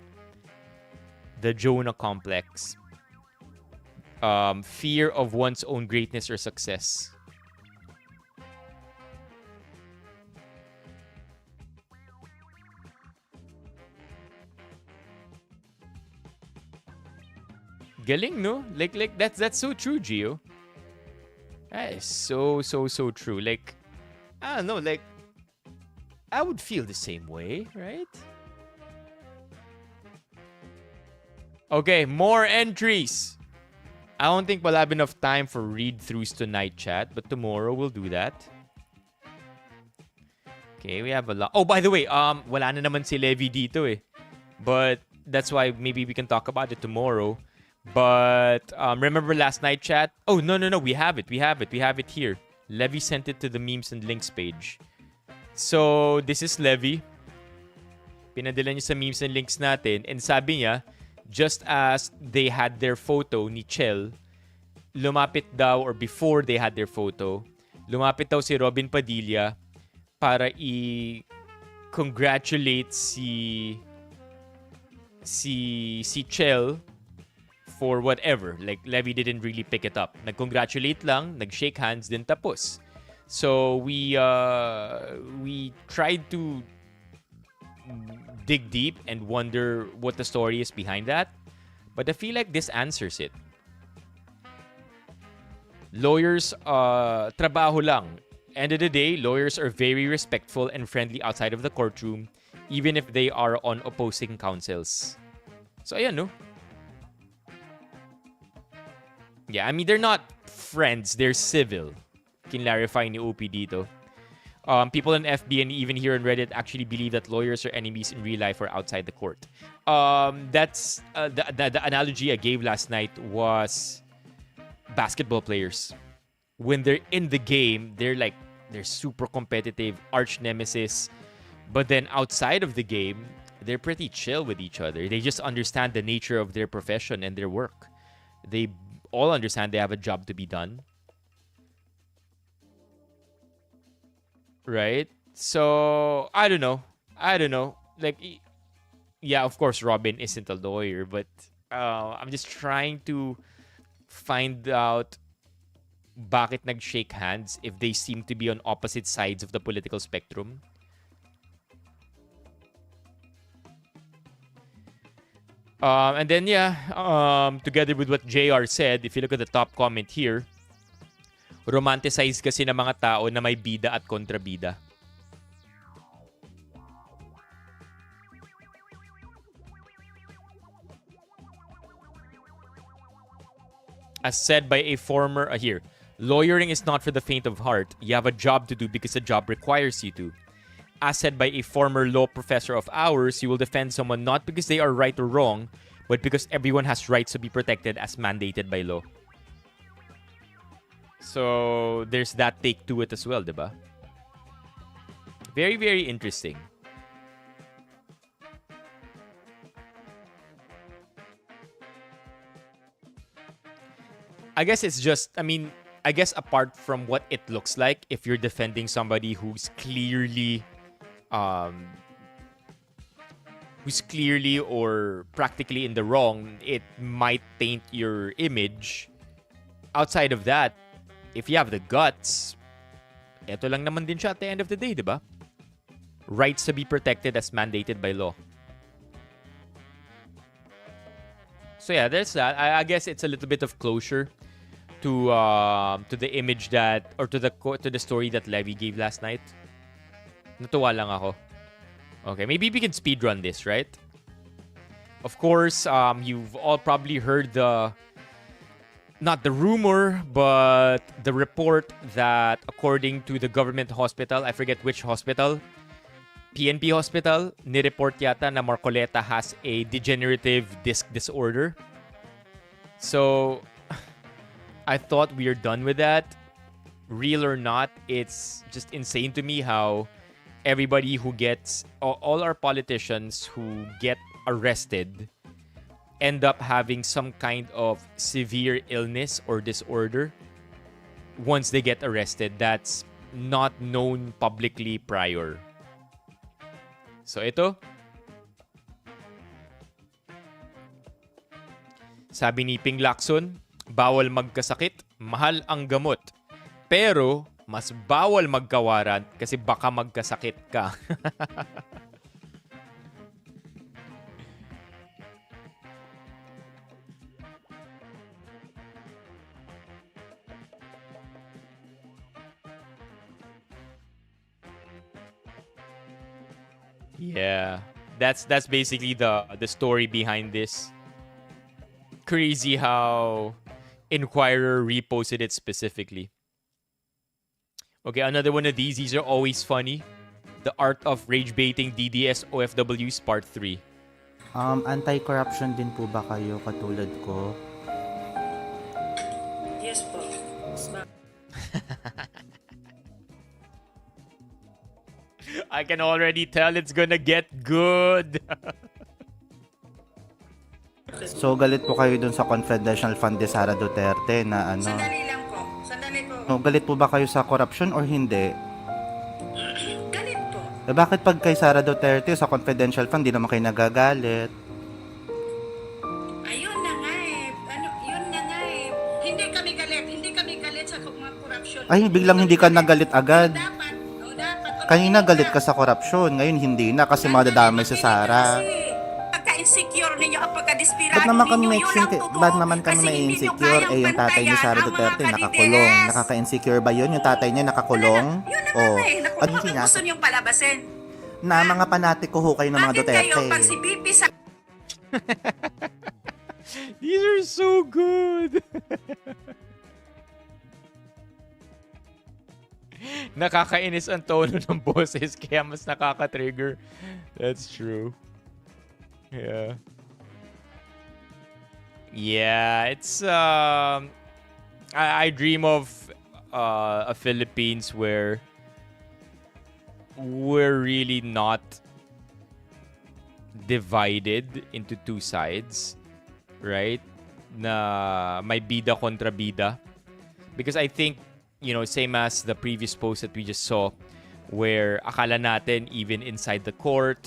The Jonah complex. Fear of one's own greatness or success. Galing, no? Like that's so true, Gio. That is so true. Like, I don't know, like I would feel the same way, right? Okay, more entries. I don't think we'll have enough time for read-throughs tonight, chat, but tomorrow we'll do that. Okay, we have a lot. Oh, by the way, wala na naman si Levi dito eh. But that's why maybe we can talk about it tomorrow. But remember last night, chat? Oh, no. We have it here. Levi sent it to the memes and links page. So, this is Levi. Pinadala niya sa memes and links natin. And sabi niya, just as they had their photo ni Chel, lumapit daw, or before they had their photo, lumapit daw si Robin Padilla para i-congratulate si Chel for whatever. Like, Levy didn't really pick it up. Nag-congratulate lang, nag-shake hands, then tapos. So we tried to dig deep and wonder what the story is behind that. But I feel like this answers it. Lawyers, trabaho lang. End of the day, lawyers are very respectful and friendly outside of the courtroom, even if they are on opposing counsels. So, ayan, no? Yeah, I mean, they're not friends, they're civil. Kinlarify ni OP dito. People in FB and even here on Reddit actually believe that lawyers are enemies in real life or outside the court. That's the analogy I gave last night was basketball players. When they're in the game, they're super competitive, arch nemesis. But then outside of the game, they're pretty chill with each other. They just understand the nature of their profession and their work. They all understand they have a job to be done. Right? So, I don't know. Like, yeah, of course, Robin isn't a lawyer, but I'm just trying to find out bakit nag-shake hands if they seem to be on opposite sides of the political spectrum. And then, together with what JR said, if you look at the top comment here, romanticize kasi ng mga tao na may bida at kontrabida. As said by a former, lawyering is not for the faint of heart. You have a job to do because the job requires you to. As said by a former law professor of ours, you will defend someone not because they are right or wrong, but because everyone has rights to be protected as mandated by law. So, there's that take to it as well, diba? Very, very interesting. I guess it's just, I guess apart from what it looks like, if you're defending somebody who's clearly or practically in the wrong, it might taint your image. Outside of that, if you have the guts, eto lang naman din siya at the end of the day, diba? Rights to be protected as mandated by law. So yeah, there's that. I guess it's a little bit of closure to the image that, or to the story that Levy gave last night. Natuwa lang ako. Okay, maybe we can speedrun this, right? Of course, you've all probably heard not the rumor, but the report that according to the government hospital, I forget which hospital, PNP hospital, nireport yata na Marcoleta has a degenerative disc disorder. So, I thought we are done with that. Real or not, it's just insane to me how everybody who gets, all our politicians who get arrested end up having some kind of severe illness or disorder once they get arrested that's not known publicly prior. So ito, sabi ni Ping Lacson, bawal magkasakit, mahal ang gamot. Pero mas bawal magkawaran kasi baka magkasakit ka. Yeah, that's basically the story behind this. Crazy how Inquirer reposted it specifically. Okay, another one of these. These are always funny. The Art of Rage Baiting DDS OFWs Part 3. Anti-corruption din po ba kayo katulad ko? Yes po. I can already tell it's gonna get good. So galit po kayo dun sa confidential fund ni Sara Duterte na ano? Sandali lang po. Sandali po. No, galit po ba kayo sa corruption or hindi? Galit po. Bakit pag kay Sara Duterte sa confidential fund, di naman kayo nagagalit? Ayun na nga eh. Yun na nga eh. Hindi kami galit. Hindi kami galit sa mga corruption. Ay, biglang hindi ka nagalit agad. Dapat. Kanina galit ka sa corruption, ngayon hindi na kasi madadamay si Sara. Pagka-insecure ninyo ang pagka-desperado Ba't naman kami ninyo, may yun ang totoo. ba't naman kami Kasi may hindi nyo insecure? kayang Yung tatay ni bantayan Sara ang mga Duterte kadides. nakakulong. Nakaka-insecure ba yun? Yung tatay niya nakakulong? Yun naman Oh. eh. Ano Naku, sinas- gusto niyong palabasin. Na mga panatiko ho kayo ng mga Bakit Duterte. kayo pag si BP sa... These are so good. Nakakainis ang tono ng boses kaya mas nakaka-trigger. That's true. Yeah. Yeah, it's I dream of a Philippines where we're really not divided into two sides, right? Na may bida kontra bida. Because I think, you know, same as the previous post that we just saw, where akala natin even inside the court,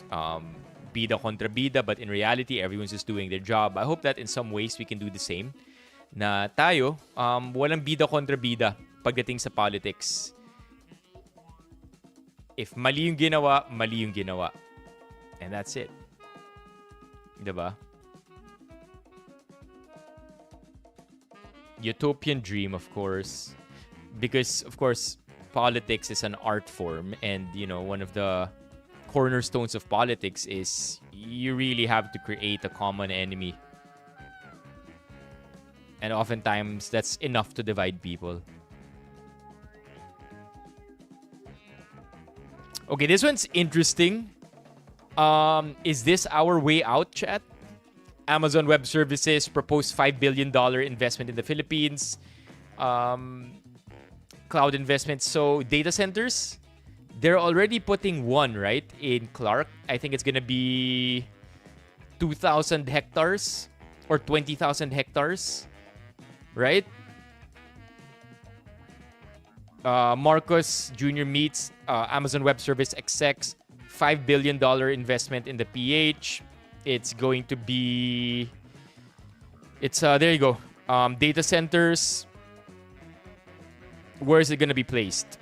bida kontra bida, but in reality, everyone's just doing their job. I hope that in some ways we can do the same. Na tayo, walang bida kontra bida pagdating sa politics. If mali yung ginawa, mali yung ginawa. And that's it. Diba? Utopian dream, of course. Because, of course, politics is an art form. And, you know, one of the cornerstones of politics is you really have to create a common enemy. And oftentimes, that's enough to divide people. Okay, this one's interesting. Is this our way out, chat? Amazon Web Services proposed $5 billion investment in the Philippines. Cloud investments. So data centers, they're already putting one, right, in Clark. I think it's going to be 2,000 hectares or 20,000 hectares, right? Marcos Jr. meets Amazon Web Service execs, $5 billion investment in the PH. It's going to be... It's, there you go. Data centers. Where is it going to be placed?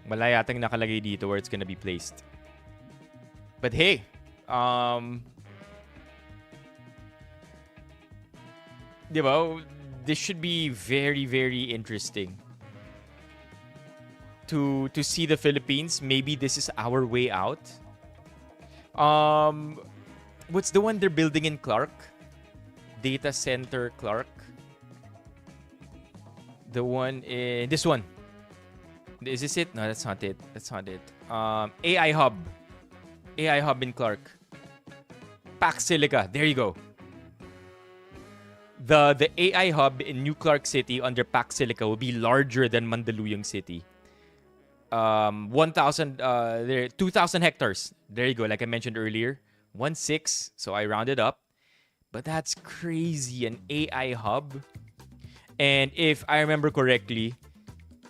Wala yatang nakalagay dito where it's gonna be placed. But hey, diba? This should be very, very interesting to see the Philippines. Maybe this is our way out. What's the one they're building in Clark? Data Center Clark. The one in this one. Is this it? No, that's not it. That's not it. AI Hub. AI Hub in Clark. Pac Silica. There you go. The AI Hub in New Clark City under Pac Silica will be larger than Mandaluyong City. 2,000 hectares. There you go. Like I mentioned earlier. 1.6. So I rounded up. But that's crazy. An AI Hub. And if I remember correctly,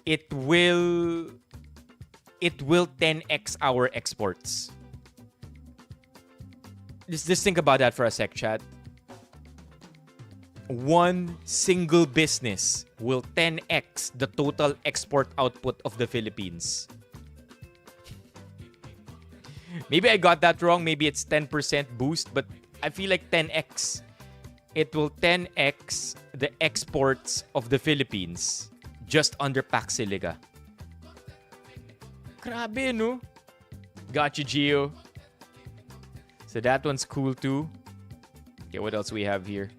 it will 10x our exports. Just think about that for a sec, chat. One single business will 10x the total export output of the Philippines. Maybe I got that wrong. Maybe it's 10% boost, but I feel like 10x. It will 10x the exports of the Philippines just under Pac Silica. Grabe, no? Got you, Gio. So that one's cool too. Okay, what else we have here?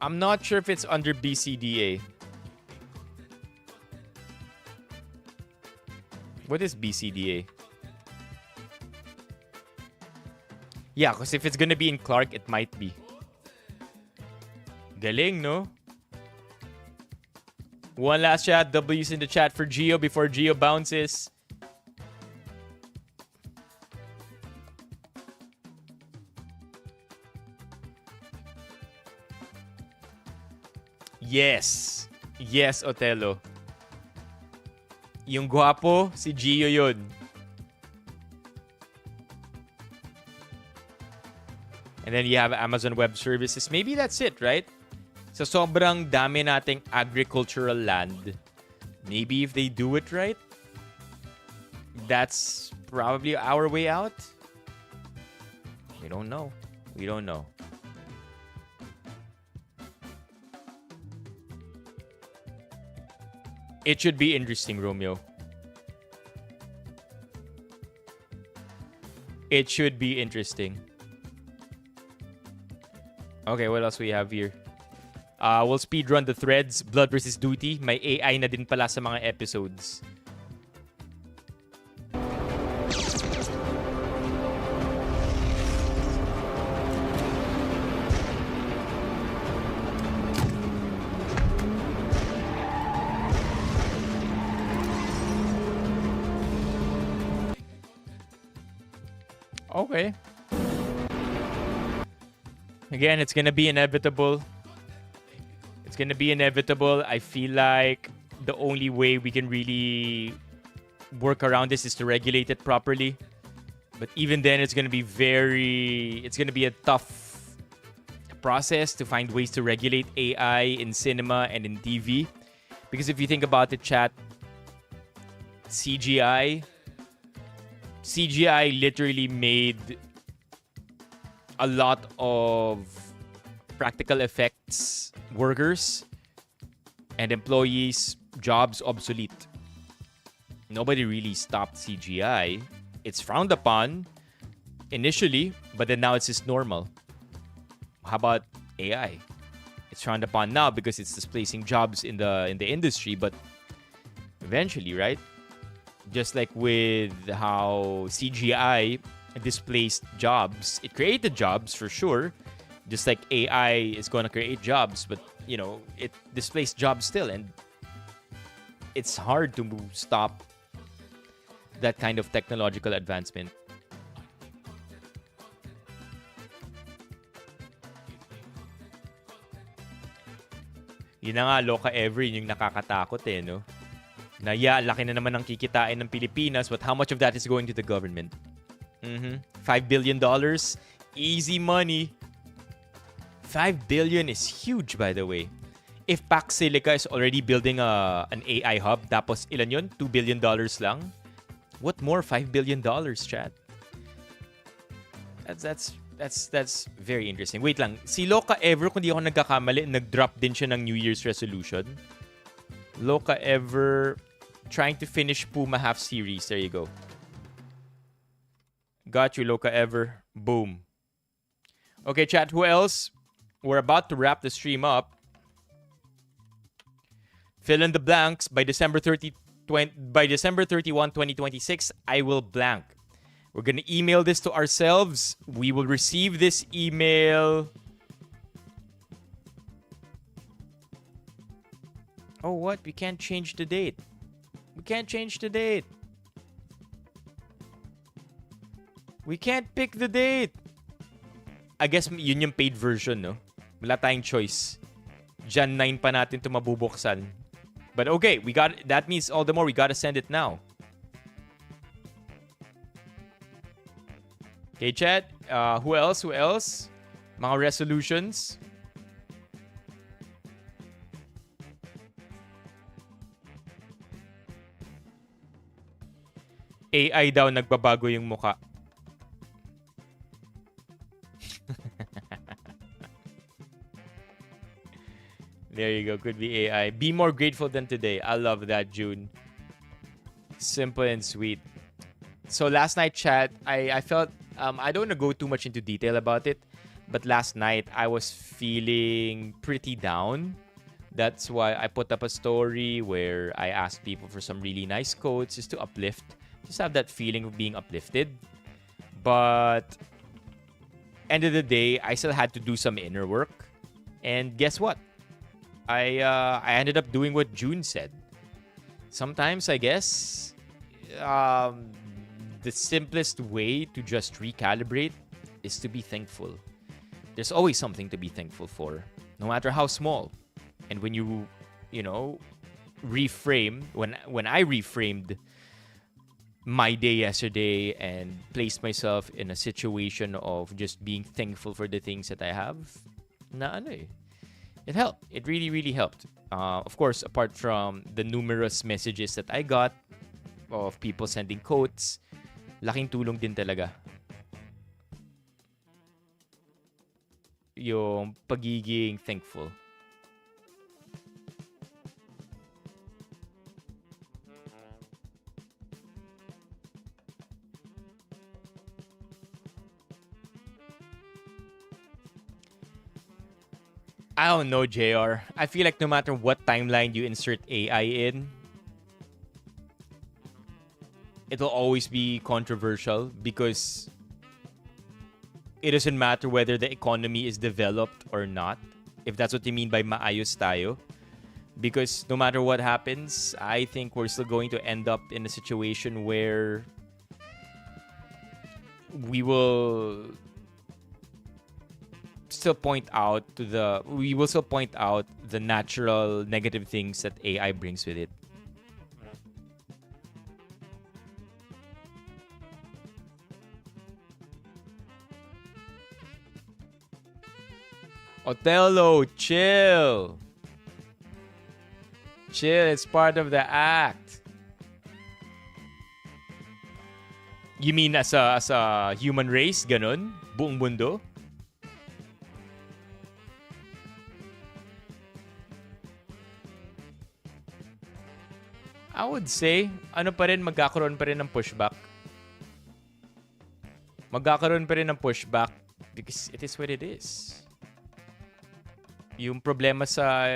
I'm not sure if it's under BCDA. What is BCDA? Yeah, because if it's gonna be in Clark, it might be. Galing, no? One last chat. W's in the chat for Gio before Gio bounces. Yes. Yes, Otelo. Yung guwapo, si Gio yun. And then you have Amazon Web Services. Maybe that's it, right? So sobrang dami nating agricultural land. Maybe if they do it right, that's probably our way out. We don't know. We don't know. It should be interesting, Romeo. It should be interesting. Okay, what else we have here? We'll speedrun the threads. Blood versus Duty. May AI na din pala sa mga episodes. Okay. Again, it's gonna be inevitable. It's gonna be inevitable. I feel like the only way we can really work around this is to regulate it properly. But even then, it's gonna be a tough process to find ways to regulate AI in cinema and in TV. Because if you think about it, chat, CGI literally made a lot of practical effects workers and employees' jobs obsolete. Nobody really stopped CGI. It's frowned upon initially, but then now it's just normal. How about AI? It's frowned upon now because it's displacing jobs in the industry, but eventually, right? Just like with how CGI displaced jobs, it created jobs for sure. Just like AI is going to create jobs, but it displaced jobs still, and it's hard to stop that kind of technological advancement. Yun na nga, loka ever, yun yung nakakatakot no? Na laki na naman ang kikitain ng Pilipinas, but how much of that is going to the government? $5 billion, easy money. $5 billion is huge, by the way. If Pax Silica is already building an AI hub, tapos ilan yun? $2 billion lang? What more? $5 billion, chat. That's very interesting. Wait lang. Si Loka Ever, kung di ako nagkakamali, nag-drop din siya ng New Year's resolution. Loka Ever trying to finish Puma half series. There you go. Got you, Loka Ever. Boom. Okay, chat. Who else? We're about to wrap the stream up. Fill in the blanks. By December 31, 2026, I will blank. We're going to email this to ourselves. We will receive this email. Oh, what? We can't change the date. We can't change the date. We can't pick the date. I guess yun yung paid version, no? Wala tayong choice. Jan 9 pa natin ito mabubuksan. But okay, that means all the more we gotta send it now. Okay, chat. Who else? Mga resolutions. AI daw nagbabago yung muka. There you go. Could be AI. Be more grateful than today. I love that, June. Simple and sweet. So last night, chat, I felt... I don't want to go too much into detail about it. But last night, I was feeling pretty down. That's why I put up a story where I asked people for some really nice quotes just to uplift. Just have that feeling of being uplifted. But end of the day, I still had to do some inner work. And guess what? I ended up doing what June said. Sometimes, I guess, the simplest way to just recalibrate is to be thankful. There's always something to be thankful for, no matter how small. And when you reframe, when I reframed my day yesterday and placed myself in a situation of just being thankful for the things that I have, it helped. It really, really helped. Of course, apart from the numerous messages that I got of people sending quotes, laking tulong din talaga yung pagiging thankful. I don't know, JR. I feel like no matter what timeline you insert AI in, it'll always be controversial because it doesn't matter whether the economy is developed or not, if that's what you mean by maayos tayo. Because no matter what happens, I think we're still going to end up in a situation where we will still point out the natural negative things that AI brings with it. Othello, chill. Chill, it's part of the act. You mean as a human race, ganun? Buong mundo? I would say, magkakaroon pa rin ng pushback. Magkakaroon pa rin ng pushback because it is what it is. Yung problema sa,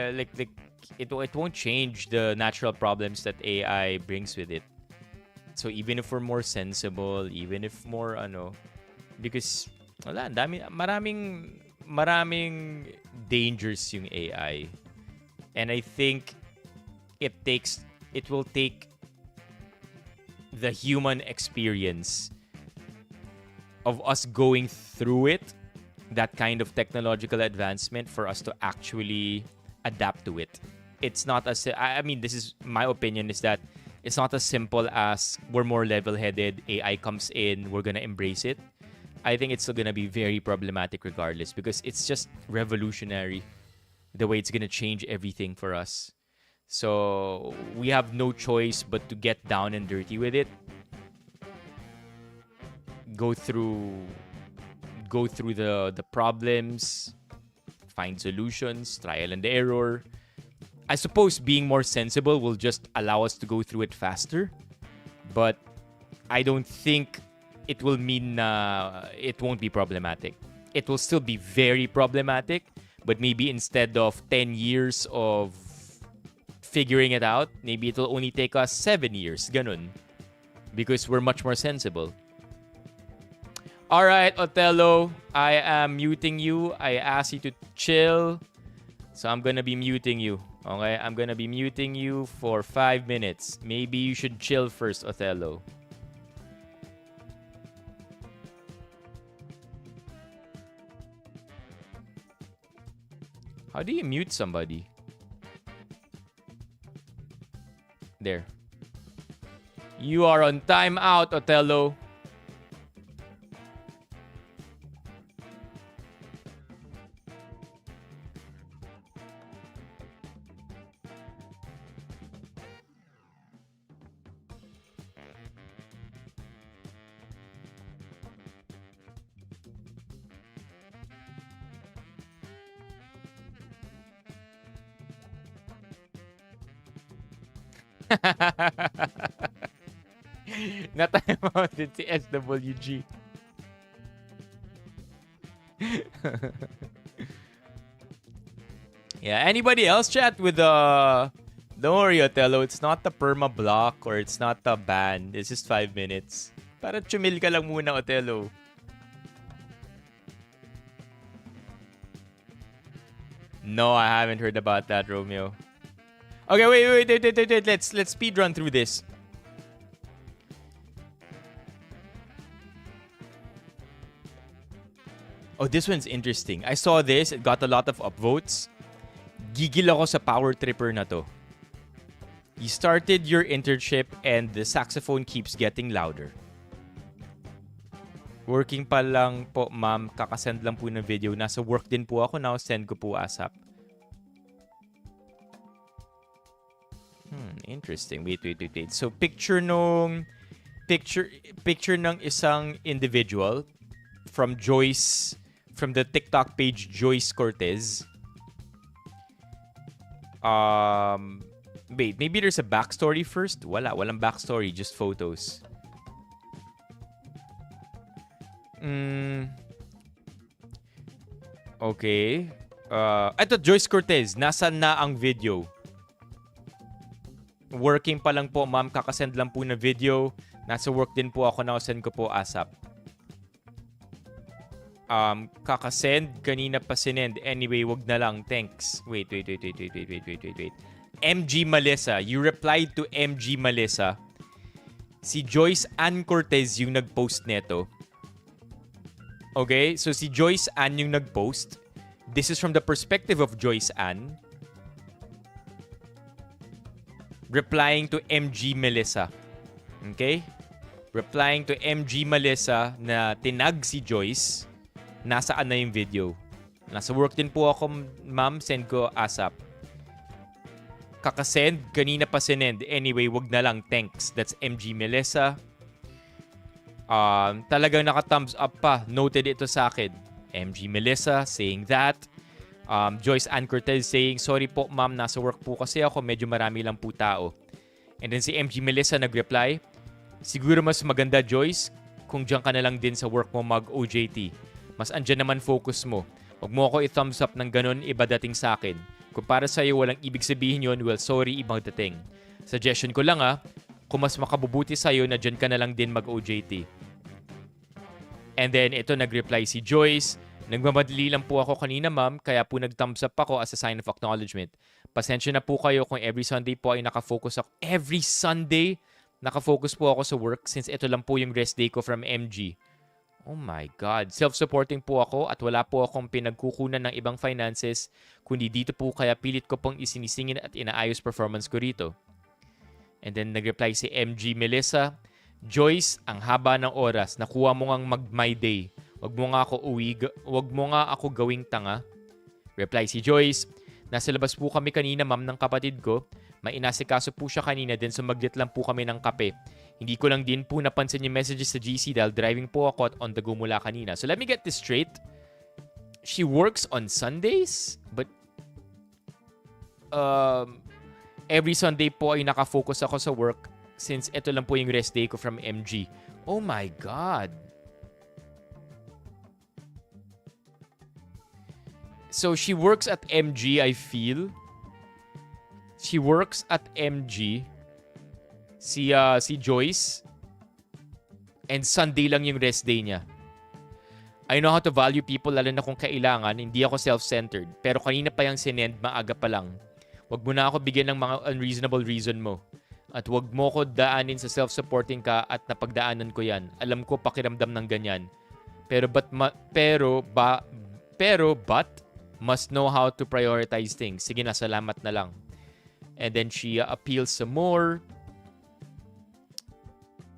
it won't change the natural problems that AI brings with it. So even if we're more sensible, even if more, because, maraming dangers yung AI. And I think it will take the human experience of us going through it, that kind of technological advancement, for us to actually adapt to it. It's not as, this is my opinion, is that it's not as simple as we're more level-headed, AI comes in, we're gonna embrace it. I think it's still gonna be very problematic regardless, because it's just revolutionary the way it's gonna change everything for us. So we have no choice but to get down and dirty with it. Go through the problems, find solutions, trial and error. I suppose being more sensible will just allow us to go through it faster. But I don't think it will mean it won't be problematic. It will still be very problematic, but maybe instead of 10 years of figuring it out, maybe it'll only take us 7 years, ganun. Because we're much more sensible. Alright, Othello, I am muting you. I asked you to chill, so I'm gonna be muting you. Okay, I'm gonna be muting you for 5 minutes. Maybe you should chill first, Othello. How do you mute somebody? There. You are on timeout, Othello. Na-time out din si SWG. Yeah, anybody else chat with don't worry, Othello, it's not the perma block or it's not the ban. It's just 5 minutes. Para chumil ka lang muna, Othello. No, I haven't heard about that, Romeo. Okay, wait. Let's speed run through this. Oh, this one's interesting. I saw this. It got a lot of upvotes. Gigil ako sa power tripper na to. You started your internship and the saxophone keeps getting louder. Working pa lang po, ma'am. Kakasend lang po ng video. Nasa work din po ako now. Send ko po ASAP. Interesting. Wait. So, picture ng isang individual from Joyce, from the TikTok page Joyce Cortez. Wait, maybe there's a backstory first? Walang backstory, just photos. Okay. Ito, Joyce Cortez. Nasaan na ang video? Working pa lang po, ma'am. Kakasend lang po na video. Nasa work din po ako. Now, send ko po ASAP. Kakasend. Kanina pa sinend. Anyway, wag na lang. Thanks. Wait. MG Melissa. You replied to MG Melissa. Si Joyce Ann Cortez yung nag-post neto. Okay? So, si Joyce Ann yung nag-post. This is from the perspective of Joyce Ann. Replying to MG Melissa. Okay? Replying to MG Melissa na tinag si Joyce. Nasaan na yung video? Nasa work din po ako, ma'am. Send ko ASAP. Kakasend. Kanina pa sinend. Anyway, wag na lang. Thanks. That's MG Melissa. Talagang naka-thumbs up pa. Noted ito sa akin. MG Melissa saying that. Joyce Ann Cortez saying, sorry po ma'am, nasa work po kasi ako, medyo marami lang po tao. And then si MG Melissa nag-reply, siguro mas maganda Joyce, kung diyan ka na lang din sa work mo mag-OJT. Mas andyan naman focus mo. Huwag mo ako i-thumbs up ng ganun, iba dating sa akin. Kung para sa'yo walang ibig sabihin yun, well sorry, ibang dating. Suggestion ko lang kung mas makabubuti sa'yo na dyan ka na lang din mag-OJT. And then ito nag-reply si Joyce, nagmamadali lang po ako kanina ma'am, kaya po nag-thumbs up ako as a sign of acknowledgement. Pasensya na po kayo kung every Sunday po ay nakafocus ako. Every Sunday, nakafocus po ako sa work since ito lang po yung rest day ko from MG. Oh my God. Self-supporting po ako at wala po akong pinagkukunan ng ibang finances, kundi dito po kaya pilit ko pong isinisingin at inaayos performance ko rito. And then nag-reply si MG Melissa, Joyce, ang haba ng oras, nakuha mo ngang mag-my day. Wag mo nga ako gawing tanga. Reply si Joyce, nasa labas po kami kanina ma'am ng kapatid ko. May inasikaso po siya kanina din sumaglit lang po kami ng kape. Hindi ko lang din po napansin yung messages sa GC dahil driving po ako at on the go mula kanina. So let me get this straight. She works on Sundays? But every Sunday po ay nakafocus ako sa work since ito lang po yung rest day ko from MG. Oh my God. So she works at MG, I feel. She works at MG. Si Joyce. And Sunday lang yung rest day niya. I know how to value people lalo na kung kailangan. Hindi ako self-centered. Pero kanina pa yung sinend, maaga pa lang. Wag mo na ako bigyan ng mga unreasonable reason mo. At wag mo ko daanin sa self-supporting ka at napagdaanan ko yan. Alam ko pakiramdam ng ganyan. But must know how to prioritize things. Sige na, salamat na lang. And then she appeals some more.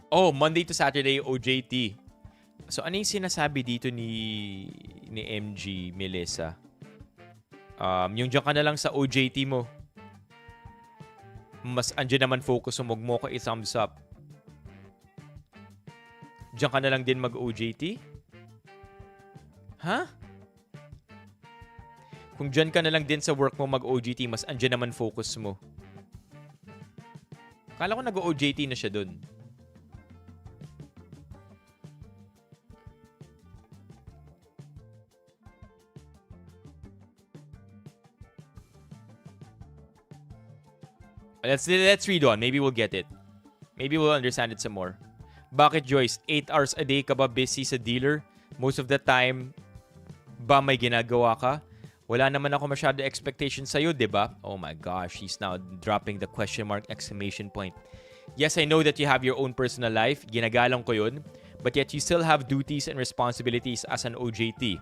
Oh, Monday to Saturday OJT. So ano yung sinasabi dito ni MG Melissa? Yung dyan ka na lang sa OJT mo. Mas andyan naman focus mo, wag mo ko i-thumbs up. Dyan ka na lang din mag-OJT? Ha? Kung dyan ka na lang din sa work mo mag-OJT, mas andyan naman focus mo. Kala ko nag-OJT na siya dun. Let's read on. Maybe we'll get it. Maybe we'll understand it some more. Bakit Joyce? 8 hours a day ka ba busy sa dealer? Most of the time ba may ginagawa ka? Wala naman ako masyado expectation sa'yo, diba? Oh my gosh, she's now dropping the question mark exclamation point. Yes, I know that you have your own personal life. Ginagalang ko yun. But yet you still have duties and responsibilities as an OJT.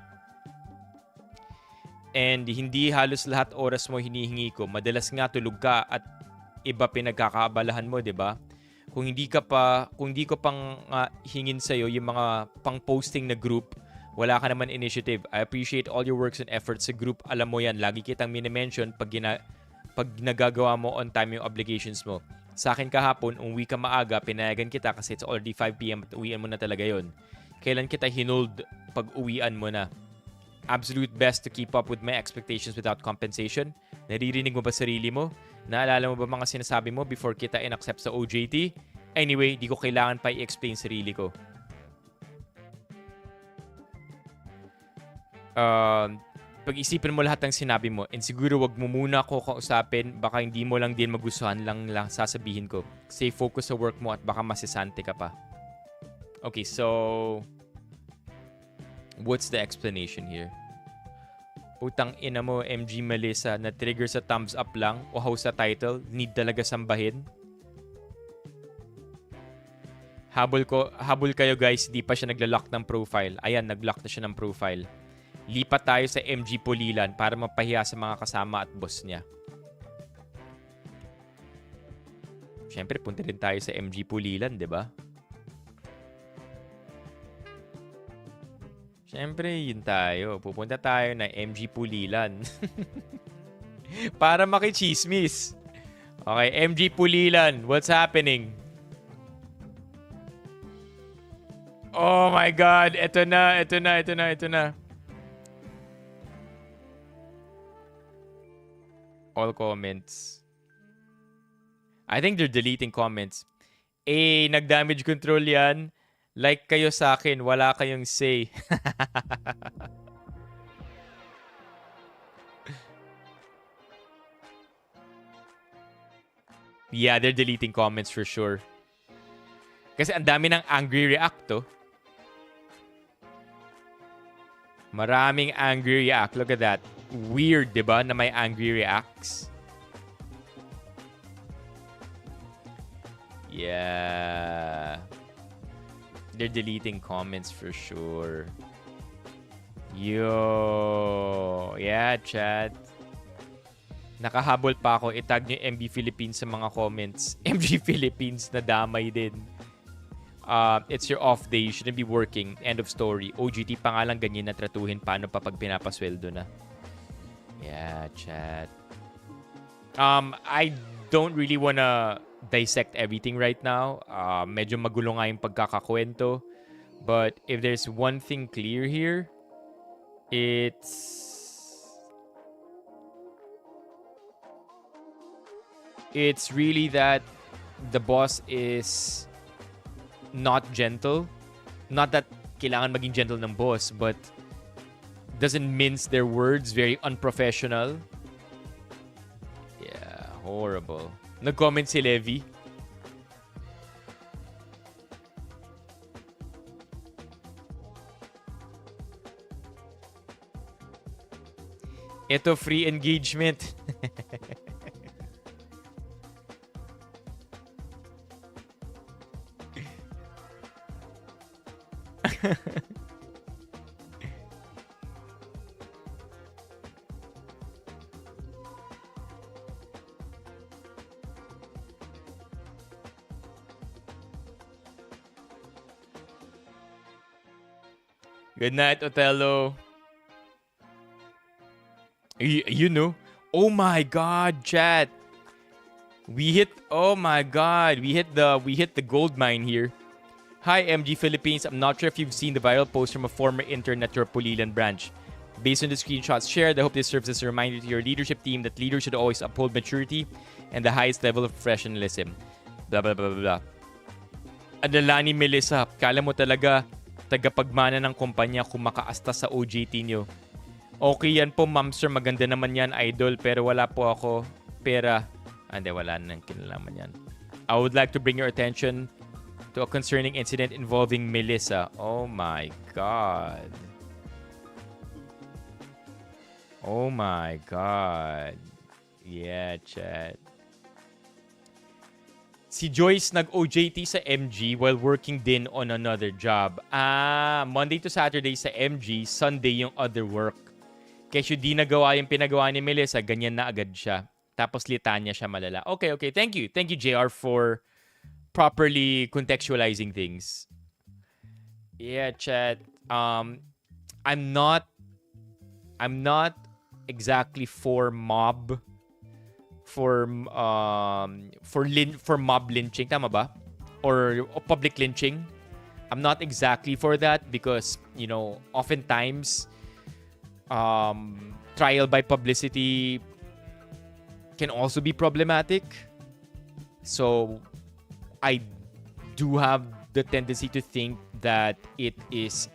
And hindi halos lahat oras mo hinihingi ko. Madalas nga tulog ka at iba pinagkakaabalahan mo, diba? Kung hindi ko pang hingin sa'yo yung mga pang-posting na group, wala ka naman initiative. I appreciate all your works and efforts sa group. Alam mo yan, lagi kitang minimension pag nagagawa mo on time yung obligations mo. Sa akin kahapon, umuwi ka maaga, pinayagan kita kasi it's already 5 p.m. at uwian mo na talaga yon. Kailan kita hinold pag uwian mo na? Absolute best to keep up with my expectations without compensation. Naririnig mo ba sarili mo? Naalala mo ba mga sinasabi mo before kita in-accept sa OJT? Anyway, di ko kailangan pa i-explain sarili ko. Pag-isipin mo lahat ng sinabi mo and siguro wag mo muna ako kausapin, baka hindi mo lang din magustuhan lang sasabihin ko. Stay focus sa work mo at baka masisante ka pa. Okay, so what's the explanation here? Putang ina mo, MG Melissa, na trigger sa thumbs up lang o house sa title, need talaga sambahin. Habol kayo guys, di pa siya nagla-lock ng profile. Ayan, nag-lock na siya ng profile. Lipat tayo sa MG Pulilan para mapahiya sa mga kasama at boss niya. Siyempre, punta din tayo sa MG Pulilan, di ba? Siyempre, yun tayo. Pupunta tayo na MG Pulilan. Para makichismis. Okay, MG Pulilan, what's happening? Oh my God, ito na. All comments. I think they're deleting comments. Nag-damage control yan. Like kayo sa akin, wala kayong say. Yeah, they're deleting comments for sure. Kasi ang dami ng angry react, to. Maraming angry react. Look at that. Weird, diba, na may angry reacts? Yeah. They're deleting comments for sure. Yo. Yeah, chat. Nakahabol pa ako. Itag niyo MB Philippines sa mga comments. MG Philippines na damay din. It's your off day. You shouldn't be working. End of story. OGT pa nga lang ganyan na tratuhin. Paano pa pag pinapasweldo na? Yeah, chat. I don't really wanna dissect everything right now. Medyo magulo nga yung pagkakakwento. But if there's one thing clear here, it's really that the boss is not gentle. Not that kailangan maging gentle ng boss, but doesn't mince their words, very unprofessional. Yeah, horrible. Nag-comment si Levi. Ito, free engagement. Good night, Othello. You know. Oh my God, chat. We hit the gold mine here. Hi, MG Philippines. I'm not sure if you've seen the viral post from a former intern at your Pulilan branch. Based on the screenshots shared, I hope this serves as a reminder to your leadership team that leaders should always uphold maturity and the highest level of professionalism. Blah, blah, blah, blah, blah. Adala ni Melissa, kala mo talaga tagapagmana ng kumpanya kung makaasta sa OJT nyo. Okay yan po, ma'am sir. Maganda naman yan, idol. Pero wala po ako pera. Hindi, wala nang kinalaman yan. I would like to bring your attention to a concerning incident involving Melissa. Oh my God. Oh my God. Yeah, chat. Si Joyce nag-OJT sa MG while working din on another job. Monday to Saturday sa MG, Sunday yung other work. Kaya di nagawa yung pinagawa ni Melissa, ganyan na agad siya. Tapos litanya siya malala. Okay. Thank you. Thank you, JR, for properly contextualizing things. Yeah, chat. I'm not exactly for mob mob lynching, tama ba? Or public lynching. I'm not exactly for that because, oftentimes trial by publicity can also be problematic. So I do have the tendency to think that it is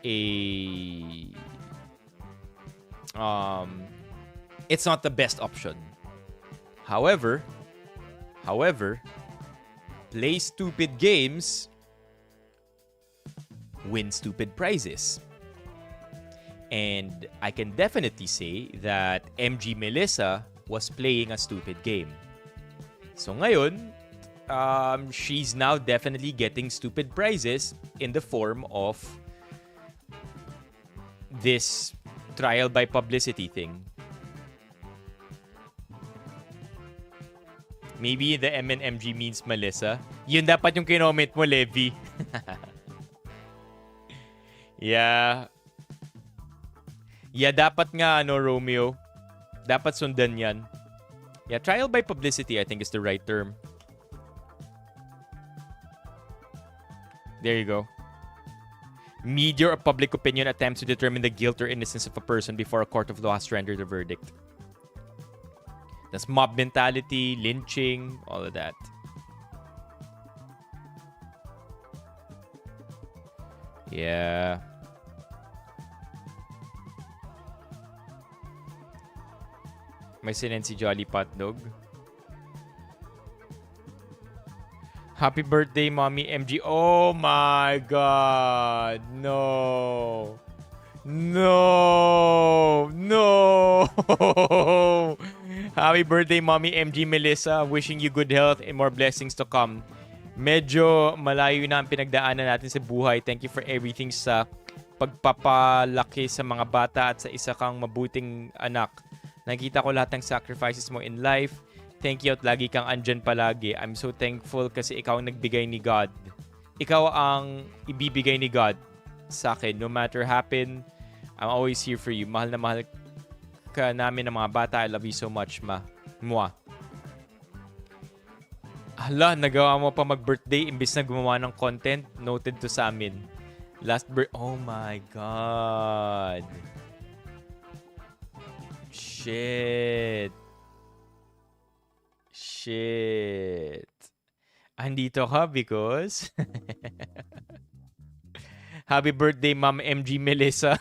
it's not the best option. However, play stupid games, win stupid prizes. And I can definitely say that MG Melissa was playing a stupid game. So ngayon, she's now definitely getting stupid prizes in the form of this trial by publicity thing. Maybe the MNMG means Melissa. Yun dapat yung kinoment mo, Levi. Yeah. Yeah, dapat nga, Romeo. Dapat sundan yan. Yeah, trial by publicity, I think is the right term. There you go. Media or public opinion attempts to determine the guilt or innocence of a person before a court of law has rendered a verdict. That's mob mentality, lynching, all of that. Yeah. May sinend si Jolly Potdog. Happy birthday, Mommy MG. Oh my God. No. Happy birthday, Mommy MG Melissa. Wishing you good health and more blessings to come. Medyo malayo na ang pinagdaanan natin sa buhay. Thank you for everything sa pagpapalaki sa mga bata at sa isa kang mabuting anak. Nakita ko lahat ng sacrifices mo in life. Thank you at lagi kang andyan palagi. I'm so thankful kasi ikaw ang nagbigay ni God. Ikaw ang ibibigay ni God sa akin. No matter happen, I'm always here for you. Mahal na mahal ka namin ng mga bata. I love you so much, ma. Mwah. Hala, nagawa mo pa mag-birthday imbis na gumawa ng content. Noted to sa amin. Oh my God. Shit. Andito ka because... Happy birthday, Ma'am MG Melissa.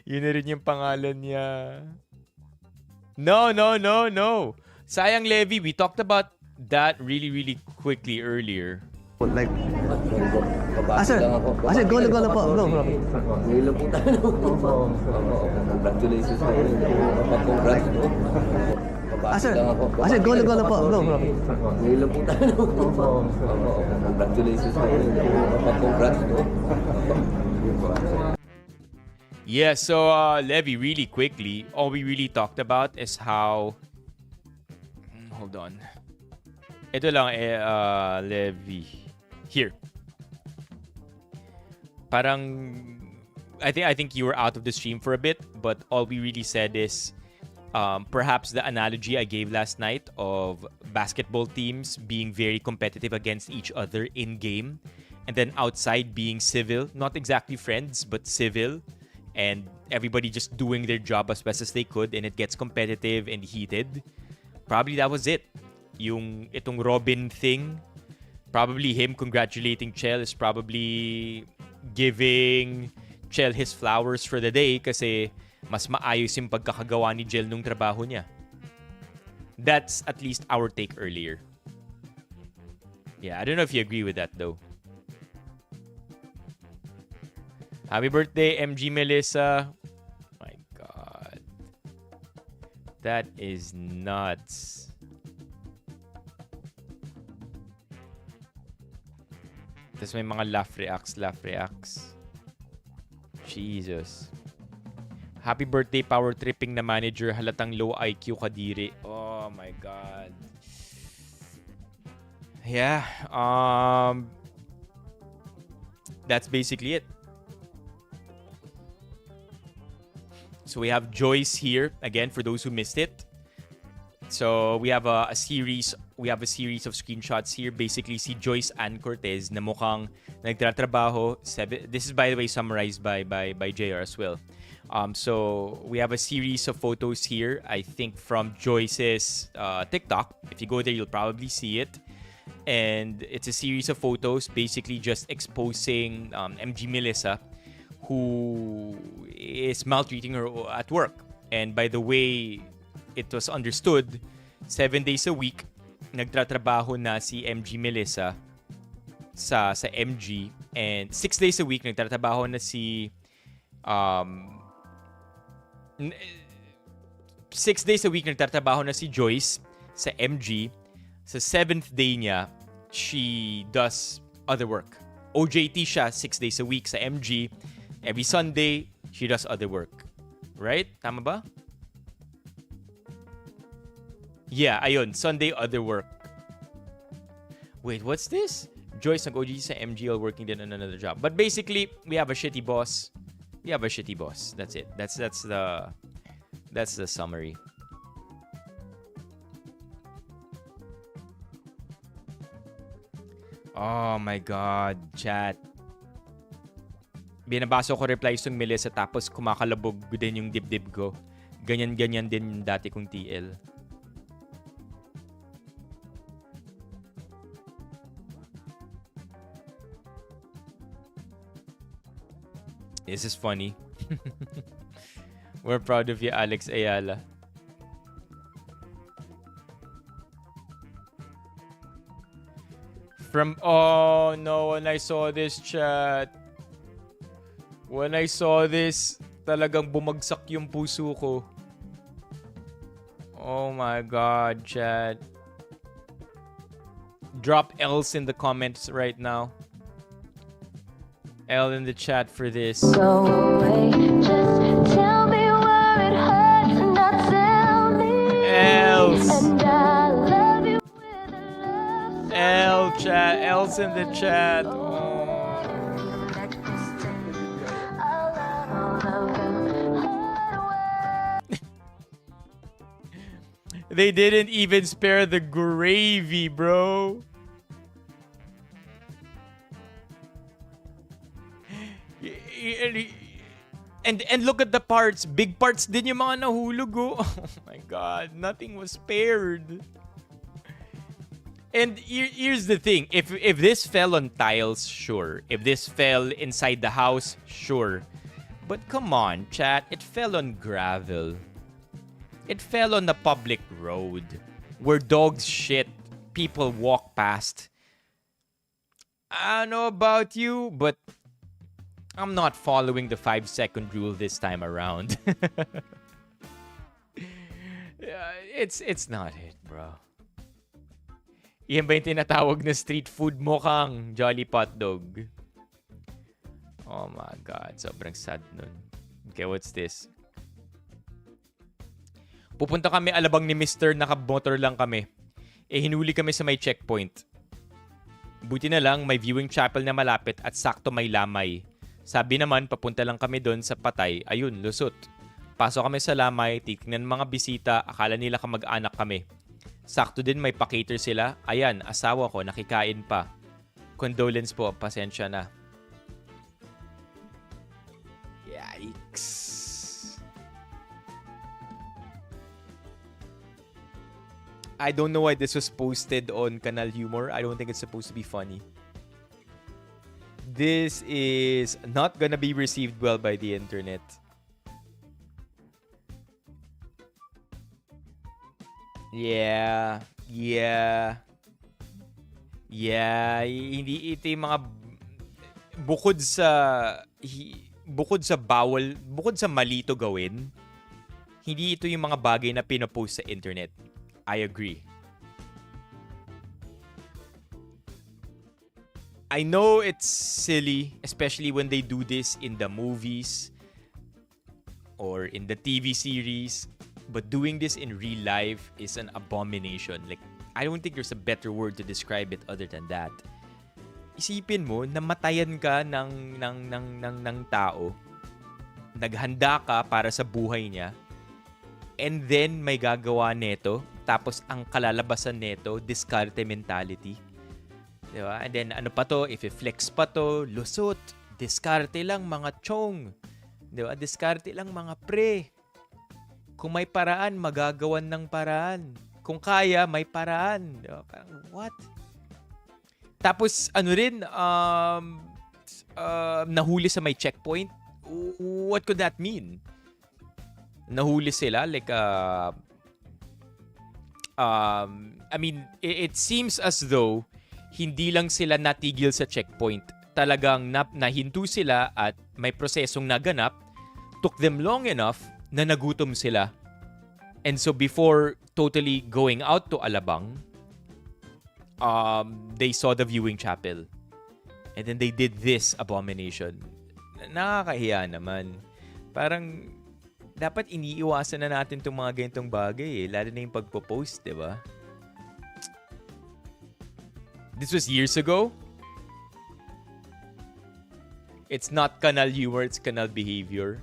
Yun na rin yung pangalan niya. No. Sayang, Levi. We talked about that really quickly earlier. Like, sir, go po. Ngayon po tayo. Congratulations po. Congrats po. Sir, go po. Ngayon po tayo. Congratulations po. Congrats po. Yeah, so Levi, really quickly, all we really talked about is how... Hold on. Ito lang, Levi. Here. Parang, I think you were out of the stream for a bit, but all we really said is perhaps the analogy I gave last night of basketball teams being very competitive against each other in-game, and then outside being civil, not exactly friends, but civil, and everybody just doing their job as best as they could, and it gets competitive and heated. Probably that was it. Itong Robin thing, probably him congratulating Chell is probably giving Chell his flowers for the day kasi mas maayos yung pagkakagawa ni Jel nung trabaho niya. That's at least our take earlier. Yeah, I don't know if you agree with that though. Happy birthday, MG Melissa. That is nuts. Tapos may mga laugh reacts. Jesus. Happy birthday, power tripping na manager. Halatang low IQ kadiri. Oh my God. Yeah. That's basically it. So we have Joyce here again for those who missed it. So we have a series of screenshots here. Basically si Joyce Ann Cortez na mukhang nagtatrabaho. This is by the way summarized by JR as well. So we have a series of photos here, I think from Joyce's TikTok. If you go there, you'll probably see it. And it's a series of photos basically just exposing MG Melissa, who is maltreating her at work. And by the way it was understood, 7 days a week nagtatrabaho na si MG Melissa sa MG, and 6 days a week nagtatrabaho na si 6 days a week nagtatrabaho na si Joyce sa MG. Sa 7th day niya, she does other work. OJT siya 6 days a week sa MG. Every Sunday, she does other work. Right? Tama ba? Yeah, ayun. Sunday, other work. Wait, what's this? Joyce nag-OJT sa MG while working din on another job. But basically, we have a shitty boss. That's it. That's the summary. Oh my God, chat. Binabasa ko replies ng Melissa tapos kumakalabog din yung dibdib ko. Ganyan-ganyan din yung dati kong TL. This is funny. We're proud of you, Alex Ayala. Oh no, when I saw this, chat. When I saw this, talagang bumagsak yung puso ko. Oh my God, chat. Drop L's in the comments right now. L in the chat for this. Go away, just tell me where it hurts and I'll tell me. L's. And I love you with a love. L chat. L's in the chat. Oh. They didn't even spare the gravy, bro. And look at the parts. Big parts din yung mga nahulog, oh. Oh my God. Nothing was spared. And here's the thing. If this fell on tiles, sure. If this fell inside the house, sure. But come on, chat. It fell on gravel. It fell on the public road where dogs shit, people walk past. I don't know about you, but I'm not following the 5-second rule this time around. It's not it, bro. Yan ba yung tinatawag na street food mo kang Jolly Pot Dog? Oh my God, sobrang sad nun. Okay, what's this? Pupunta kami Alabang ni Mr. Nakamotor lang kami. Hinuli kami sa may checkpoint. Buti na lang may viewing chapel na malapit at sakto may lamay. Sabi naman papunta lang kami doon sa patay. Ayun, lusot. Pasok kami sa lamay, titingnan mga bisita, akala nila kamag-anak kami. Sakto din may pa-cater sila. Ayan, asawa ko, nakikain pa. Condolence po, pasensya na. Yikes. I don't know why this was posted on Kanal Humor. I don't think it's supposed to be funny. This is not gonna be received well by the internet. Yeah. Hindi ito yung mga bukod sa bawal, bukod sa mali to gawin, Hindi ito yung mga bagay na pinopost sa internet. I agree. I know it's silly, especially when they do this in the movies or in the TV series. But doing this in real life is an abomination. Like, I don't think there's a better word to describe it other than that. Isipin mo, namatayan ka ng tao. Naghanda ka para sa buhay niya. And then, may gagawa neto. Tapos, ang kalalabasan neto, diskarte mentality. Diba? And then, ano pa to? If i-flex pa to, lusot. Diskarte lang mga chong. Diba? Diskarte lang mga pre. Kung may paraan, magagawan ng paraan. Kung kaya, may paraan. Diba? Parang, what? Tapos, ano rin, nahuli sa may checkpoint. What could that mean? Nahuli sila? Like, I mean, it seems as though hindi lang sila natigil sa checkpoint. Talagang nahinto sila at may prosesong naganap. Took them long enough na nagutom sila. And so before totally going out to Alabang, they saw the viewing chapel. And then they did this abomination. Nakakahiya naman. Parang dapat iniiwasan na natin itong mga ganitong bagay eh. Lalo na yung pagpo-post, di ba? This was years ago. It's not kanal humor, it's kanal behavior.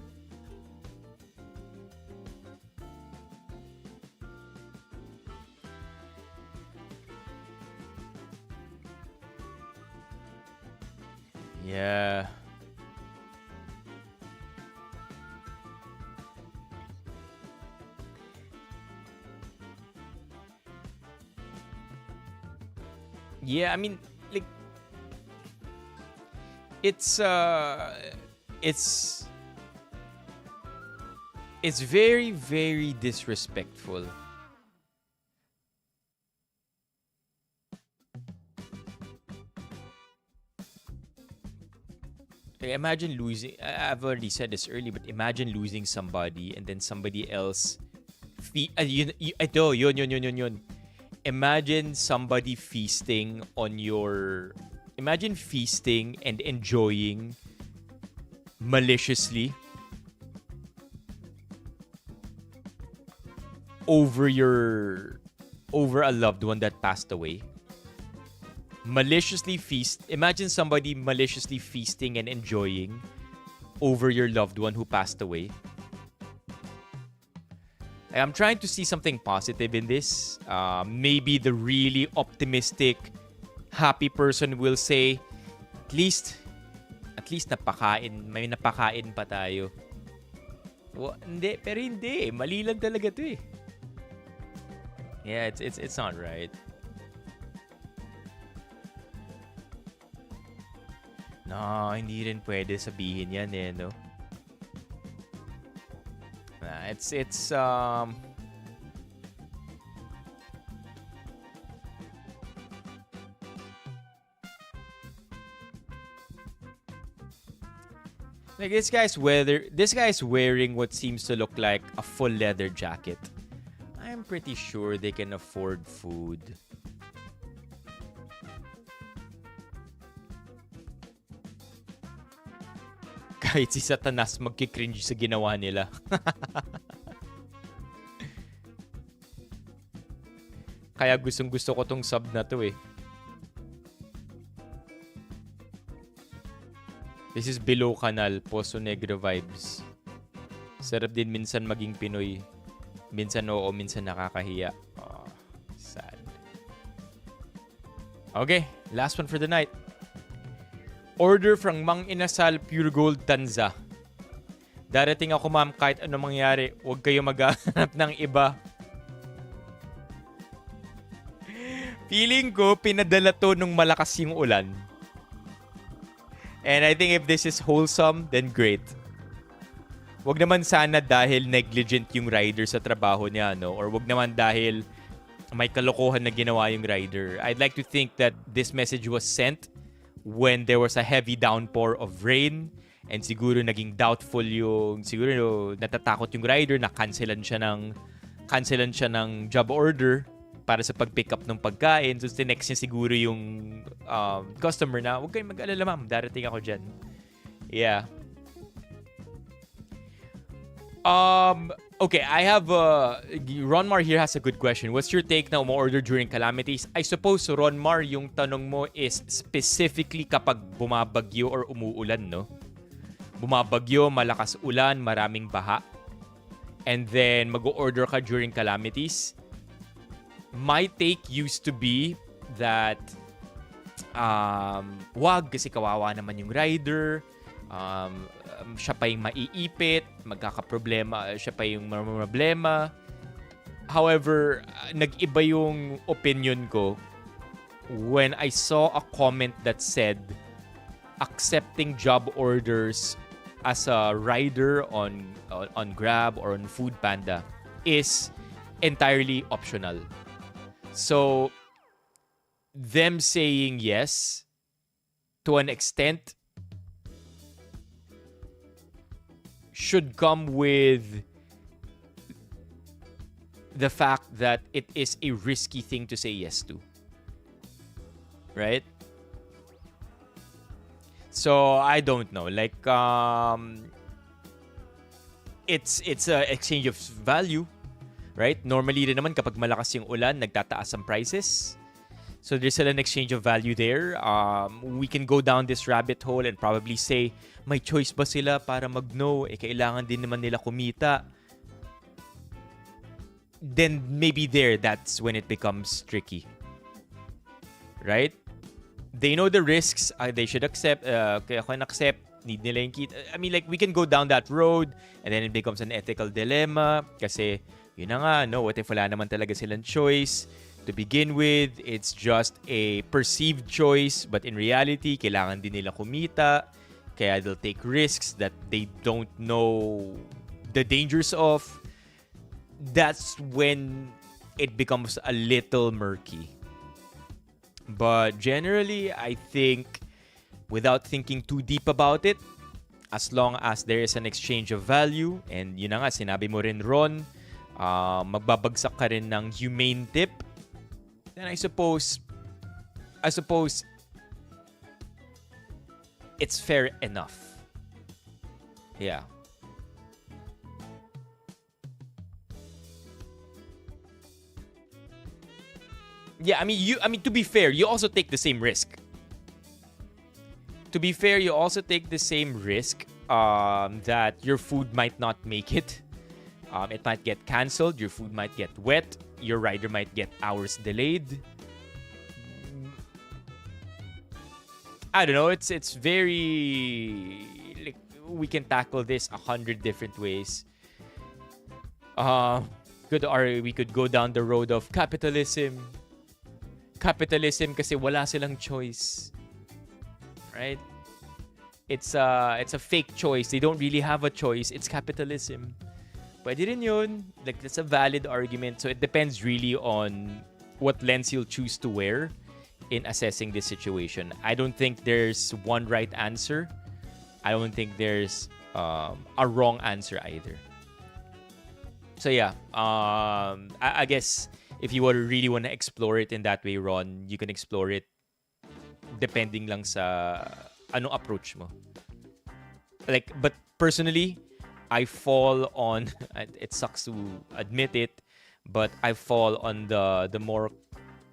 Yeah. Yeah, I mean, like, it's very, very disrespectful. Like, imagine losing, I've already said this earlier, but imagine losing somebody and then somebody else yun. Imagine somebody feasting on your... Imagine feasting and enjoying maliciously over a loved one that passed away. Imagine somebody maliciously feasting and enjoying over your loved one who passed away. I'm trying to see something positive in this. Maybe the really optimistic, happy person will say, at least may napakain pa tayo. Well, pero hindi. Mali lang talaga to eh. Yeah, it's not right. No, hindi rin pwede sabihin yan eh, no? It's like this guy's wearing what seems to look like a full leather jacket. I'm pretty sure they can afford food. Kahit si Satanas magki-cringe sa ginawa nila. Kaya gustong-gusto ko tong sub na to eh. This is below kanal, Poso Negro vibes. Sarap din minsan maging Pinoy. Minsan oo, minsan nakakahiya. Oh, sad. Okay, last one for the night. Order from Mang Inasal Pure Gold Tanza. Darating ako ma'am kahit ano mangyari. Huwag kayo maghahanap ng iba. Feeling ko pinadala to nung malakas yung ulan. And I think if this is wholesome, then great. Huwag naman sana dahil negligent yung rider sa trabaho niya, no? Or huwag naman dahil may kalokohan na ginawa yung rider. I'd like to think that this message was sent when there was a heavy downpour of rain and siguro naging doubtful siguro natatakot yung rider na cancelan siya ng job order para sa pag-pick up ng pagkain. So, tinext niya siguro yung customer na, huwag kayong mag-alala ma'am, darating ako dyan. Yeah. Okay, I have Ronmar here has a good question. What's your take na umu-order during calamities? I suppose, Ronmar, yung tanong mo is specifically kapag bumabagyo or umuulan, no? Bumabagyo, malakas ulan, maraming baha, and then mag-order ka during calamities. My take used to be that wag kasi kawawa naman yung rider. Siya pa yung maiipit, magkakaproblema, siya pa yung problema. However, nag-iba yung opinion ko when I saw a comment that said accepting job orders as a rider on Grab or on Foodpanda is entirely optional. So, them saying yes, to an extent, should come with the fact that it is a risky thing to say yes to. Right? So, I don't know. Like, it's a exchange of value. Right? Normally rin naman kapag malakas yung ulan, nagtataas ang prices. So there's still an exchange of value there. We can go down this rabbit hole and probably say, may choice ba sila para mag-no? Kailangan din naman nila kumita. Then maybe that's when it becomes tricky. Right? They know the risks. They should accept. Kaya ako accept. Need nila yung kita. I mean, like, we can go down that road and then it becomes an ethical dilemma. Kasi, yun na nga, no? What if wala naman talaga silang choice? To begin with, it's just a perceived choice, but in reality, kailangan din nila kumita, kaya they'll take risks that they don't know the dangers of. That's when it becomes a little murky. But generally, I think, without thinking too deep about it, as long as there is an exchange of value, and yun na nga, sinabi mo rin, Ron, magbabagsak ka rin ng humane tip, then I suppose it's fair enough. Yeah. Yeah, I mean to be fair, you also take the same risk. To be fair, you also take the same risk that your food might not make it. It might get canceled, your food might get wet, your rider might get hours delayed. I don't know, it's very, like, we can tackle this 100 different ways. We could go down the road of capitalism. Capitalism kasi wala silang choice. Right? It's a fake choice. They don't really have a choice. It's capitalism. Pwede rin yun. Like, that's a valid argument. So it depends really on what lens you'll choose to wear in assessing this situation. I don't think there's one right answer. I don't think there's a wrong answer either. So yeah, I guess if you really want to explore it in that way, Ron, you can explore it depending lang sa anong approach mo. Like, but personally, I fall on, it sucks to admit it, but I fall on the more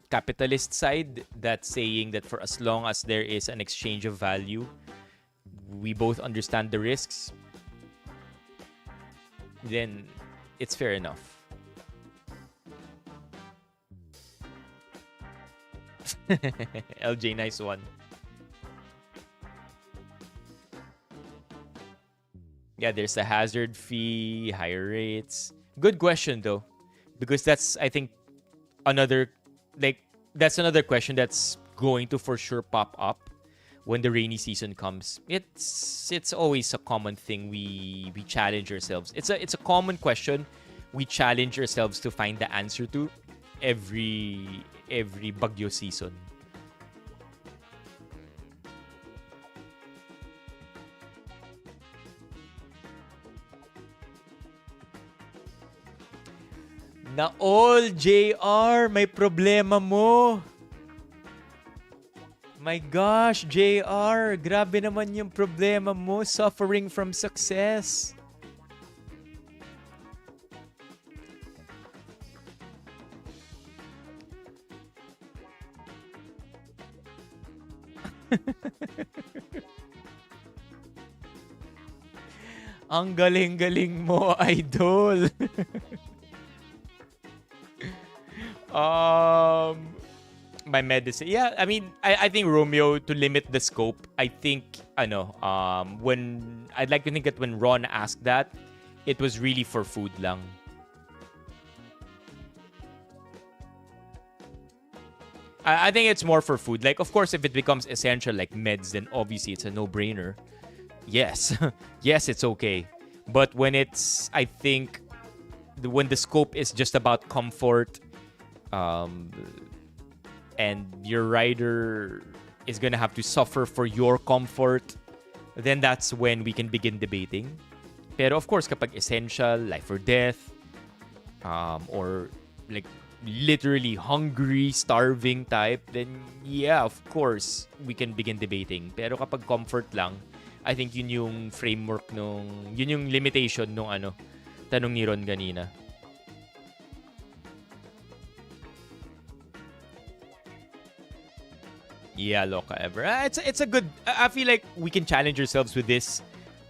capitalist side, that's saying that for as long as there is an exchange of value, we both understand the risks, then it's fair enough. LJ, nice one. Yeah, there's a hazard fee, higher rates. Good question though, because that's, I think, another question that's going to for sure pop up when the rainy season comes. It's always a common thing we challenge ourselves. It's a common question we challenge ourselves to find the answer to every bagyo season. Na all, JR, may problema mo. My gosh, JR, grabe naman yung problema mo, suffering from success. Ang galing-galing mo, idol. My medicine. Yeah, I mean, I think Romeo, to limit the scope, I think, when, I'd like to think that when Ron asked that, it was really for food lang. I think it's more for food. Like, of course, if it becomes essential, like meds, then obviously it's a no-brainer. Yes. Yes, it's okay. But when it's, I think, when the scope is just about comfort, and your rider is gonna have to suffer for your comfort, then that's when we can begin debating. Pero of course, kapag essential, life or death, or like literally hungry, starving type, then yeah, of course, we can begin debating. Pero kapag comfort lang, I think yun yung framework yun yung limitation nung tanong ni Ron kanina. Yeah, Loka Ever. It's a good, I feel like we can challenge ourselves with this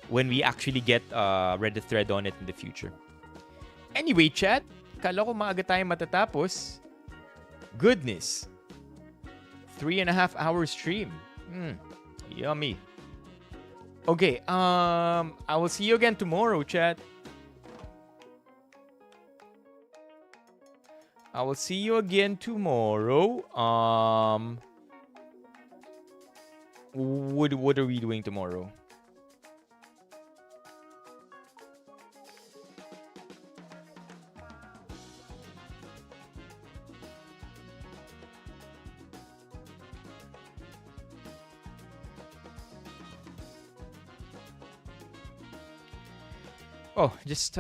when we actually get Reddit thread on it in the future. Anyway, chat, kala ko maaga tayo matatapos. Goodness. 3.5 hour stream. Yummy. Okay, I will see you again tomorrow, chat. I will see you again tomorrow. What are we doing tomorrow? Oh, just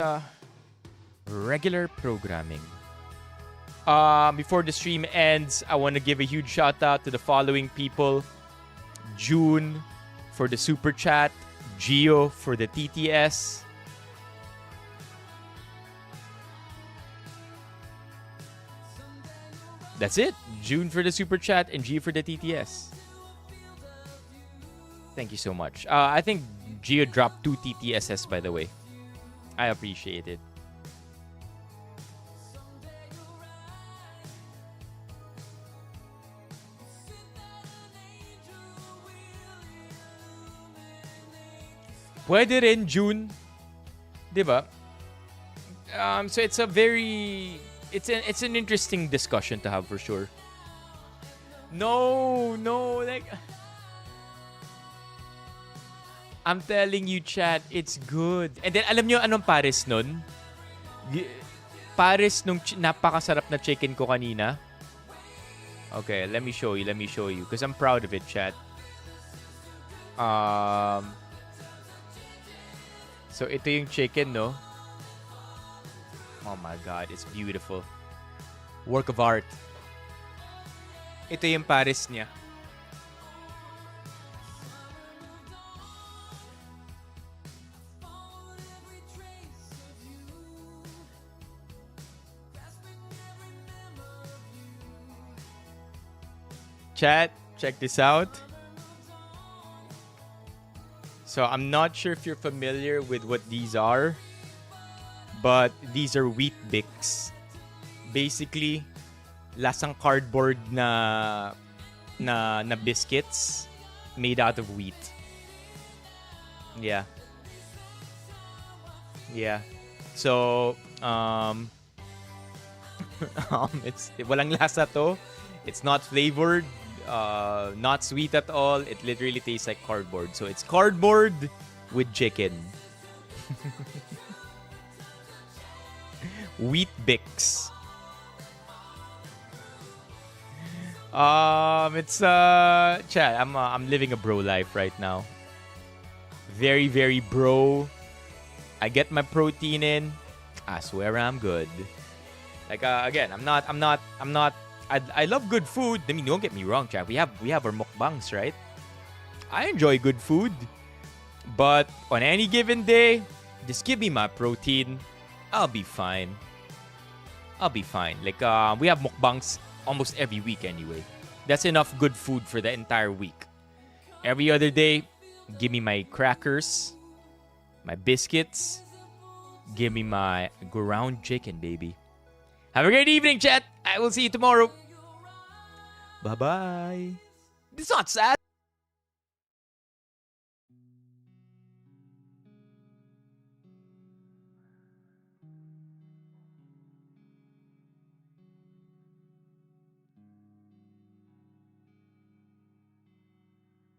regular programming. Before the stream ends, I want to give a huge shout out to the following people. June for the super chat, Gio for the TTS. That's it. June for the super chat and Gio for the TTS. Thank you so much. I think Gio dropped 2 TTSs, by the way. I appreciate it. Pwede rin June. Diba? So it's a very... It's an interesting discussion to have for sure. No, like... I'm telling you, chat, it's good. And then, alam nyo anong pares nun? Pares nung napakasarap na chicken ko kanina. Okay, let me show you. Because I'm proud of it, chat. So, ito yung chicken, no? Oh my God, it's beautiful. Work of art. Ito yung pares niya. Chat, check this out. So I'm not sure if you're familiar with what these are, but these are wheat bix. Basically, lasang cardboard na biscuits made out of wheat. Yeah. So, it's walang lasa to. It's not flavored. Not sweet at all. It literally tastes like cardboard. So it's cardboard with chicken. Wheat Bix. It's chat. I'm living a bro life right now. Very, very bro. I get my protein in. I swear I'm good. Like again, I love good food. I mean, don't get me wrong, chat. We have our mukbangs, right? I enjoy good food, but on any given day, just give me my protein. I'll be fine. Like we have mukbangs almost every week anyway. That's enough good food for the entire week. Every other day, give me my crackers, my biscuits. Give me my ground chicken, baby. Have a great evening, chat. I will see you tomorrow. Bye-bye. It's not sad.